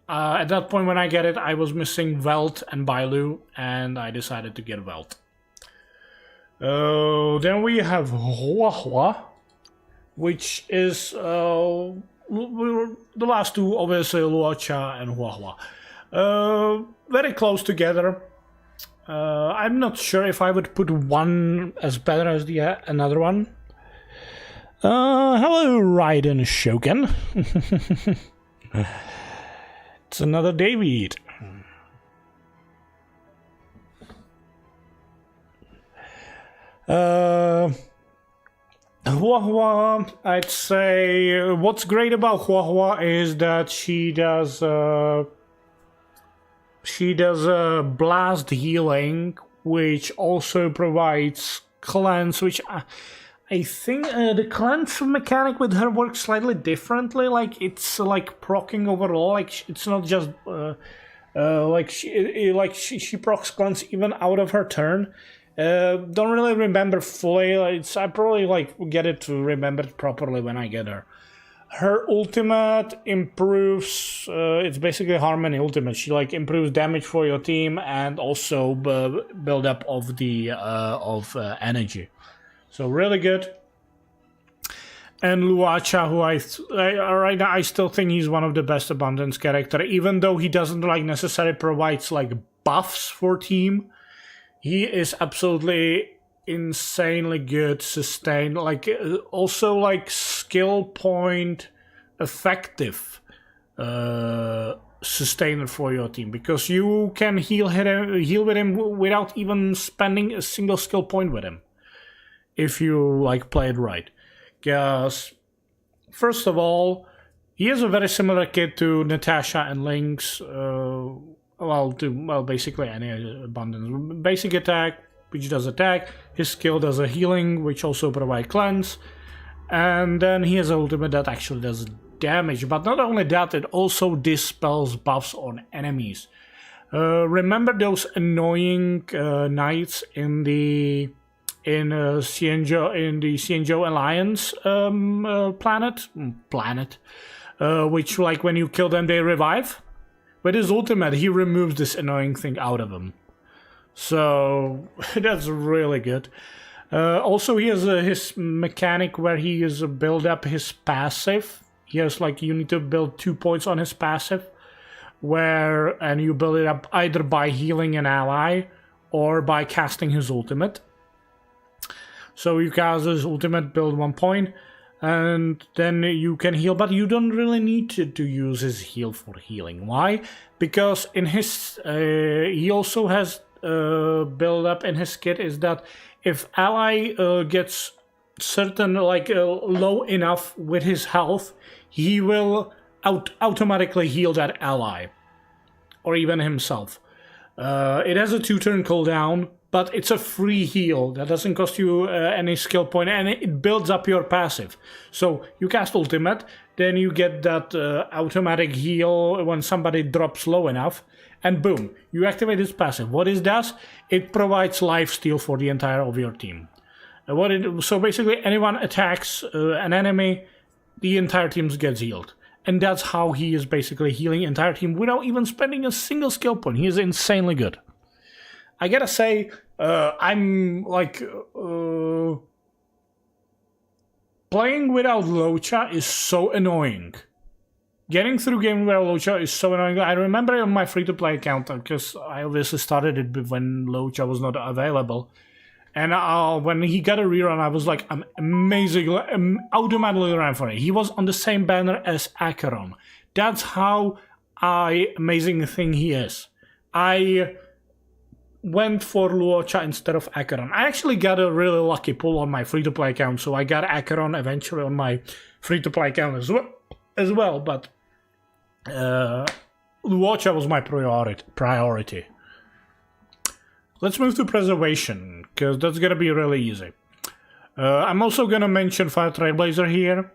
Speaker 1: At that point when I get it, I was missing Welt and Bailu, and I decided to get Welt. Then we have Huahua, which is the last two, obviously Luocha and Huahua. Very close together. I'm not sure if I would put one as better as the another one. Hello, Raiden Shogun. It's another David. Hua Hua, I'd say what's great about Hua Hua is that she does blast healing, which also provides cleanse, which I think the cleanse mechanic with her works slightly differently. Like it's like proccing overall. Like it's not just she procs cleanse even out of her turn. Don't really remember fully. I probably like get it to remember it properly when I get her. Her ultimate improves. It's basically Harmony ultimate. She like improves damage for your team and also build up of the energy. So really good. And Luacha, who right now I still think he's one of the best abundance character, even though he doesn't like necessarily provides like buffs for team. He is absolutely insanely good sustain, like also like skill point effective sustainer for your team, because you can heal with him without even spending a single skill point with him if you like play it right. Because first of all, he is a very similar kit to Natasha and Lynx. Basically any abundance. Basic attack, which does attack. His skill does a healing, which also provides cleanse. And then he has an ultimate that actually does damage. But not only that, it also dispels buffs on enemies. Remember those annoying knights in the Xianzhou Alliance planet, which like when you kill them they revive? With his ultimate, he removes this annoying thing out of him. So that's really good. Also, he has his mechanic where he is build up his passive. He has like you need to build 2 points on his passive, and you build it up either by healing an ally or by casting his ultimate. So you cast his ultimate, build 1 point, and then you can heal, but you don't really need to use his heal for healing. Why? Because in his he also has build up in his kit is that if ally gets certain like low enough with his health, he will automatically heal that ally or even himself. It has a 2-turn cooldown, but it's a free heal that doesn't cost you any skill point, and it builds up your passive. So you cast ultimate, then you get that automatic heal when somebody drops low enough, and boom, you activate his passive. What it does? It provides lifesteal for the entire of your team. So basically, anyone attacks an enemy, the entire team gets healed. And that's how he is basically healing the entire team without even spending a single skill point. He is insanely good. I gotta say, I'm like playing without Locha is so annoying. Getting through game without Locha is so annoying. I remember on my free-to-play account, because I obviously started it when Locha was not available. And when he got a rerun, I was like, I'm automatically ran for it. He was on the same banner as Acheron. That's how amazing a thing he is. I went for Luocha instead of Acheron. I actually got a really lucky pull on my free-to-play account, so I got Acheron eventually on my free-to-play account as well, but Luocha was my priority. Let's move to preservation, because that's gonna be really easy. I'm also gonna mention Fire Trailblazer here,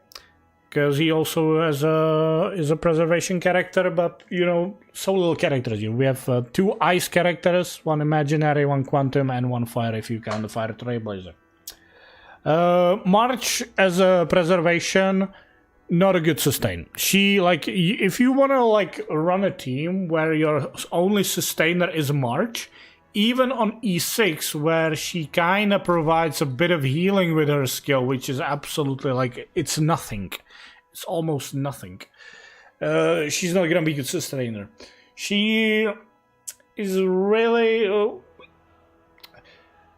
Speaker 1: because he also is a preservation character, but you know, so little characters here. We have 2 ice characters, 1 imaginary, 1 quantum, and 1 fire if you count the Fire Trailblazer. March as a preservation, not a good sustain. She like if you wanna like run a team where your only sustainer is March, even on E6, where she kind of provides a bit of healing with her skill, which is absolutely like, it's nothing. It's almost nothing. She's not gonna be a good sustainer. She is really...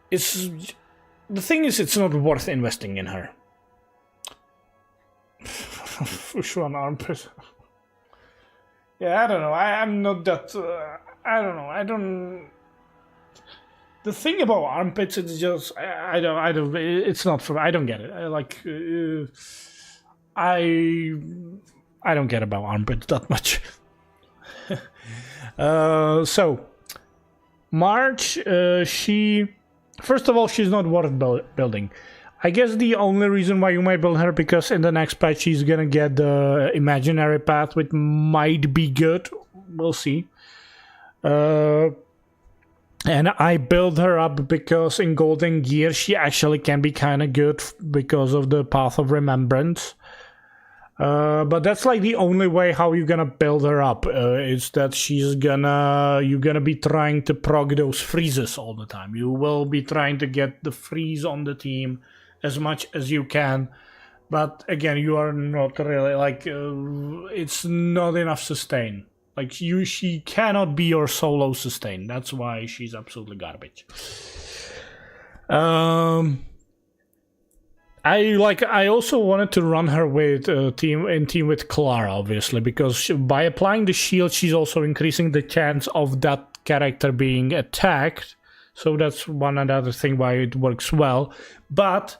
Speaker 1: the thing is, it's not worth investing in her. Fushuan armpit. Yeah, I don't know. I'm not that... I don't know. the thing about armpits, it's just I don't. It's not for. I don't get it. I don't get about armpits that much. So March, she first of all, she's not worth building. I guess the only reason why you might build her because in the next patch she's gonna get the imaginary path, which might be good. We'll see. And I build her up because in Golden Gear she actually can be kind of good because of the Path of Remembrance. But that's like the only way how you're gonna build her up. Is that you're gonna be trying to prog those freezes all the time. You will be trying to get the freeze on the team as much as you can. But again, you are not really like it's not enough sustain. Like she cannot be your solo sustain. That's why she's absolutely garbage. I also wanted to run her with team with Clara, obviously, because by applying the shield, she's also increasing the chance of that character being attacked. So that's one another thing why it works well. But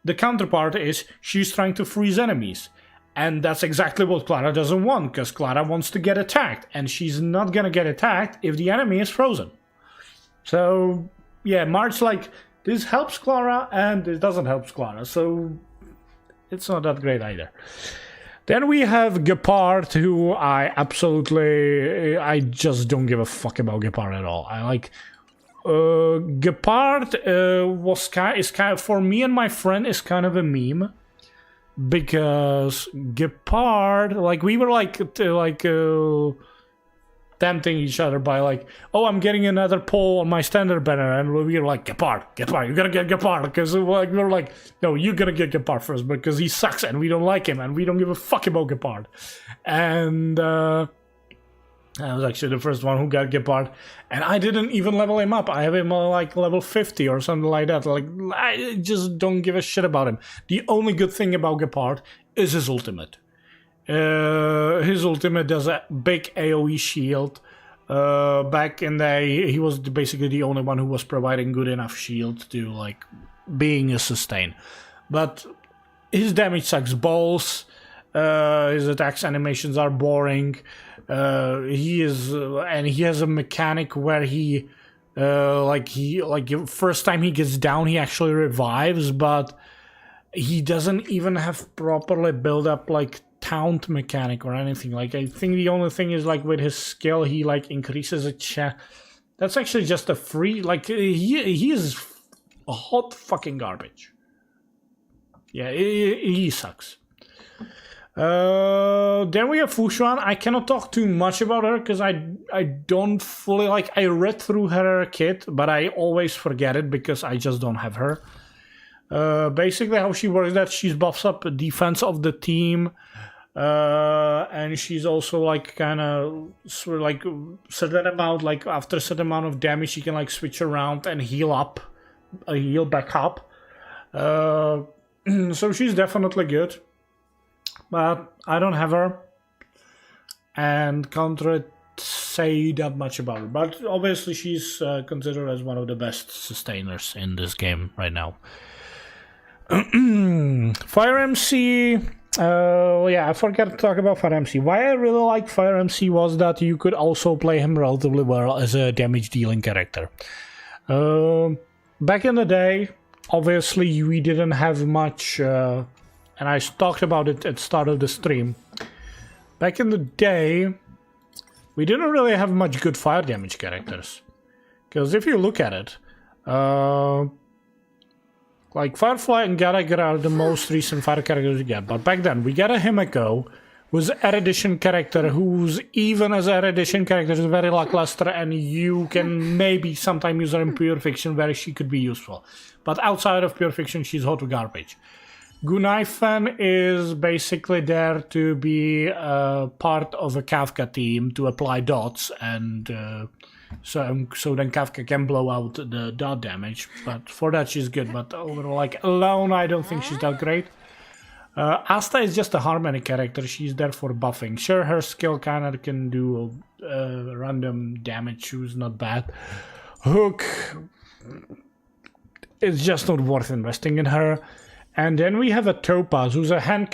Speaker 1: the counterpart is she's trying to freeze enemies. And that's exactly what Clara doesn't want, because Clara wants to get attacked, and she's not gonna get attacked if the enemy is frozen. So, yeah, March, like, this helps Clara, and it doesn't help Clara, so it's not that great either. Then we have Gepard, who I just don't give a fuck about Gepard at all. I like... Gepard is kind of, for me and my friend, is kind of a meme. Because Gepard, like, we were tempting each other by like, oh, I'm getting another pole on my standard banner, and we were like, Gepard, you gotta get Gepard, because like we're like, no, you gotta get Gepard first because he sucks and we don't like him and we don't give a fuck about Gepard. And I was actually the first one who got Gepard, and I didn't even level him up. I have him like level 50 or something like that. Like, I just don't give a shit about him. The only good thing about Gepard is his ultimate. His ultimate does a big AoE shield. Back in the day, he was basically the only one who was providing good enough shield to like being a sustain. But his damage sucks balls. His attacks animations are boring. He has a mechanic where first time he gets down, he actually revives, but he doesn't even have properly built up like taunt mechanic or anything. Like, I think the only thing is like with his skill, he like increases a chance. That's actually just a free, like, he is a hot fucking garbage. Yeah, he sucks. Then we have Fushuan. I cannot talk too much about her because I don't fully like. I read through her kit, but I always forget it because I just don't have her. Basically, how she works that she buffs up the defense of the team, and she's also like kind of like certain amount, like after a certain amount of damage, she can like switch around and heal back up. So she's definitely good. But I don't have her, and can't say that much about her. But obviously she's considered as one of the best sustainers in this game right now. Fire MC, yeah, I forgot to talk about Fire MC. Why I really like Fire MC was that you could also play him relatively well as a damage dealing character. Back in the day, obviously we didn't have much... and I talked about it at the start of the stream. Back in the day, we didn't really have much good fire damage characters. Because if you look at it, like Firefly and Gallagher are the most recent fire characters we get. But back then, we got a Himeko, who's an Erudition character, who's even as an Erudition character is very lackluster, and you can maybe sometime use her in Pure Fiction where she could be useful. But outside of Pure Fiction, she's hot garbage. Gunaifen is basically there to be part of a Kafka team to apply dots, and so then Kafka can blow out the dot damage. But for that she's good, but overall, like, alone I don't think she's that great. Asta is just a harmony character. She's there for buffing. Sure, her skill kind of can do random damage, who's not bad. Hook, it's just not worth investing in her. And then we have a Topaz, who's a hunt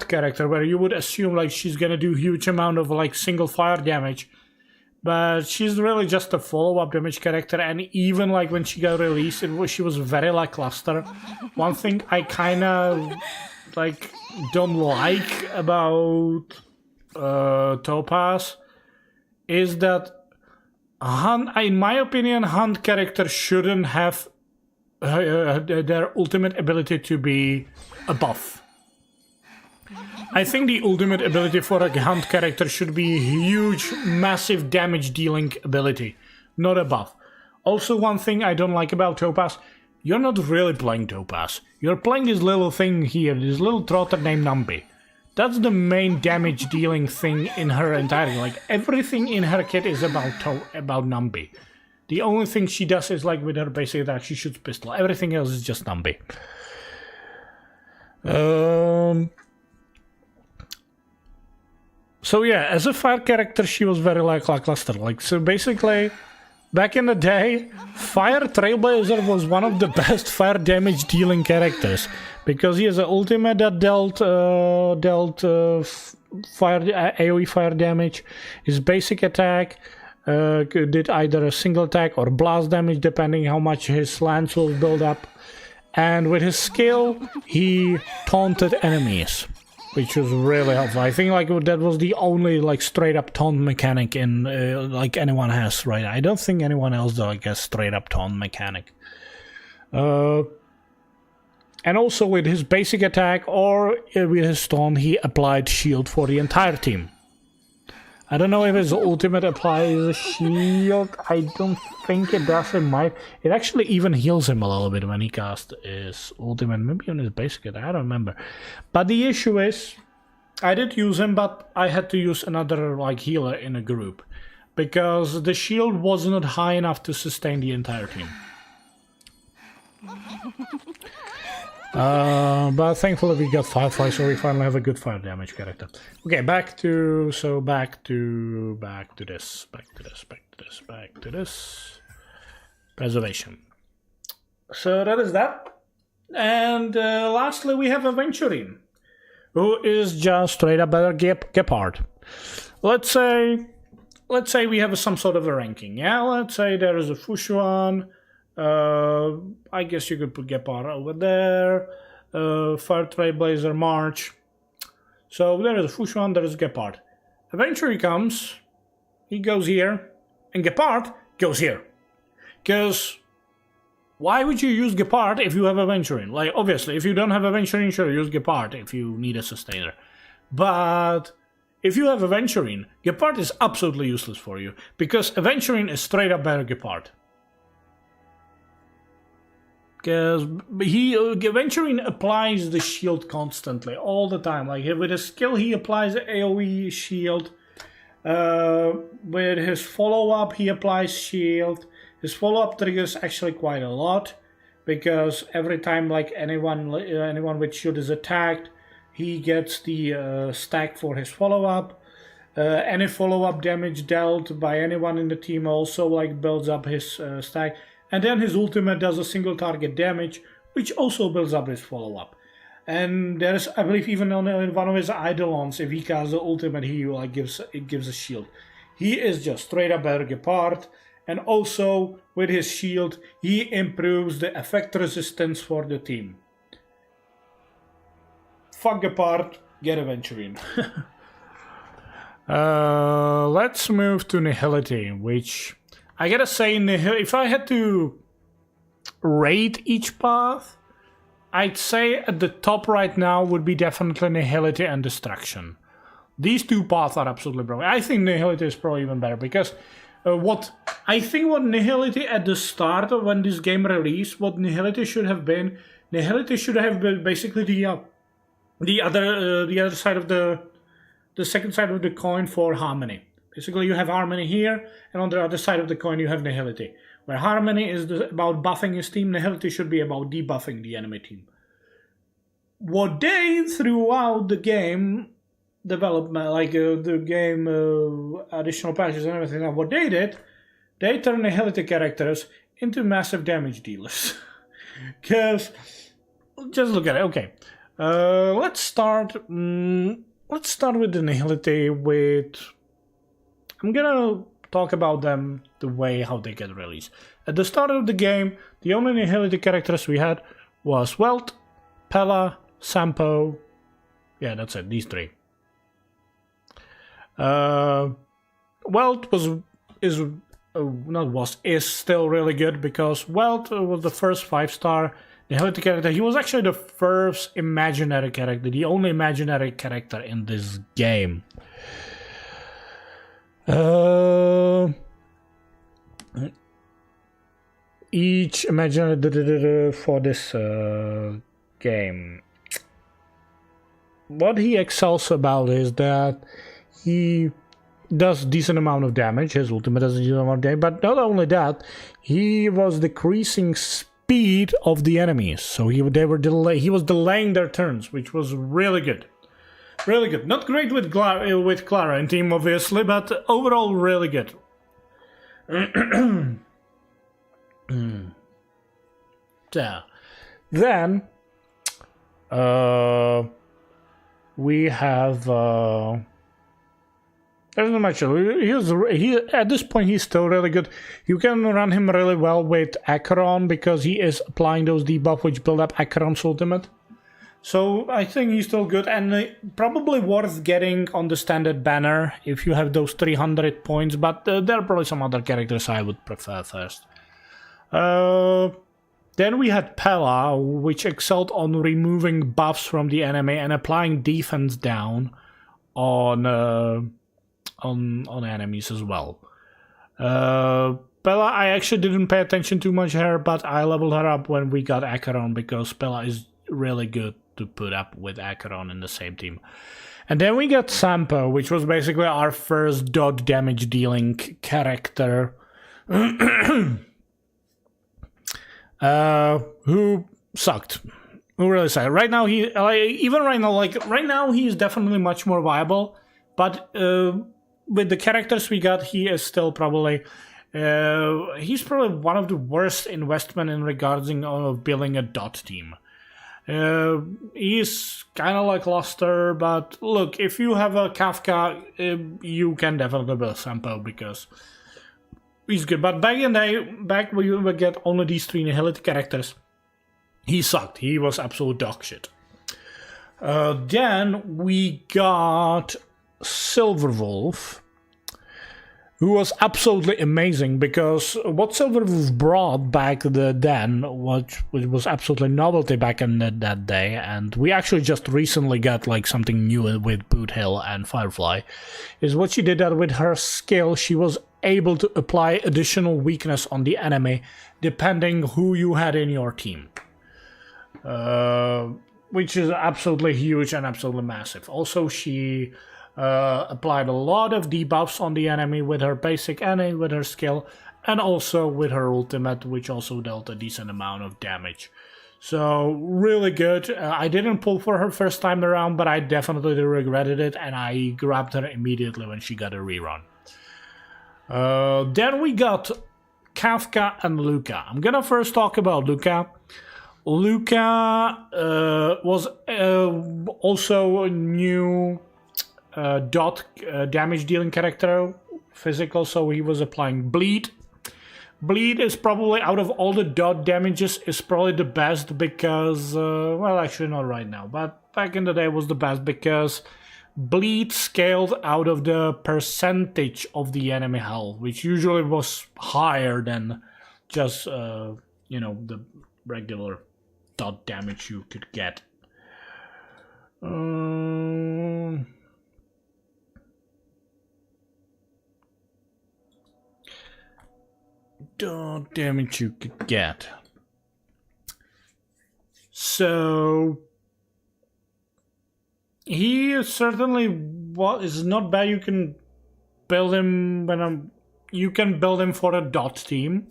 Speaker 1: character, where you would assume like she's gonna do huge amount of like single fire damage, but she's really just a follow-up damage character. And even like when she got released, she was very lackluster. One thing I kind of like don't like about Topaz is that in my opinion, hunt characters shouldn't have their ultimate ability to be a buff. I think the ultimate ability for a hunt character should be a huge, massive damage dealing ability, not a buff. Also, one thing I don't like about Topaz, you're not really playing Topaz. You're playing this little thing here, this little trotter named Nambi. That's the main damage dealing thing in her entirety. Like everything in her kit is about Nambi. The only thing she does is like with her basic attack, she shoots pistol. Everything else is just Nambi. So yeah, as a fire character, she was very lackluster. Like, so basically, back in the day, Fire Trailblazer was one of the best fire damage dealing characters because he has an ultimate that dealt fire AoE fire damage. His basic attack did either a single attack or blast damage, depending how much his lance will build up. And with his skill, he taunted enemies, which was really helpful. I think like that was the only like straight up taunt mechanic in like anyone has, right? I don't think anyone else like a straight up taunt mechanic. And also with his basic attack or with his taunt, he applied shield for the entire team. I don't know if his ultimate applies a shield. I don't think it does. It actually even heals him a little bit when he casts his ultimate. Maybe on his basic attack. I don't remember. But the issue is, I did use him, but I had to use another like healer in a group because the shield was not high enough to sustain the entire team. But thankfully we got Firefly, so we finally have a good fire damage character. Okay, back to this. Preservation. So that is that. And lastly we have Aventurine, who is just straight up better Gepard. Let's say we have some sort of a ranking. Yeah, let's say there is a Fushuan. I guess you could put Gepard over there. Fire Trailblazer March. So there is a Fushuan, there is Gepard. Eventually comes, he goes here, and Gepard goes here. Because why would you use Gepard if you have Aventurine? Like, obviously, if you don't have Aventurine, sure, use Gepard if you need a sustainer. But if you have Aventurine, Gepard is absolutely useless for you, because Aventurine is straight up better Gepard. Because Aventurine applies the shield constantly, all the time. Like with his skill, he applies the AoE shield. With his follow-up, he applies shield. His follow-up triggers actually quite a lot, because every time like anyone with shield is attacked, he gets the stack for his follow-up. Any follow-up damage dealt by anyone in the team also like builds up his stack. And then his ultimate does a single target damage, which also builds up his follow-up. And there's, I believe, even on one of his Eidolons, if he casts the ultimate, he like gives a shield. He is just straight up better Gepard, and also with his shield, he improves the effect resistance for the team. Fuck Gepard, get Aventurine. Let's move to Nihility, which I gotta say, if I had to rate each path, I'd say at the top right now would be definitely Nihility and Destruction. These two paths are absolutely broken. I think Nihility is probably even better, because what Nihility at the start of when this game released, what Nihility should have been basically the other side of the second side of the coin for Harmony. Basically, you have Harmony here, and on the other side of the coin you have Nihility. Where Harmony is about buffing his team, Nihility should be about debuffing the enemy team. What they, throughout the game development, like the game additional patches and everything, what they did, they turned Nihility characters into massive damage dealers. Because just look at it. Okay, let's start. Let's start with the Nihility. I'm gonna talk about them the way how they get released. At the start of the game, the only Nihility characters we had was Welt, Pella, Sampo. Yeah, that's it. These three. Welt is still really good because Welt was the first 5-star Nihility character. He was actually the first imaginary character, the only imaginary character in this game. Each imaginary for this game. What he excels about is that he does decent amount of damage. His ultimate does a decent amount of damage, but not only that, he was decreasing speed of the enemies. So he was delaying their turns, which was really good. Really good. Not great with Clara and team, obviously, but overall really good. So, then we have there's not much. At this point he's still really good. You can run him really well with Acheron because he is applying those debuff which build up Acheron's ultimate. So I think he's still good and probably worth getting on the standard banner if you have those 300 points, but there are probably some other characters I would prefer first. Then we had Pella, which excelled on removing buffs from the enemy and applying defense down on enemies as well. Pella, I actually didn't pay attention too much her, but I leveled her up when we got Acheron because Pella is really good to put up with Acheron in the same team. And then we got Sampo, which was basically our first dot damage dealing character. Who sucked. Who really sucked. Right now right now he's definitely much more viable, but with the characters we got, he is still probably he's probably one of the worst investment in regarding of building a dot team. He's kind of like Luster, but look, if you have a Kafka, you can definitely build Sampo because he's good. But back when you would get only these 3 Nihility characters, he sucked. He was absolute dog shit. Then we got Silverwolf, who was absolutely amazing because what Silverwolf brought back then, which was absolutely novelty back in that day, and we actually just recently got like something new with Boot Hill and Firefly, is what she did that with her skill. She was able to apply additional weakness on the enemy depending who you had in your team, which is absolutely huge and absolutely massive. Also, she applied a lot of debuffs on the enemy with her basic enemy, with her skill, and also with her ultimate, which also dealt a decent amount of damage. So really good. I didn't pull for her first time around, but I definitely regretted it, and I grabbed her immediately when she got a rerun. Then we got Kafka and Luca. I'm gonna first talk about Luca. Luca was also a new dot damage dealing character, physical, so he was applying bleed. Bleed is probably, out of all the dot damages, is probably the best because, well, actually not right now, but back in the day was the best because bleed scaled out of the percentage of the enemy health, which usually was higher than just, the regular dot damage you could get. Dot damage you could get. So he certainly is not bad. You can build him you can build him for a dot team.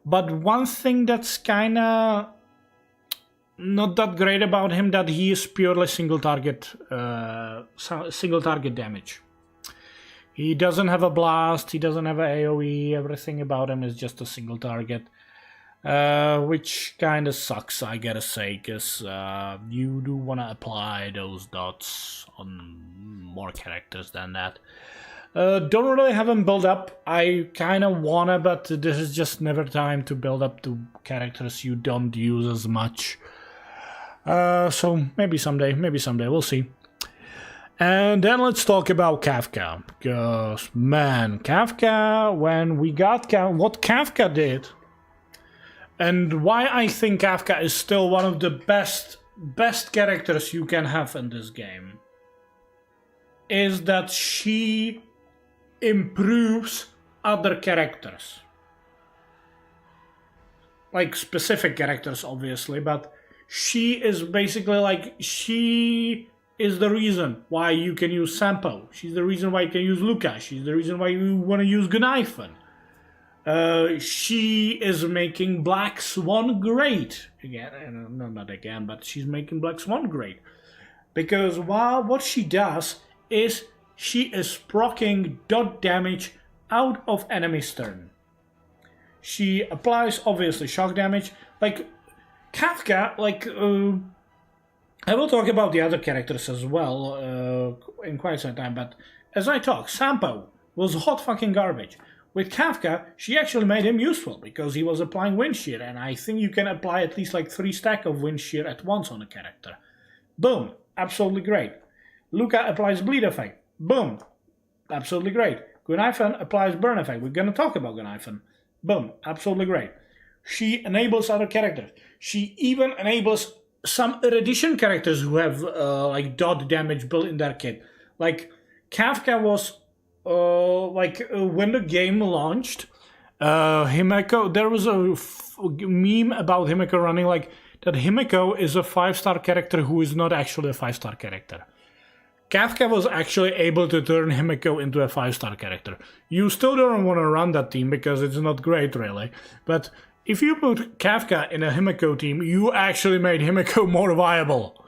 Speaker 1: But one thing that's kinda not that great about him, that he is purely single target damage. He doesn't have a blast, he doesn't have a AoE, everything about him is just a single target. which kind of sucks, I gotta say, because you do want to apply those dots on more characters than that. Don't really have them build up. I kind of wanna, but this is just never time to build up to characters you don't use as much. So maybe someday, we'll see. And then let's talk about Kafka, because man, Kafka, when we got what Kafka did, and why I think Kafka is still one of the best characters you can have in this game, is that she improves other characters. Like specific characters, obviously, but she is basically like, she is the reason why you can use Sampo. She's the reason why you can use Luca. She's the reason why you want to use Gunaifen. She is making Black Swan great. Again, no, not again, but she's making Black Swan great. Because what she does is she is proccing dot damage out of enemy's turn. She applies, obviously, shock damage. Like, Kafka, like, I will talk about the other characters as well in quite some time, but as I talk, Sampo was hot fucking garbage. With Kafka, she actually made him useful because he was applying wind shear, and I think you can apply at least like 3 stacks of wind shear at once on a character. Boom, absolutely great. Luca applies bleed effect. Boom, absolutely great. Gunaifen applies burn effect. We're gonna talk about Gunaifen. Boom, absolutely great. She enables other characters. She even enables some erudition characters who have like dot damage built in their kit. Like Kafka was when the game launched, Himeko, there was a meme about Himeko running like that. Himeko is a 5-star character who is not actually a 5-star character. Kafka was actually able to turn Himeko into a 5-star character. You still don't want to run that team because it's not great really, but if you put Kafka in a Himeko team, you actually made Himeko more viable.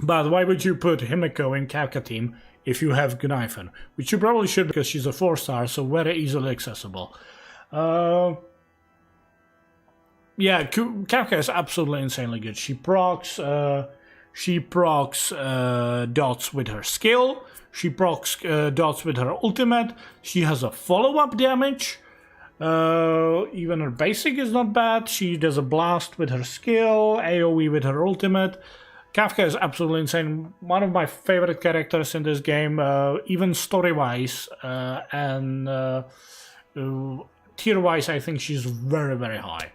Speaker 1: But why would you put Himeko in Kafka team if you have Gunaifen? Which you probably should because she's a 4-star, so very easily accessible. Yeah, Kafka is absolutely insanely good. She procs dots with her skill. She procs dots with her ultimate. She has a follow-up damage. Even her basic is not bad. She does a blast with her skill, AoE with her ultimate. Kafka is absolutely insane. One of my favorite characters in this game, even story-wise and tier-wise, I think she's very, very high.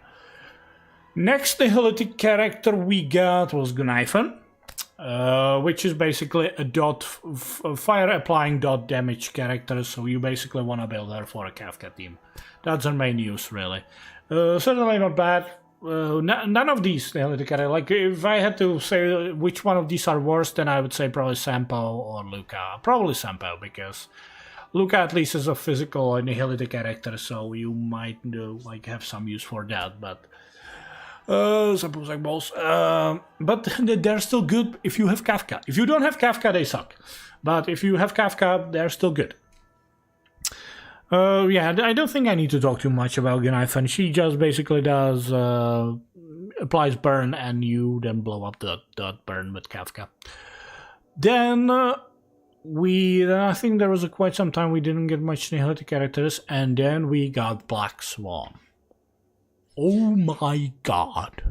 Speaker 1: Next nihilitic character we got was Gunaifen, which is basically a fire-applying dot damage character, so you basically want to build her for a Kafka team. That's her main use, really. Certainly not bad. None of these nihilitic characters, like if I had to say which one of these are worse, then I would say probably Sampo or Luca. Probably Sampo, because Luca at least is a physical nihilitic character, so you might like have some use for that, but Sampo's like balls. But they're still good if you have Kafka. If you don't have Kafka, they suck. But if you have Kafka, they're still good. Yeah, I don't think I need to talk too much about Gunaifen. She just basically does applies burn, and you then blow up the burn with Kafka. Then I think there was quite some time we didn't get much nihilitic characters, and then we got Black Swan. Oh my god!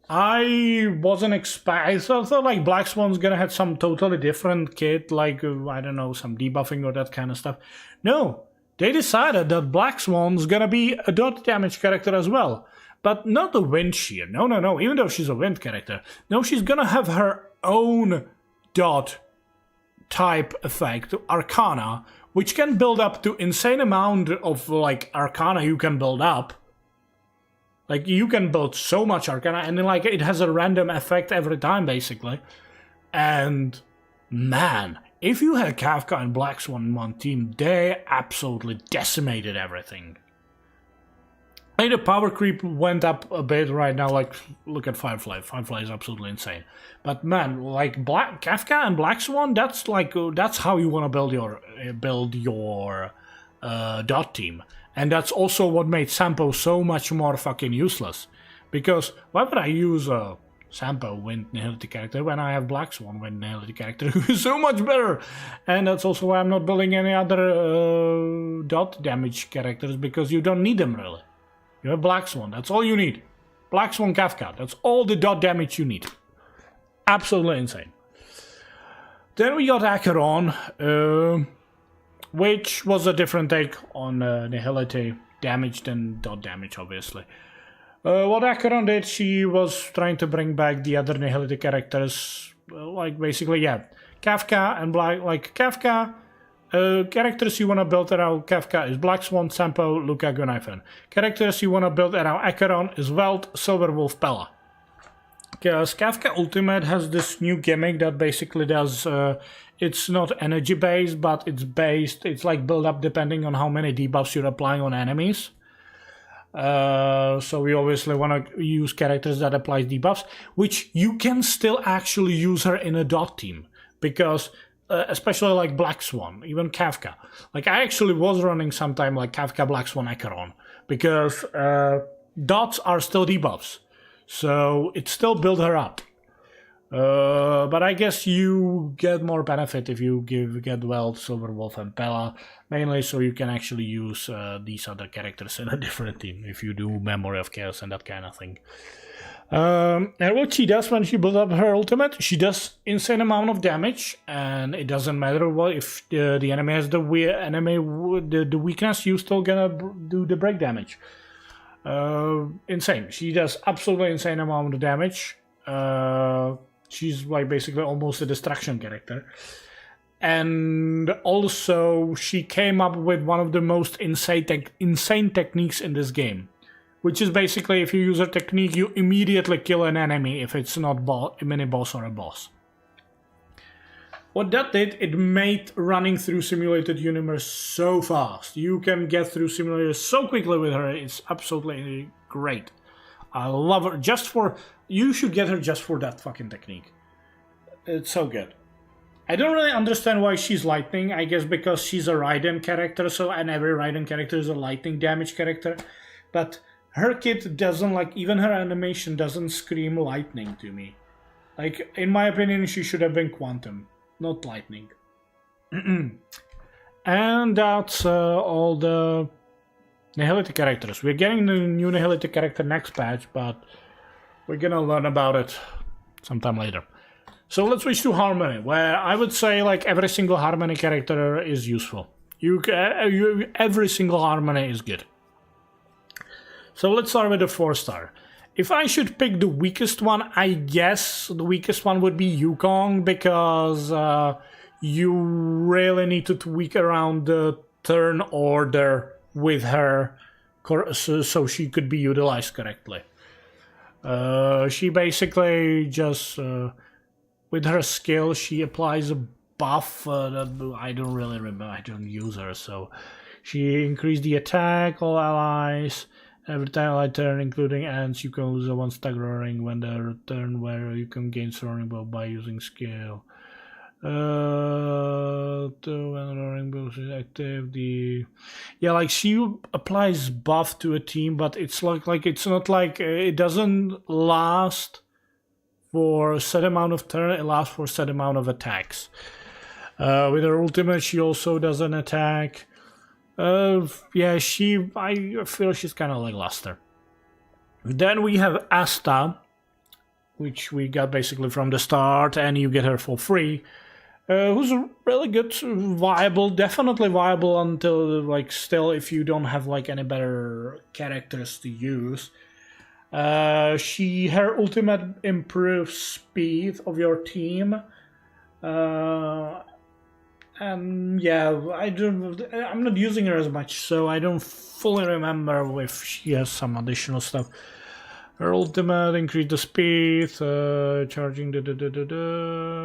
Speaker 1: I wasn't I thought like Black Swan's gonna have some totally different kit, like I don't know, some debuffing or that kind of stuff. No, they decided that Black Swan's gonna be a dot damage character as well, but not a wind shear. No. Even though she's a wind character, no, she's gonna have her own dot type effect, Arcana, which can build up to insane amount of like Arcana you can build up. Like, you can build so much Arcana, and then, like, it has a random effect every time, basically. And, man, if you had Kafka and Black Swan in one team, they absolutely decimated everything. I think the power creep went up a bit right now, like, look at Firefly. Firefly is absolutely insane. But, man, like, Kafka and Black Swan, that's, like, that's how you want to build your dot team. And that's also what made Sampo so much more fucking useless. Because why would I use a Sampo wind nihility character when I have Black Swan wind nihility character who is so much better? And that's also why I'm not building any other dot damage characters, because you don't need them really. You have Black Swan, that's all you need. Black Swan Kafka, that's all the dot damage you need. Absolutely insane. Then we got Acheron, which was a different take on nihility damage than dot damage, obviously. What Acheron did, she was trying to bring back the other nihility characters, like basically, yeah, Kafka and Black, like Kafka, characters you want to build around Kafka is Black Swan, Sampo, Luca, Gunaifen. Characters you want to build around Acheron is Welt, Silverwolf, Pella. Because Kafka Ultimate has this new gimmick that basically does, it's not energy based, but it's like build up depending on how many debuffs you're applying on enemies. So we obviously want to use characters that apply debuffs, which you can still actually use her in a dot team, because especially like Black Swan, even Kafka. Like I actually was running sometime like Kafka, Black Swan, Acheron, because dots are still debuffs. So it still built her up. But I guess you get more benefit if you get Welt, Silverwolf and Pella, mainly so you can actually use these other characters in a different team if you do Memory of Chaos and that kind of thing. And what she does when she builds up her ultimate, she does insane amount of damage, and it doesn't matter what if the enemy has the weakness, you still gonna do the break damage. Insane. She does absolutely insane amount of damage. She's like basically almost a destruction character. And also she came up with one of the most insane techniques in this game, which is basically if you use her technique you immediately kill an enemy if it's not a mini boss or a boss. What that did, it made running through Simulated Universe so fast. You can get through simulators so quickly with her, it's absolutely great. I love her you should get her just for that fucking technique. It's so good. I don't really understand why she's lightning, I guess because she's a Raiden character, and every Raiden character is a lightning damage character. But her kit doesn't, like, even her animation doesn't scream lightning to me. Like, in my opinion, she should have been Quantum, not lightning. And that's all the Nihility characters. We're getting the new Nihility character next patch, but we're gonna learn about it sometime later. So let's switch to Harmony, where I would say like every single Harmony character is useful. Every single Harmony is good. So let's start with the 4-star. If I should pick the weakest one, I guess the weakest one would be Yukong, because you really need to tweak around the turn order with her so she could be utilized correctly. She basically just, with her skill, she applies a buff that I don't really remember, I don't use her, so she increased the attack, all allies, every time I turn, including ants, you can lose a 1 stagger ring when the turn where you can gain soaring bow by using skill. When roaring bow is active, like she applies buff to a team, but it's like it's not like it doesn't last for a set amount of turn, it lasts for a set amount of attacks. With her ultimate, she also does an attack. I feel she's kind of like Luster. Then we have Asta, which we got basically from the start, and you get her for free. Who's really good, viable, definitely viable until, like, still if you don't have, like, any better characters to use. Her ultimate improves speed of your team. And yeah, I'm not using her as much, so I don't fully remember if she has some additional stuff. Her ultimate increase the speed, charging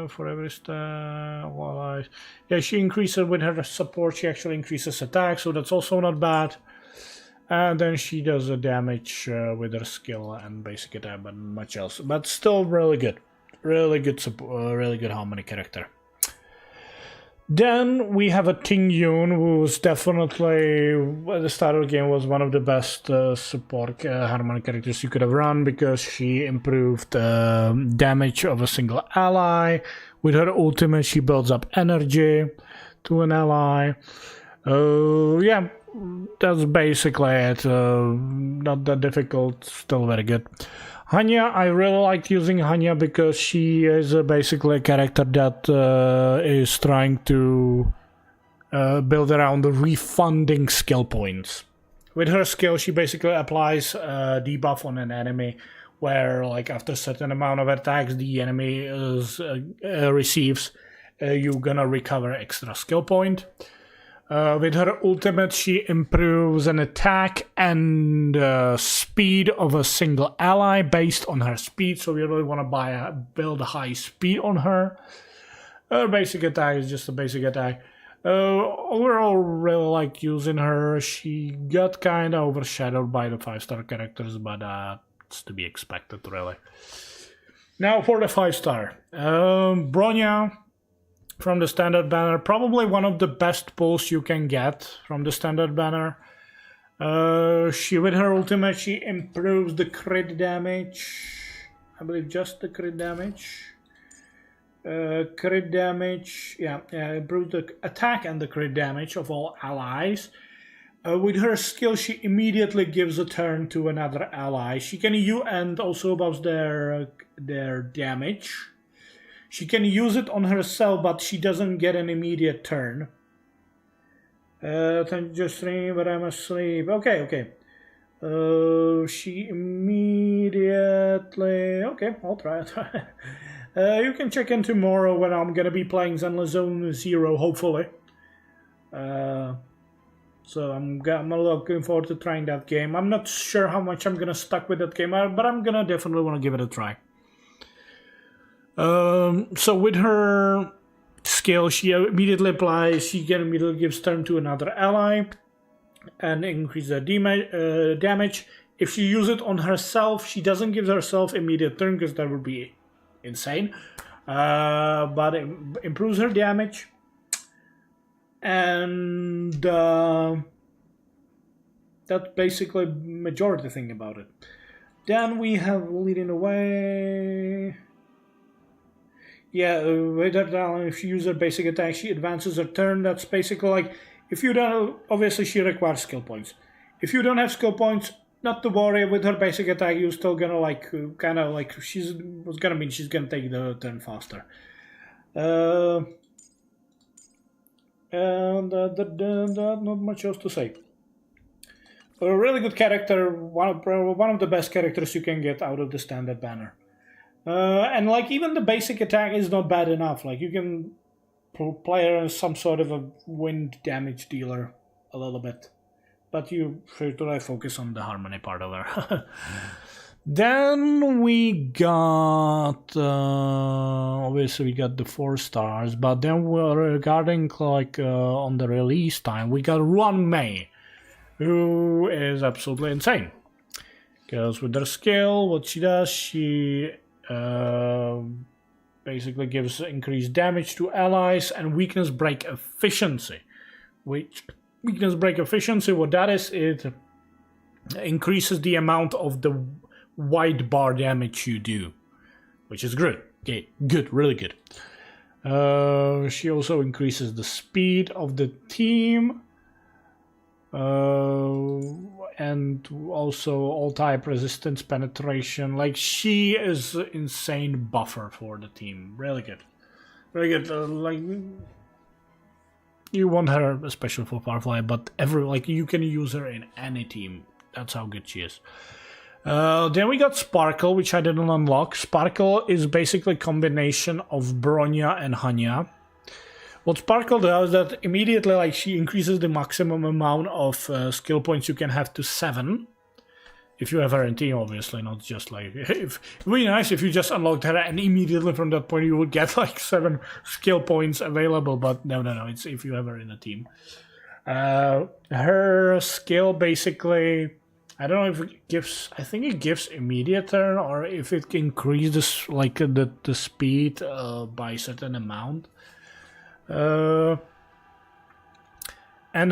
Speaker 1: for every stat. Yeah, she increases with her support. She actually increases attack, so that's also not bad. And then she does a damage with her skill and basic attack, but much else. But still really good, really good Harmony character. Then we have a Ting Yun, who's definitely, at the start of the game, was one of the best support Harmony characters you could have run, because she improved damage of a single ally. With her ultimate, she builds up energy to an ally. Yeah, that's basically it. Not that difficult, still very good. Hanya, I really liked using Hanya because she is basically a character that is trying to build around the refunding skill points. With her skill, she basically applies a debuff on an enemy, where like after a certain amount of attacks the enemy receives, you're gonna recover extra skill point. With her ultimate, she improves an attack and speed of a single ally based on her speed. So we really want to build a high speed on her. Her basic attack is just a basic attack. Overall, really like using her. She got kind of overshadowed by the 5-star characters, but it's to be expected, really. Now for the 5-star. Bronya. From the standard banner, probably one of the best pulls you can get from the standard banner. She, with her ultimate, she improves the crit damage. I believe just the crit damage. Improves the attack and the crit damage of all allies. With her skill, she immediately gives a turn to another ally. She can and also buffs their damage. She can use it on herself, but she doesn't get an immediate turn. Time just stream, but I'm asleep. Okay. She immediately... Okay, I'll try it. You can check in tomorrow when I'm gonna be playing Zenless Zone Zero, hopefully. So I'm looking forward to trying that game. I'm not sure how much I'm gonna stuck with that game, but I'm gonna definitely want to give it a try. So with her skill, she immediately applies, she immediately gives turn to another ally and increase the damage. If she uses it on herself, she doesn't give herself immediate turn because that would be insane. But it improves her damage. And that's basically majority thing about it. Then we have leading away. Yeah, with her talent, if she uses her basic attack, she advances her turn. That's basically like, if you don't, obviously she requires skill points. If you don't have skill points, not to worry, with her basic attack, you're still gonna like, kind of like, she's gonna take the turn faster. Not much else to say. A really good character, one of the best characters you can get out of the standard banner. And like even the basic attack is not bad enough. Like you can play her as some sort of a wind damage dealer a little bit, but you should really focus on the harmony part of her. Then we got obviously we got the 4 stars, but then regarding like on the release time, we got Ruan Mei, who is absolutely insane. Because with her skill, what she does, she basically gives increased damage to allies and weakness break efficiency. What that is, it increases the amount of the white bar damage you do, which is good. Okay, good, really good. She also increases the speed of the team. And also all type resistance penetration. Like she is an insane buffer for the team. Really good. Really good. Like you want her especially for Firefly, but you can use her in any team. That's how good she is. Then we got Sparkle, which I didn't unlock. Sparkle is basically a combination of Bronya and Hanya. What Sparkle does is that immediately, like, she increases the maximum amount of skill points you can have to 7. If you have her in team, obviously, not just like... It would be nice if you just unlocked her and immediately from that point you would get like 7 skill points available, but no, it's if you have her in a team. Her skill basically... I don't know if it gives... I think it gives immediate turn, or if it increases like the speed by a certain amount. And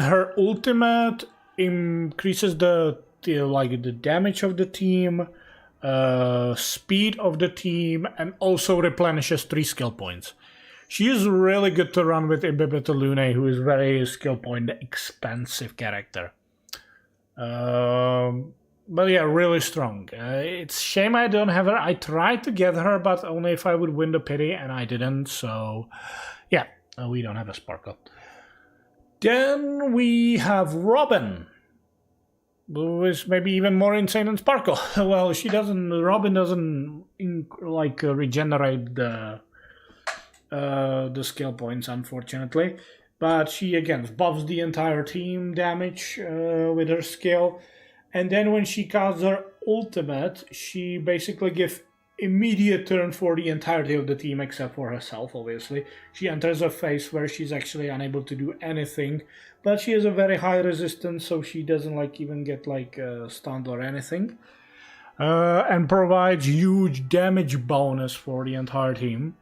Speaker 1: her ultimate increases the damage of the team, speed of the team, and also replenishes 3 skill points. She is really good to run with Ibibita Lune, who is very skill point expensive character. But yeah, really strong. It's shame I don't have her. I tried to get her, but only if I would win the pity, and I didn't. So yeah, we don't have a Sparkle. Then we have Robin, who is maybe even more insane than Sparkle. Well, Robin doesn't regenerate the skill points, unfortunately, but she again buffs the entire team damage with her skill, and then when she casts her ultimate, she basically gives immediate turn for the entirety of the team except for herself. Obviously, she enters a phase where she's actually unable to do anything, but she has a very high resistance, so she doesn't even get stunned or anything, and provides huge damage bonus for the entire team.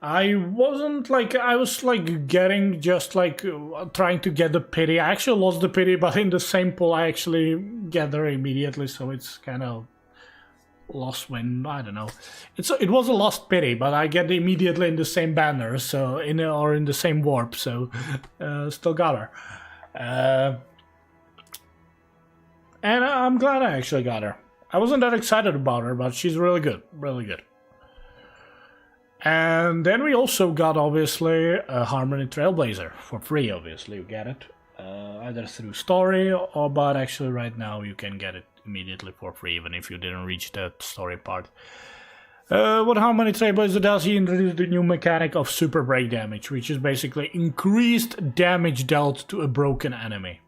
Speaker 1: I wasn't I was getting just trying to get the pity. I actually lost the pity, but in the same pool I actually get her immediately, so it's kind of lost win. I don't know. It was a lost pity, but I get immediately in the same banner, so in the same warp, so still got her. And I'm glad I actually got her. I wasn't that excited about her, but she's really good, really good. And then we also got, obviously, a Harmony Trailblazer for free. Obviously, you get it either through story but actually right now you can get it immediately for free, even if you didn't reach that story part. What Harmony Trailblazer does, he introduced the new mechanic of super break damage, which is basically increased damage dealt to a broken enemy,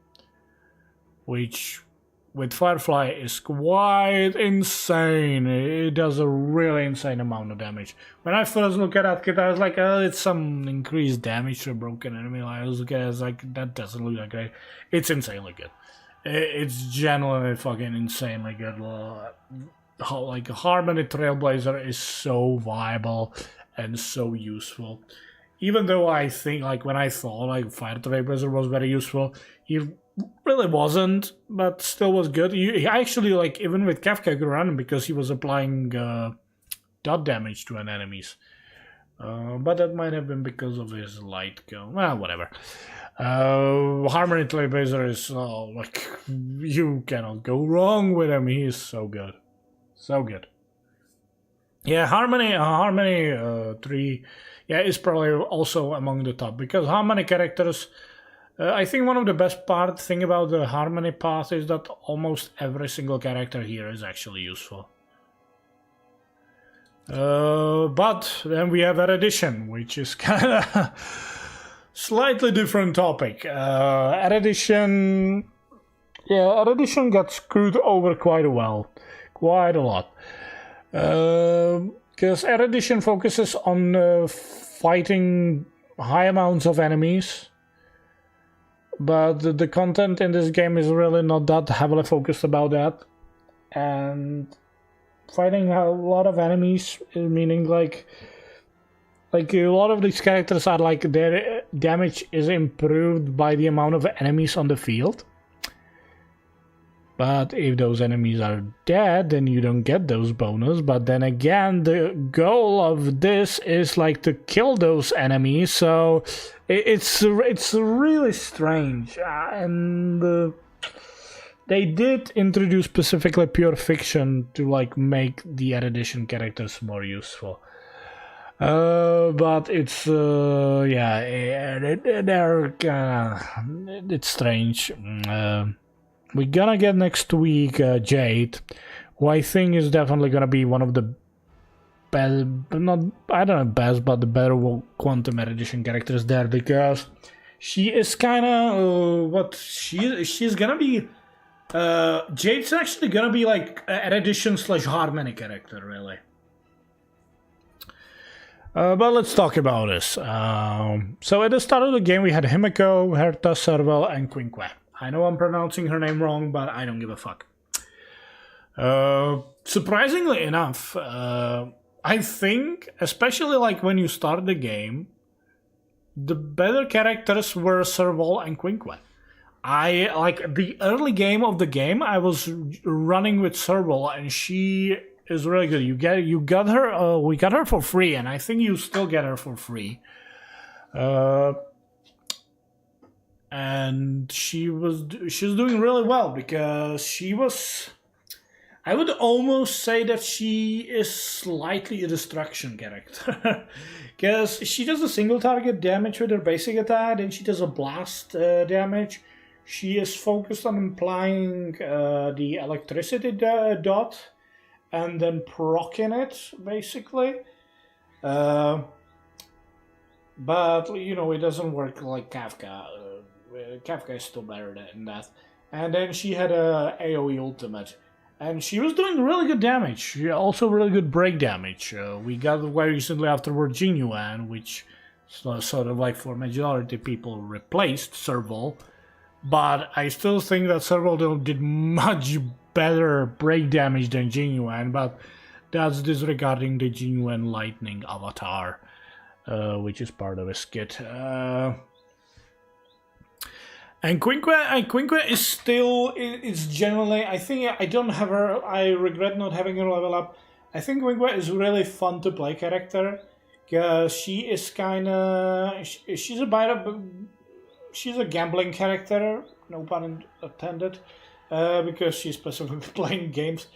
Speaker 1: which with Firefly is quite insane. It does a really insane amount of damage. When I first looked at that kit, I was like, oh, it's some increased damage to a broken enemy. I was like, that doesn't look that great. It's insanely good. It's genuinely fucking insanely good. Harmony Trailblazer is so viable and so useful. Even though I think, when I thought, Fire Trailblazer was very useful, he really wasn't, but still was good. He actually, even with Kafka could run him because he was applying dot damage to an enemies. But that might have been because of his light gun. Well, whatever. Harmony Trailblazer is, you cannot go wrong with him. He is so good. So good. Yeah, Harmony 3, is probably also among the top, because Harmony characters, I think one of the best thing about the Harmony path is that almost every single character here is actually useful. But then we have Erudition, which is kind of slightly different topic. Erudition got screwed over quite a lot. Because Erudition focuses on fighting high amounts of enemies, but the content in this game is really not that heavily focused about that, and fighting a lot of enemies, meaning like a lot of these characters are their damage is improved by the amount of enemies on the field. But if those enemies are dead, then you don't get those bonus. But then again, the goal of this is to kill those enemies. So it's really strange. And they did introduce specifically pure fiction to make the Erudition characters more useful. But it's it's strange. We're gonna get next week Jade, who I think is definitely gonna be one of the best, but the better Quantum Erudition characters there, because she is kind of she's gonna be. Jade's actually gonna be Erudition / Harmony character, really. But let's talk about this. So at the start of the game, we had Himiko, Herta, Serval, and Quinque. I know I'm pronouncing her name wrong, but I don't give a fuck. Surprisingly enough, I think, especially like when you start the game, the better characters were Serval and Quinque. I like the early game of the game. I was running with Serval, and she is really good. You got her. We got her for free, and I think you still get her for free. And she's doing really well because she was. I would almost say that she is slightly a destruction character. Because she does a single target damage with her basic attack, and she does a blast damage. She is focused on applying the electricity dot and then proccing it, basically. But, you know, it doesn't work like Kafka. Kafka is still better than that. And then she had a AoE ultimate. And she was doing really good damage. Also really good break damage. We got very recently afterward Jinyuan, which sort of like for majority people replaced Serval. But I still think that Serval did much better break damage than Jinyuan. But that's disregarding the Jinyuan lightning avatar, which is part of his kit. And Quinque is still, it's generally, I think I don't have her, I regret not having her level up. I think Quinque is really fun to play character, because she is kinda, she's a gambling character, no pun intended, because she's specifically playing games.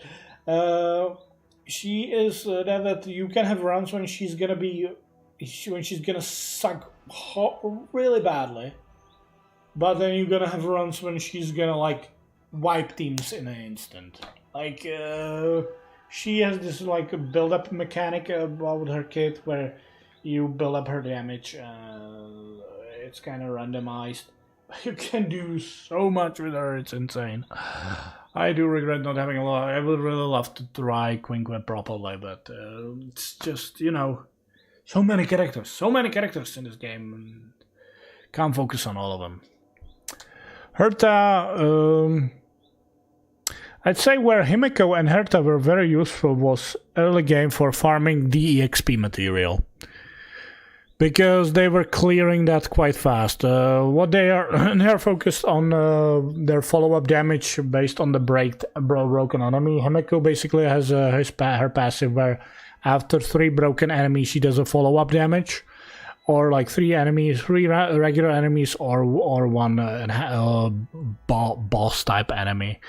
Speaker 1: She is that you can have runs when she's gonna suck really badly. But then you're gonna have runs when she's gonna like wipe teams in an instant. Like she has this like build-up mechanic with her kit where you build up her damage. It's kind of randomized. You can do so much with her. It's insane. I do regret not having a lot. I would really love to try Quinque properly, but it's just, you know, so many characters in this game, and can't focus on all of them. Herta, I'd say where Himeko and Herta were very useful was early game for farming the EXP material. Because they were clearing that quite fast. What they are focused on their follow-up damage based on the broken enemy. Himeko basically has her passive where after 3 broken enemies she does a follow-up damage. Or like 3 regular enemies, or 1 boss type enemy.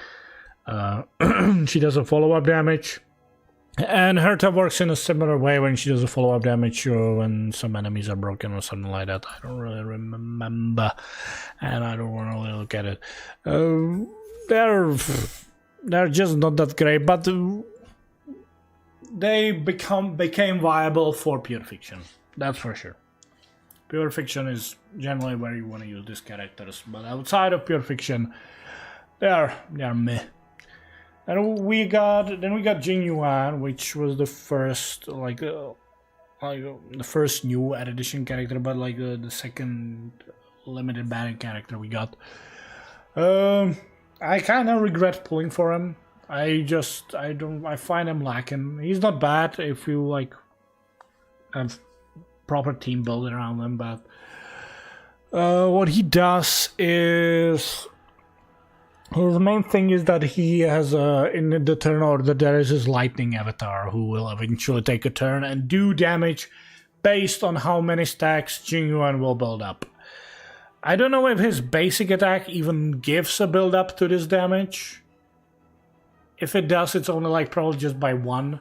Speaker 1: She does a follow-up damage, and Herta works in a similar way when she does a follow-up damage when some enemies are broken or something like that. I don't really remember, and I don't want to really look at it. They're just not that great, but they became viable for pure fiction. That's for sure. Pure fiction is generally where you want to use these characters, but outside of pure fiction, they are meh. And we got Jinyuan, which was the first the first new edition character, but like the second limited banning character we got. I kind of regret pulling for him. I find him lacking. He's not bad if you like have proper team building around them, but what he does is his main thing is that he has in the turn order there is his lightning avatar who will eventually take a turn and do damage based on how many stacks Jinyuan will build up. I don't know if his basic attack even gives a build up to this damage. If it does, it's only like probably just by 1.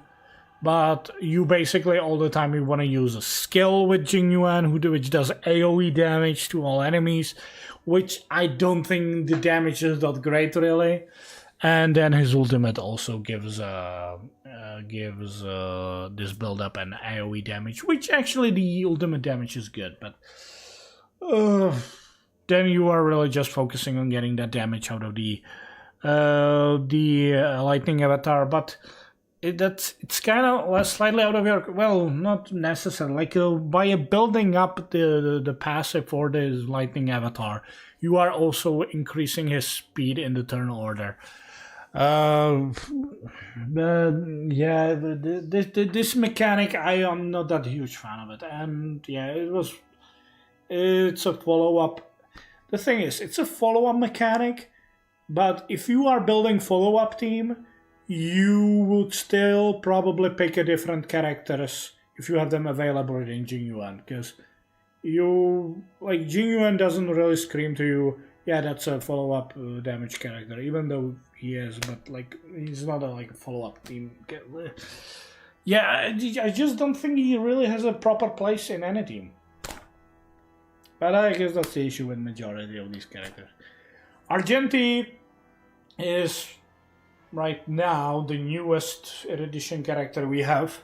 Speaker 1: But you basically all the time you want to use a skill with Jinyuan which does AoE damage to all enemies, which I don't think the damage is that great really. And then his ultimate also gives this build up and AoE damage, which actually the ultimate damage is good, but then you are really just focusing on getting that damage out of the lightning avatar, but it's kind of slightly out of your, well, not necessarily, like by building up the passive for this lightning avatar, you are also increasing his speed in the turn order. Yeah, this mechanic, I am not that huge fan of it, and yeah, it's a follow-up. The thing is, it's a follow-up mechanic, but if you are building follow-up team, you would still probably pick a different characters if you have them available in Jingyuan, because Jingyuan doesn't really scream to you, yeah, that's a follow-up damage character, even though he is, but like he's not a follow-up team. Yeah, I just don't think he really has a proper place in any team. But I guess that's the issue with majority of these characters. Argenti is right now the newest edition character we have.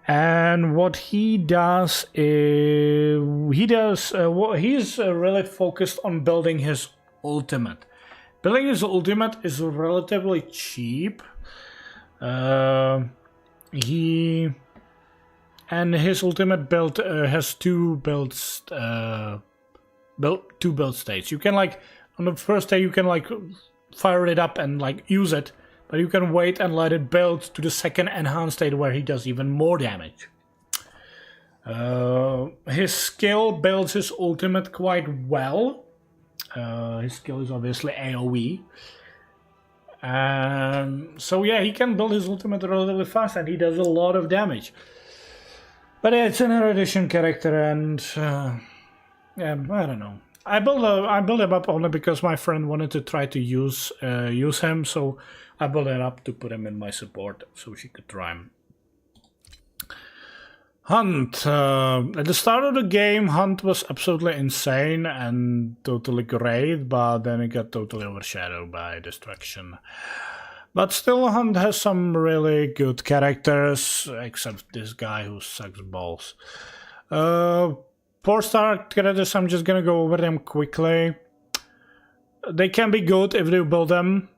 Speaker 1: And what he does is he's really focused on building his ultimate. Building his ultimate is relatively cheap. His ultimate build has two build states. You can on the first day you can fire it up and use it, but you can wait and let it build to the second enhanced state where he does even more damage. His skill builds his ultimate quite well. His skill is obviously AoE. So yeah, he can build his ultimate relatively fast and he does a lot of damage. But yeah, it's an edition character and yeah, I don't know. I built him up only because my friend wanted to try to use him, so I built it up to put him in my support so she could try him. Hunt. At the start of the game, Hunt was absolutely insane and totally great, but then it got totally overshadowed by Destruction. But still, Hunt has some really good characters, except this guy who sucks balls. 4-star characters, I'm just gonna go over them quickly. They can be good if you build them,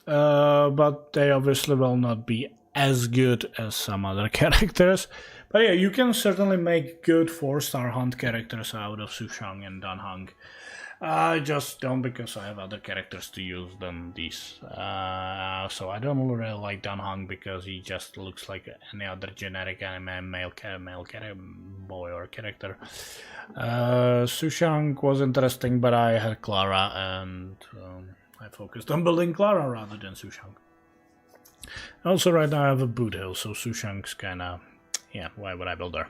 Speaker 1: but they obviously will not be as good as some other characters. But yeah, you can certainly make good 4-star Hunt characters out of Sushang and Danhang. I just don't, because I have other characters to use than these. So I don't really like Danhang because he just looks like any other generic anime male boy or character. Sushang was interesting, but I had Clara and I focused on building Clara rather than Sushang. Also right now I have a boot hill, so Sushang's kinda, yeah, why would I build her?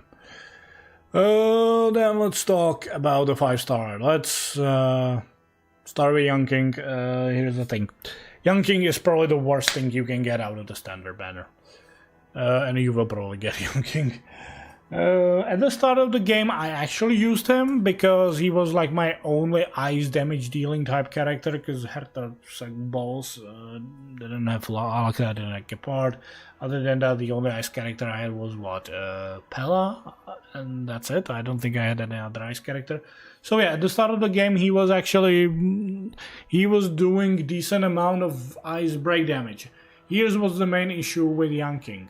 Speaker 1: Then let's talk about the 5-star. Let's start with Young King. Here's the thing. Young King is probably the worst thing you can get out of the standard banner. And you will probably get Young King. At the start of the game, I actually used him because he was like my only ice damage dealing type character, because Hertha sucked balls, didn't have Alaka, didn't have Gepard. Other than that, the only ice character I had was Pella, and that's it. I don't think I had any other ice character. So yeah, at the start of the game, he was doing decent amount of ice break damage. Here's what's the main issue with Young King.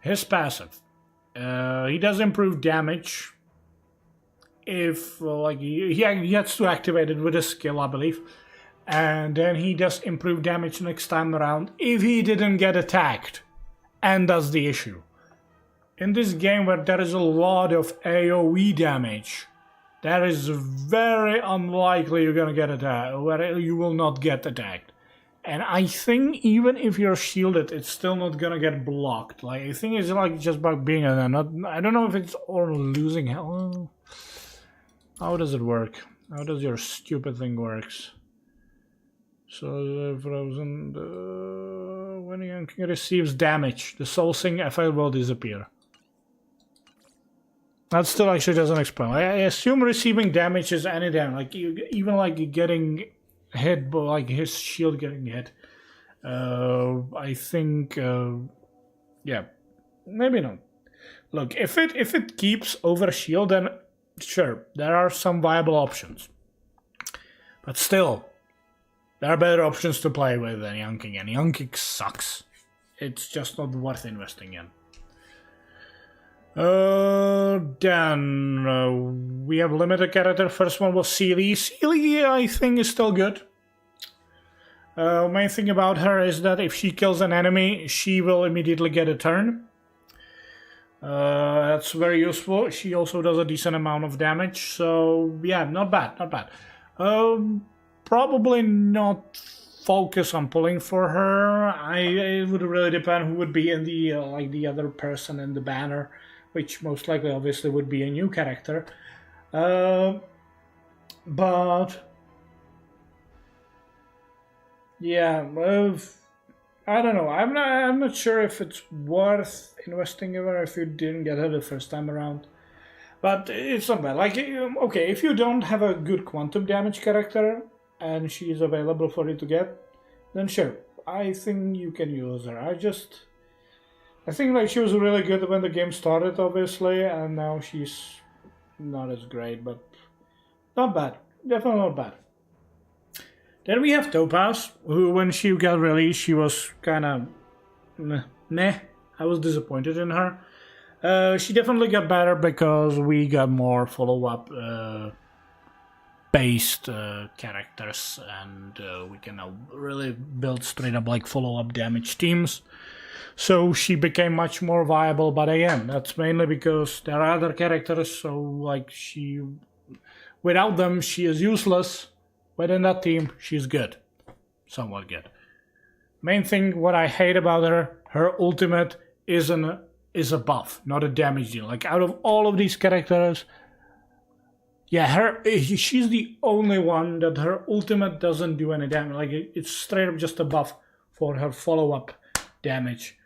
Speaker 1: His passive. He does improve damage if he has to activate it with a skill, I believe, and then he does improve damage next time around if he didn't get attacked, and that's the issue. In this game where there is a lot of AoE damage, that is very unlikely you're gonna get attacked, where you will not get attacked. And I think even if you're shielded, it's still not gonna get blocked. I think it's just about being I don't know if it's or losing health. How does it work? How does your stupid thing works? So frozen. When Young King receives damage, the soul sing effect will disappear. That still actually doesn't explain. I assume receiving damage is any damage, even getting hit, but his shield getting hit. I think, yeah, maybe not. Look, if it keeps over shield, then sure, there are some viable options. But still, there are better options to play with than Young King, and Young King sucks. It's just not worth investing in. Then we have limited character. First one was Sealy. Sealy, I think, is still good. Main thing about her is that if she kills an enemy, she will immediately get a turn. That's very useful. She also does a decent amount of damage, so yeah, not bad, not bad. Probably not focus on pulling for her. It would really depend who would be in the like the other person in the banner, which most likely obviously would be a new character. But yeah, I don't know. I'm not sure if it's worth investing in her if you didn't get her the first time around. But it's not bad. Like, okay, if you don't have a good quantum damage character and she is available for you to get, then sure, I think you can use her. I think like she was really good when the game started, obviously, and now she's not as great, but not bad. Definitely not bad. Then we have Topaz, who when she got released, she was kind of meh. I was disappointed in her. She definitely got better because we got more follow-up based characters, and we can now really build straight up like follow-up damage teams. So she became much more viable, but again, that's mainly because there are other characters, so like without them she is useless. But in that team, she's good. Somewhat good. Main thing, what I hate about her ultimate is a buff, not a damage deal. Like, out of all of these characters, yeah, she's the only one that her ultimate doesn't do any damage. Like, it's straight up just a buff for her follow-up damage.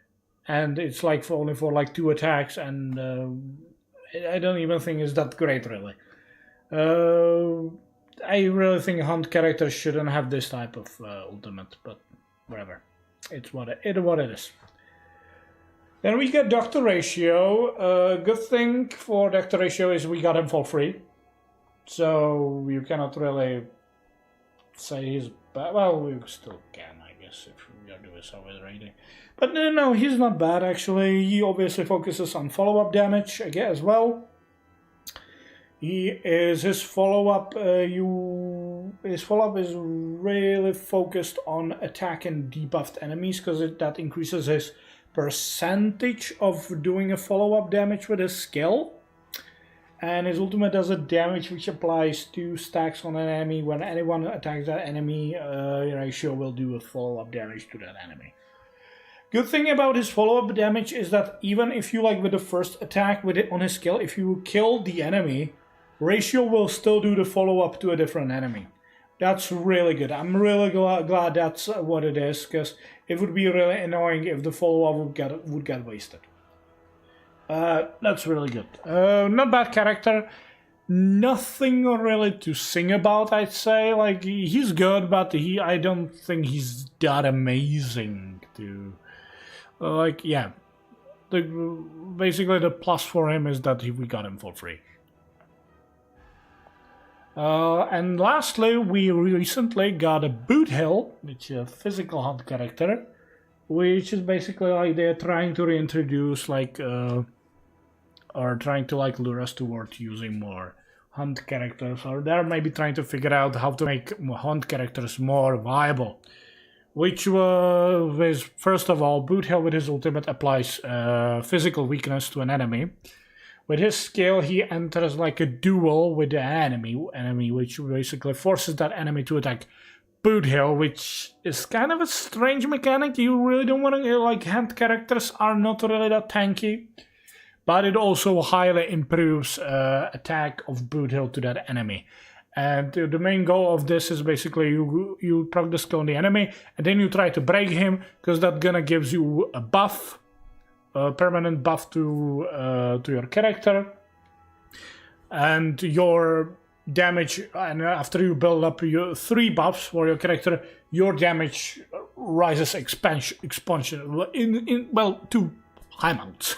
Speaker 1: And it's like only for like 2 attacks, and I don't even think it's that great, really. I really think Hunt characters shouldn't have this type of ultimate, but whatever. It's what it is. Then we get Dr. Ratio. Good thing for Dr. Ratio is we got him for free. So you cannot really say he's bad. Well, we still can, I guess, if we are doing so with rating. But no, he's not bad, actually. He obviously focuses on follow-up damage again as well. His follow-up is really focused on attacking debuffed enemies, because that increases his percentage of doing a follow-up damage with his skill. And his ultimate does a damage which applies 2 stacks on an enemy. When anyone attacks that enemy, Ratio will do a follow-up damage to that enemy. Good thing about his follow-up damage is that even if you, like with the first attack with it on his skill, if you kill the enemy, Ratio will still do the follow-up to a different enemy. That's really good. I'm really glad that's what it is, because it would be really annoying if the follow-up would get wasted. That's really good. Not bad character. Nothing really to sing about, I'd say. Like, he's good, but I don't think he's that amazing to... like, yeah. Basically, the plus for him is that we got him for free. And lastly, we recently got a Boot Hill, which is a physical hunt character, which is basically like they're trying to reintroduce, like, or trying to like lure us towards using more hunt characters, or they're maybe trying to figure out how to make hunt characters more viable. Which was, first of all, Boot Hill with his ultimate applies physical weakness to an enemy. With his skill, he enters like a duel with the enemy, which basically forces that enemy to attack Boot Hill, which is kind of a strange mechanic. You really don't want to, like, hand characters are not really that tanky. But it also highly improves attack of Boot Hill to that enemy. And the main goal of this is basically you proc the skill on the enemy, and then you try to break him, because that gonna gives you a buff. A permanent buff to your character, and your damage, and after you build up your 3 buffs for your character, your damage rises exponentially in to high amounts.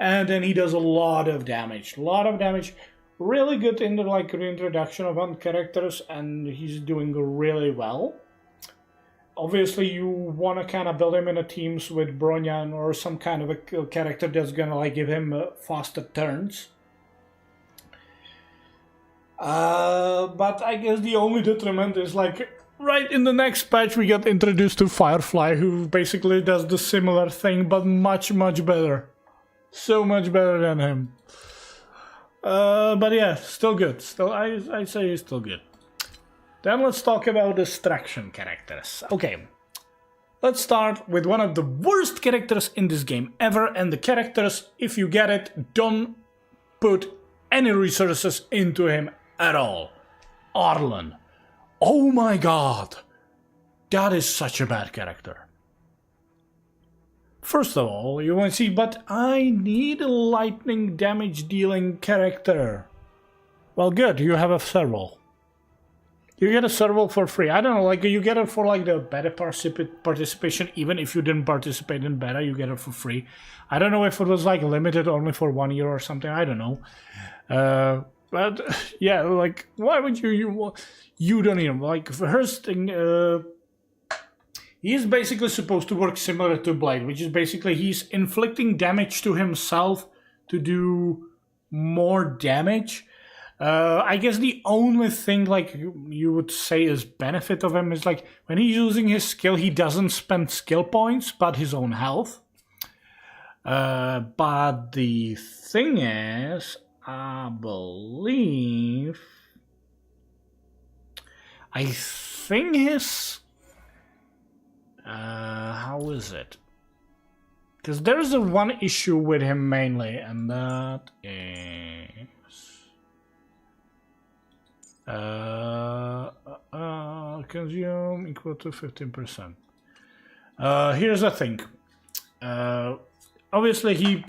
Speaker 1: And then he does a lot of damage, really good in the like reintroduction of hunt characters, and he's doing really well. Obviously, you want to kind of build him in a teams with Bronyan or some kind of a character that's going to like give him faster turns. But I guess the only detriment is like right in the next patch we get introduced to Firefly, who basically does the similar thing, but much better. So much better than him. But yeah, still good. Still, I'd say he's still good. Then let's talk about distraction characters. Okay, let's start with one of the worst characters in this game ever, and the characters, if you get it, don't put any resources into him at all. Arlen. Oh my god, that is such a bad character. First of all, you want to see, but I need a lightning damage dealing character. Well, good, you have a serval. You get a serval for free. I don't know, like you get it for like the beta participation. Even if you didn't participate in beta, you get it for free. I don't know if it was like limited only for 1 year or something. I don't know. But yeah, like why would you don't even like first thing. He's basically supposed to work similar to Blade, which is basically he's inflicting damage to himself to do more damage. I guess the only thing like you would say is benefit of him is like when he's using his skill, he doesn't spend skill points but his own health. But the thing is, I think his how is it? Because there's a one issue with him mainly, and that is consume equal to 15%. Here's the thing. Obviously, he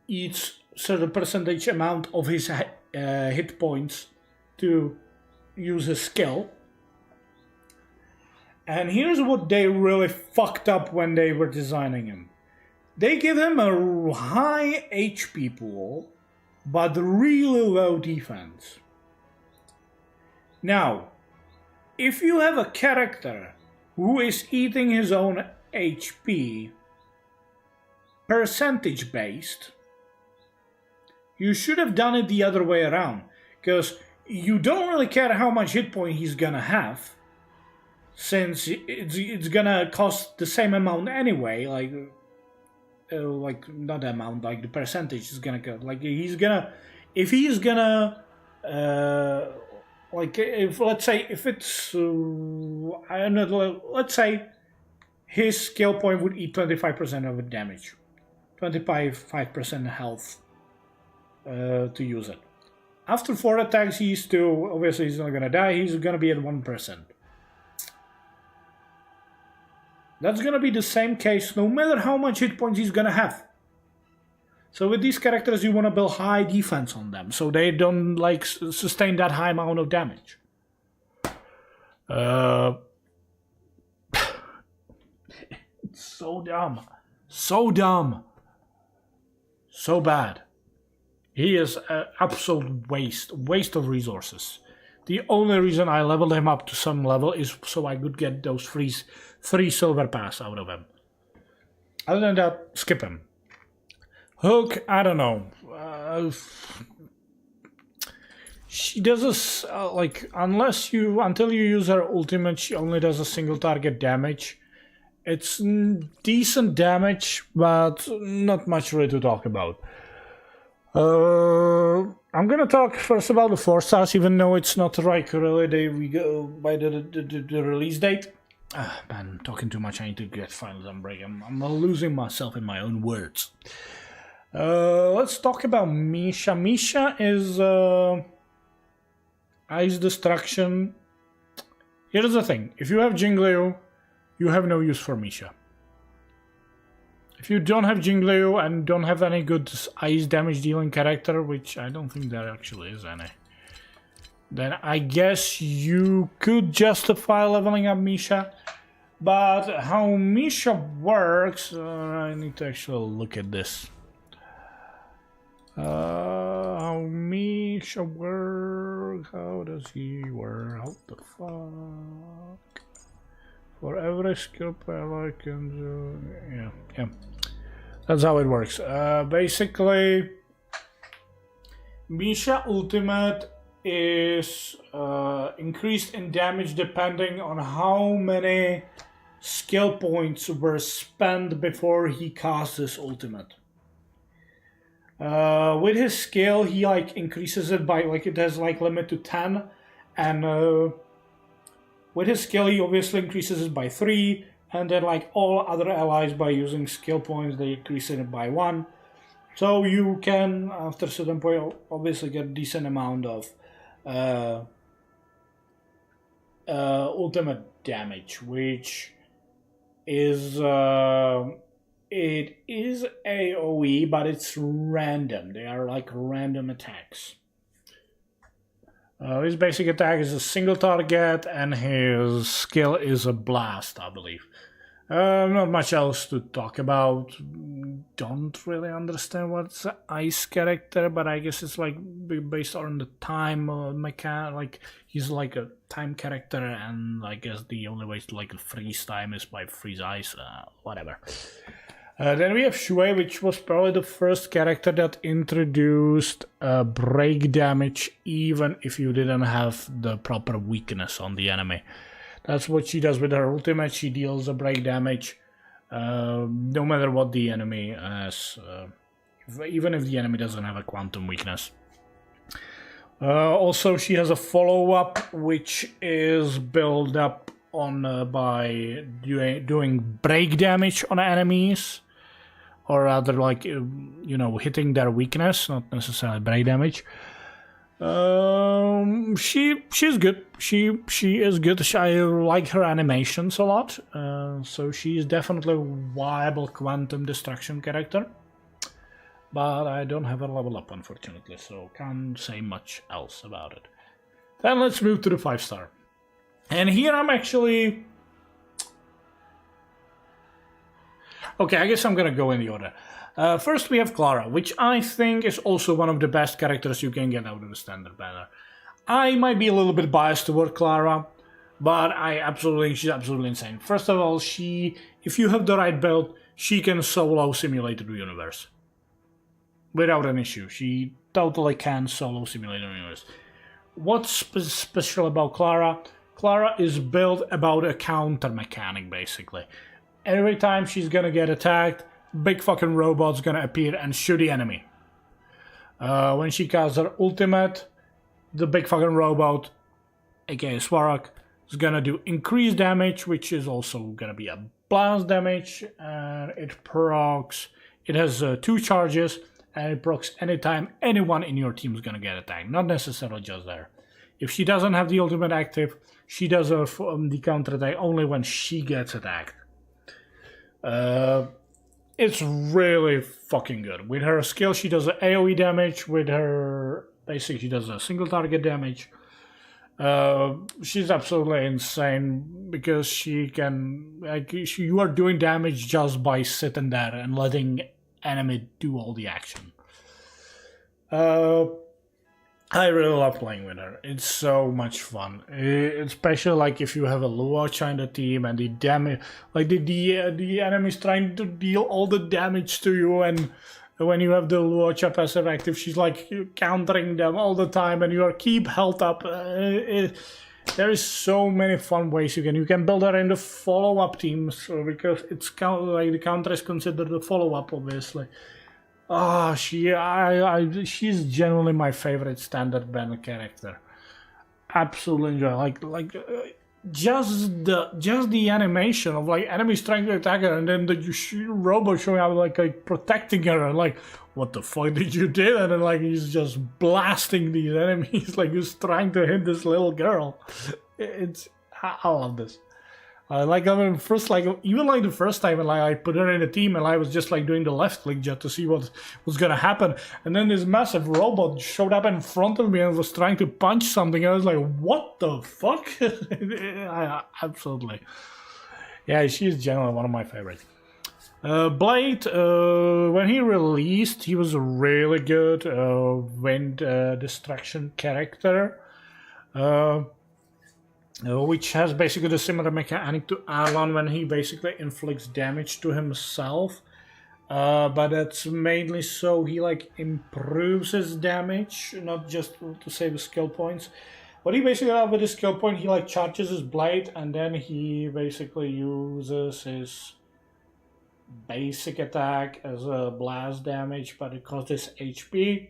Speaker 1: eats certain percentage amount of his hit points to use his skill. And here's what they really fucked up when they were designing him. They give him a high HP pool, but really low defense. Now, if you have a character who is eating his own HP percentage based, you should have done it the other way around, because you don't really care how much hit point he's gonna have, since it's gonna cost the same amount anyway. Like not the amount, like the percentage is gonna go. Like he's gonna, if he's gonna, like if let's say if it's I don't know, let's say his skill point would eat 25% of the damage, 25% health. To use it. After 4 attacks, he's still, obviously he's not gonna die, he's gonna be at 1%. That's gonna be the same case no matter how much hit points he's gonna have. So with these characters you wanna build high defense on them, so they don't like sustain that high amount of damage. It's so dumb. So dumb. So bad. He is an absolute waste of resources. The only reason I leveled him up to some level is so I could get those free silver pass out of him. Other than that, skip him. Hook, I don't know. She does this like until you use her ultimate, she only does a single target damage. It's decent damage, but not much really to talk about. I'm gonna talk first about the 4 stars, even though it's not like really we go by the release date. Man, I'm talking too much. I need to get finally some break. I'm losing myself in my own words. Let's talk about Misha. Misha is Ice Destruction. Here's the thing: if you have Jingliu, you have no use for Misha. If you don't have Jingliu and don't have any good ice damage dealing character, which I don't think there actually is any, then I guess you could justify leveling up Misha. But how Misha works, I need to actually look at this. How Misha works, how does he work, what the fuck? For every skill I can do, yeah. That's how it works. Basically, Misha Ultimate is increased in damage depending on how many skill points were spent before he cast his ultimate. With his skill, he like increases it by like it has like limit to 10, and with his skill he obviously increases it by 3, and then like all other allies by using skill points they increase it by 1. So you can after a certain point obviously get a decent amount of ultimate damage, which is it is AoE, but it's random. They are like random attacks. His basic attack is a single target, and his skill is a blast, I believe. Not much else to talk about. Don't really understand what's an ice character, but I guess it's like based on the time mechanic. Like he's like a time character, and I guess the only way to like freeze time is by freeze ice. Whatever. Then we have Shui, which was probably the first character that introduced break damage, even if you didn't have the proper weakness on the enemy. That's what she does with her ultimate. She deals a break damage no matter what the enemy has, even if the enemy doesn't have a quantum weakness. Also, she has a follow-up, which is built up on by doing break damage on enemies, or rather, like hitting their weakness, not necessarily break damage. She's good. She is good. I like her animations a lot. So she is definitely a viable quantum destruction character. But I don't have a level up, unfortunately, so can't say much else about it. Then let's move to the 5-star. And here I'm actually... Okay, I guess I'm gonna go in the order. First we have Clara, which I think is also one of the best characters you can get out of the standard banner. I might be a little bit biased toward Clara, but she's absolutely insane. First of all, if you have the right build, she can solo simulate the universe. Without an issue. She totally can solo simulate the universe. What's special about Clara? Clara is built about a counter mechanic, basically. Every time she's gonna get attacked, big fucking robot's gonna appear and shoot the enemy. When she casts her ultimate, the big fucking robot, aka Svarak, is gonna do increased damage, which is also gonna be a blast damage. It procs. It has 2 charges, and it procs anytime anyone in your team is gonna get attacked, not necessarily just there. If she doesn't have the ultimate active, she does the counter attack only when she gets attacked. It's really fucking good. With her skill, she does AoE damage. With her basic, she does a single target damage. She's absolutely insane because she can... you are doing damage just by sitting there and letting enemy do all the action. I really love playing with her. It's so much fun. Especially like if you have a Luocha in the team and the damage, like the enemy's trying to deal all the damage to you, and when you have the Luocha passive active, she's like countering them all the time, and you are keep health up. There is so many fun ways you can build her in the follow-up teams, because it's like the counter is considered the follow-up, obviously. She's generally my favorite standard banner character. Absolutely enjoy. Just the animation of like enemies trying to attack her, and then the robot showing up like protecting her, and like, what the fuck did you do? And then like he's just blasting these enemies like he's trying to hit this little girl. I love this. The first time, and I put her in a team, and I was just like doing the left click just to see what was gonna happen, and then this massive robot showed up in front of me and was trying to punch something. I was like, what the fuck? Absolutely. Yeah, she's generally one of my favorites. Blade, when he released, he was a really good wind destruction character. Which has basically the similar mechanic to Arlon when he basically inflicts damage to himself. But that's mainly so he like improves his damage, not just to save his skill points. What he basically does with his skill point, he like charges his blade and then he basically uses his basic attack as a blast damage, but it costs his HP.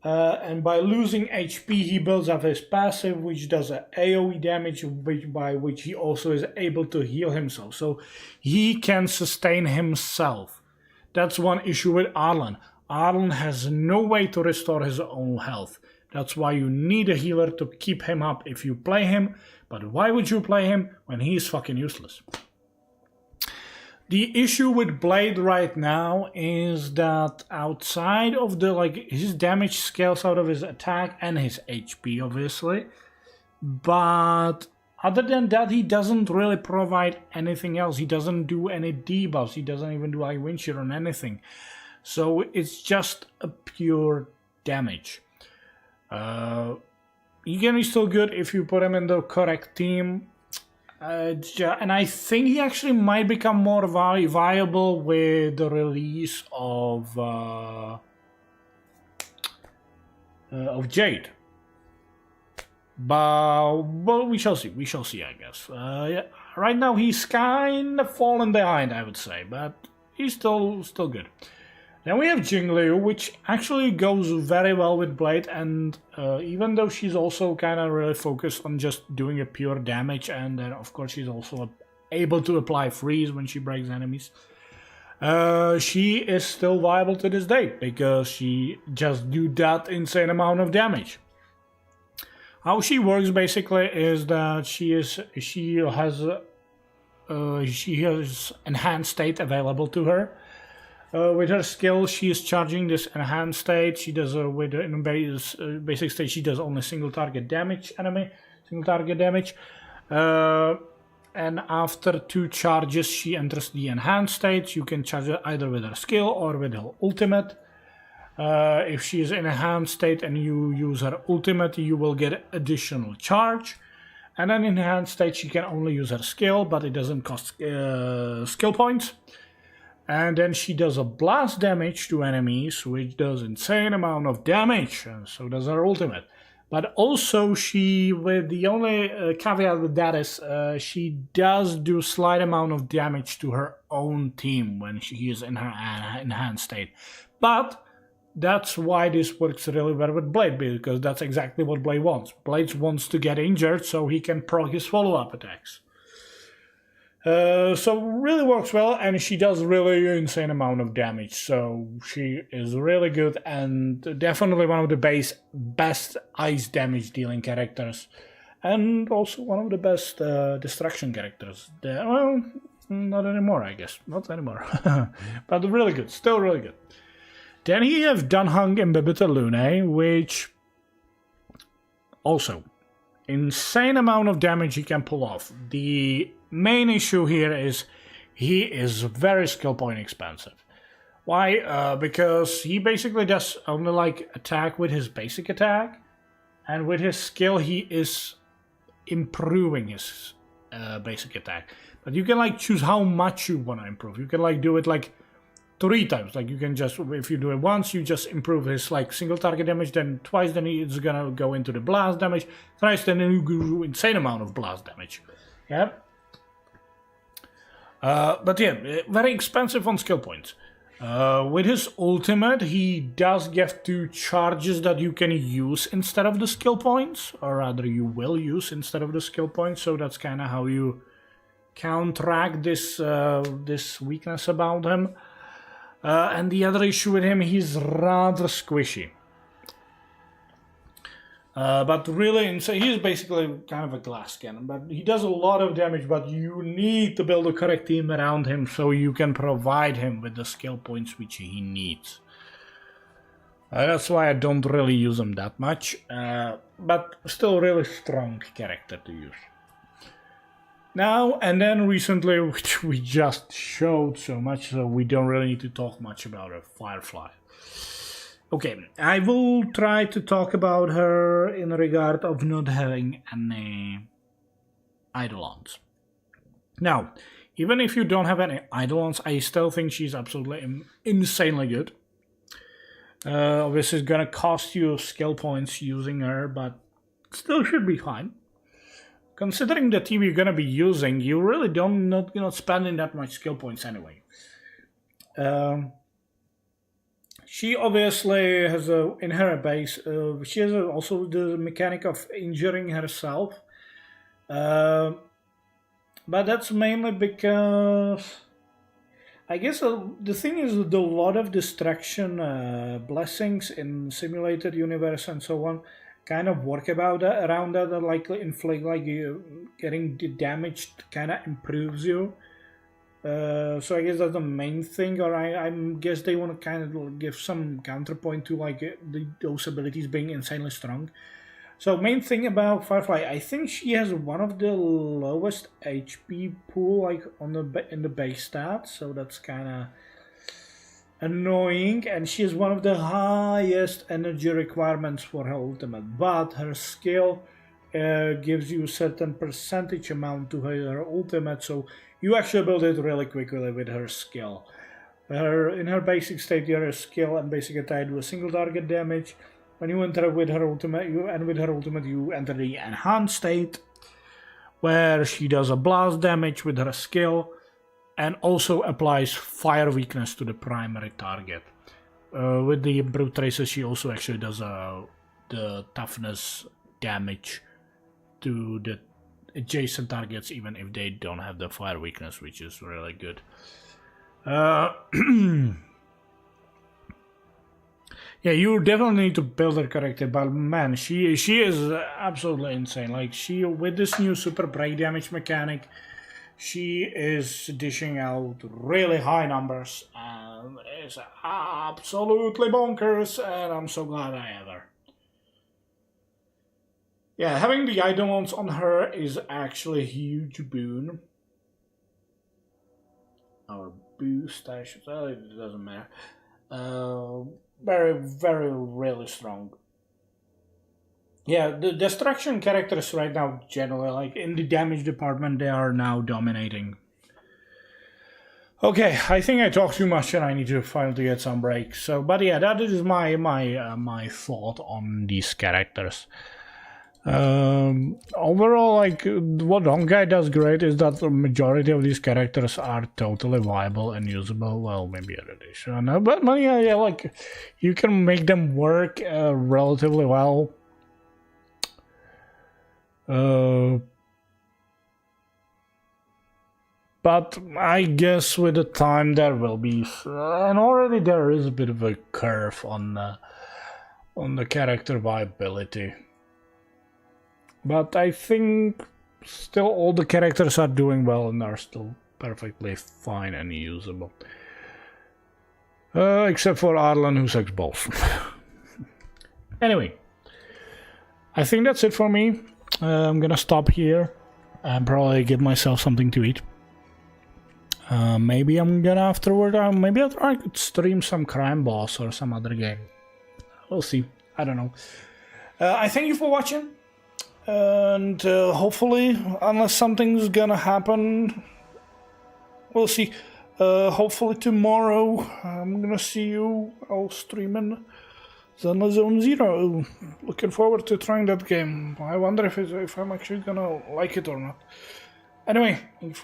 Speaker 1: And by losing HP, he builds up his passive, which does a AoE damage, by which he also is able to heal himself. So he can sustain himself. That's one issue with Arlen. Arlen has no way to restore his own health. That's why you need a healer to keep him up if you play him. But why would you play him when he's fucking useless? The issue with Blade right now is that outside of the his damage scales out of his attack and his HP obviously, but other than that he doesn't really provide anything else. He doesn't do any debuffs, he doesn't even do high wind shear on anything. So it's just a pure damage. He can be still good if you put him in the correct team. And I think he actually might become more viable with the release of Jade. But we shall see. We shall see, I guess. Yeah. Right now he's kind of fallen behind, I would say, but he's still good. Then we have Jingliu, which actually goes very well with Blade, and even though she's also kind of really focused on just doing a pure damage, and then of course she's also able to apply freeze when she breaks enemies, she is still viable to this day, because she just do that insane amount of damage. How she works basically is that she has enhanced state available to her. With her skill, she is charging this enhanced state. She does with in basic state, she does only single target damage. And after 2 charges, she enters the enhanced state. You can charge it either with her skill or with her ultimate. If she is in enhanced state and you use her ultimate, you will get additional charge. And then in enhanced state, she can only use her skill, but it doesn't cost skill points. And then she does a blast damage to enemies, which does insane amount of damage, and so does her ultimate. But also she, with the only caveat with that is, she does do slight amount of damage to her own team when she is in her enhanced state. But that's why this works really well with Blade, because that's exactly what Blade wants. Blade wants to get injured so he can proc his follow-up attacks. So really works well, and she does really insane amount of damage, so she is really good and definitely one of the best ice damage dealing characters, and also one of the best distraction characters. Well, not anymore, I guess, not anymore, but really good, still really good. Then you have Dunhung Imbibitor Lune, which also insane amount of damage he can pull off. The main issue here is he is very skill point expensive. Why? Because he basically does only attack with his basic attack, and with his skill he is improving his basic attack. But you can choose how much you want to improve. You can do it 3 times. You can just, if you do it once, you just improve his single target damage, then twice, then it's gonna go into the blast damage, thrice, then you do insane amount of blast damage. Yeah. But yeah, very expensive on skill points. With his ultimate, he does get 2 charges that you can use instead of the skill points, or rather you will use instead of the skill points, so that's kind of how you counteract this weakness about him. And the other issue with him, he's rather squishy. But really, he's basically kind of a glass cannon, but he does a lot of damage, but you need to build a correct team around him so you can provide him with the skill points which he needs. That's why I don't really use him that much, but still really strong character to use. Now, and then recently, which we just showed so much, so we don't really need to talk much about her, Firefly. Okay, I will try to talk about her in regard of not having any eidolons. Now, Even if you don't have any Eidolons, I still think she's absolutely insanely good. Obviously, it's gonna cost you skill points using her, but still should be fine. Considering the team you're gonna be using, you really not spending that much skill points anyway. She obviously has in her base. She has also the mechanic of injuring herself, but that's mainly because I guess the thing is that a lot of distraction blessings in simulated universe and so on kind of work around that, like inflict, like you getting the damage kind of improves you. So I guess that's the main thing, or I guess they want to kind of give some counterpoint to like those abilities being insanely strong. So main thing about Firefly, I think she has one of the lowest HP pool like in the base stats, so that's kind of annoying. And she has one of the highest energy requirements for her ultimate, but her skill gives you a certain percentage amount to her ultimate, so you actually build it really quickly with her skill. In her basic state, her skill and basic attack do a single target damage. When you enter with her ultimate, you enter the enhanced state, where she does a blast damage with her skill, and also applies fire weakness to the primary target. With the brute tracer, she also actually does the toughness damage to the adjacent targets, even if they don't have the fire weakness, which is really good. Yeah, you definitely need to build her character, but man, she is absolutely insane. Like, with this new super break damage mechanic, she is dishing out really high numbers, and it's absolutely bonkers, and I'm so glad I have her. Yeah, having the Eidolons on her is actually a huge boon. Or boost, I should say, it doesn't matter. Very, very, really strong. Yeah, the destruction characters right now, generally, like in the damage department, they are now dominating. Okay, I think I talked too much and I need to finally get some break. So, but yeah, that is my thought on these characters. Overall, like, what Honkai does great is that the majority of these characters are totally viable and usable. Well, maybe an addition, but yeah, like, you can make them work relatively well. But I guess with the time there will be, and already there is a bit of a curve on the character viability. But I think still all the characters are doing well and are still perfectly fine and usable. Except for Arlen, who sucks balls. Anyway, I think that's it for me. I'm gonna stop here and probably get myself something to eat. Maybe I'm gonna afterward, maybe I could stream some Crime Boss or some other game. We'll see. I don't know. I thank you for watching. And hopefully, unless something's gonna happen, we'll see. Hopefully tomorrow I'm gonna see you all streaming Zenless Zone Zero. Looking forward to trying that game. I wonder if I'm actually gonna like it or not. Anyway, thanks for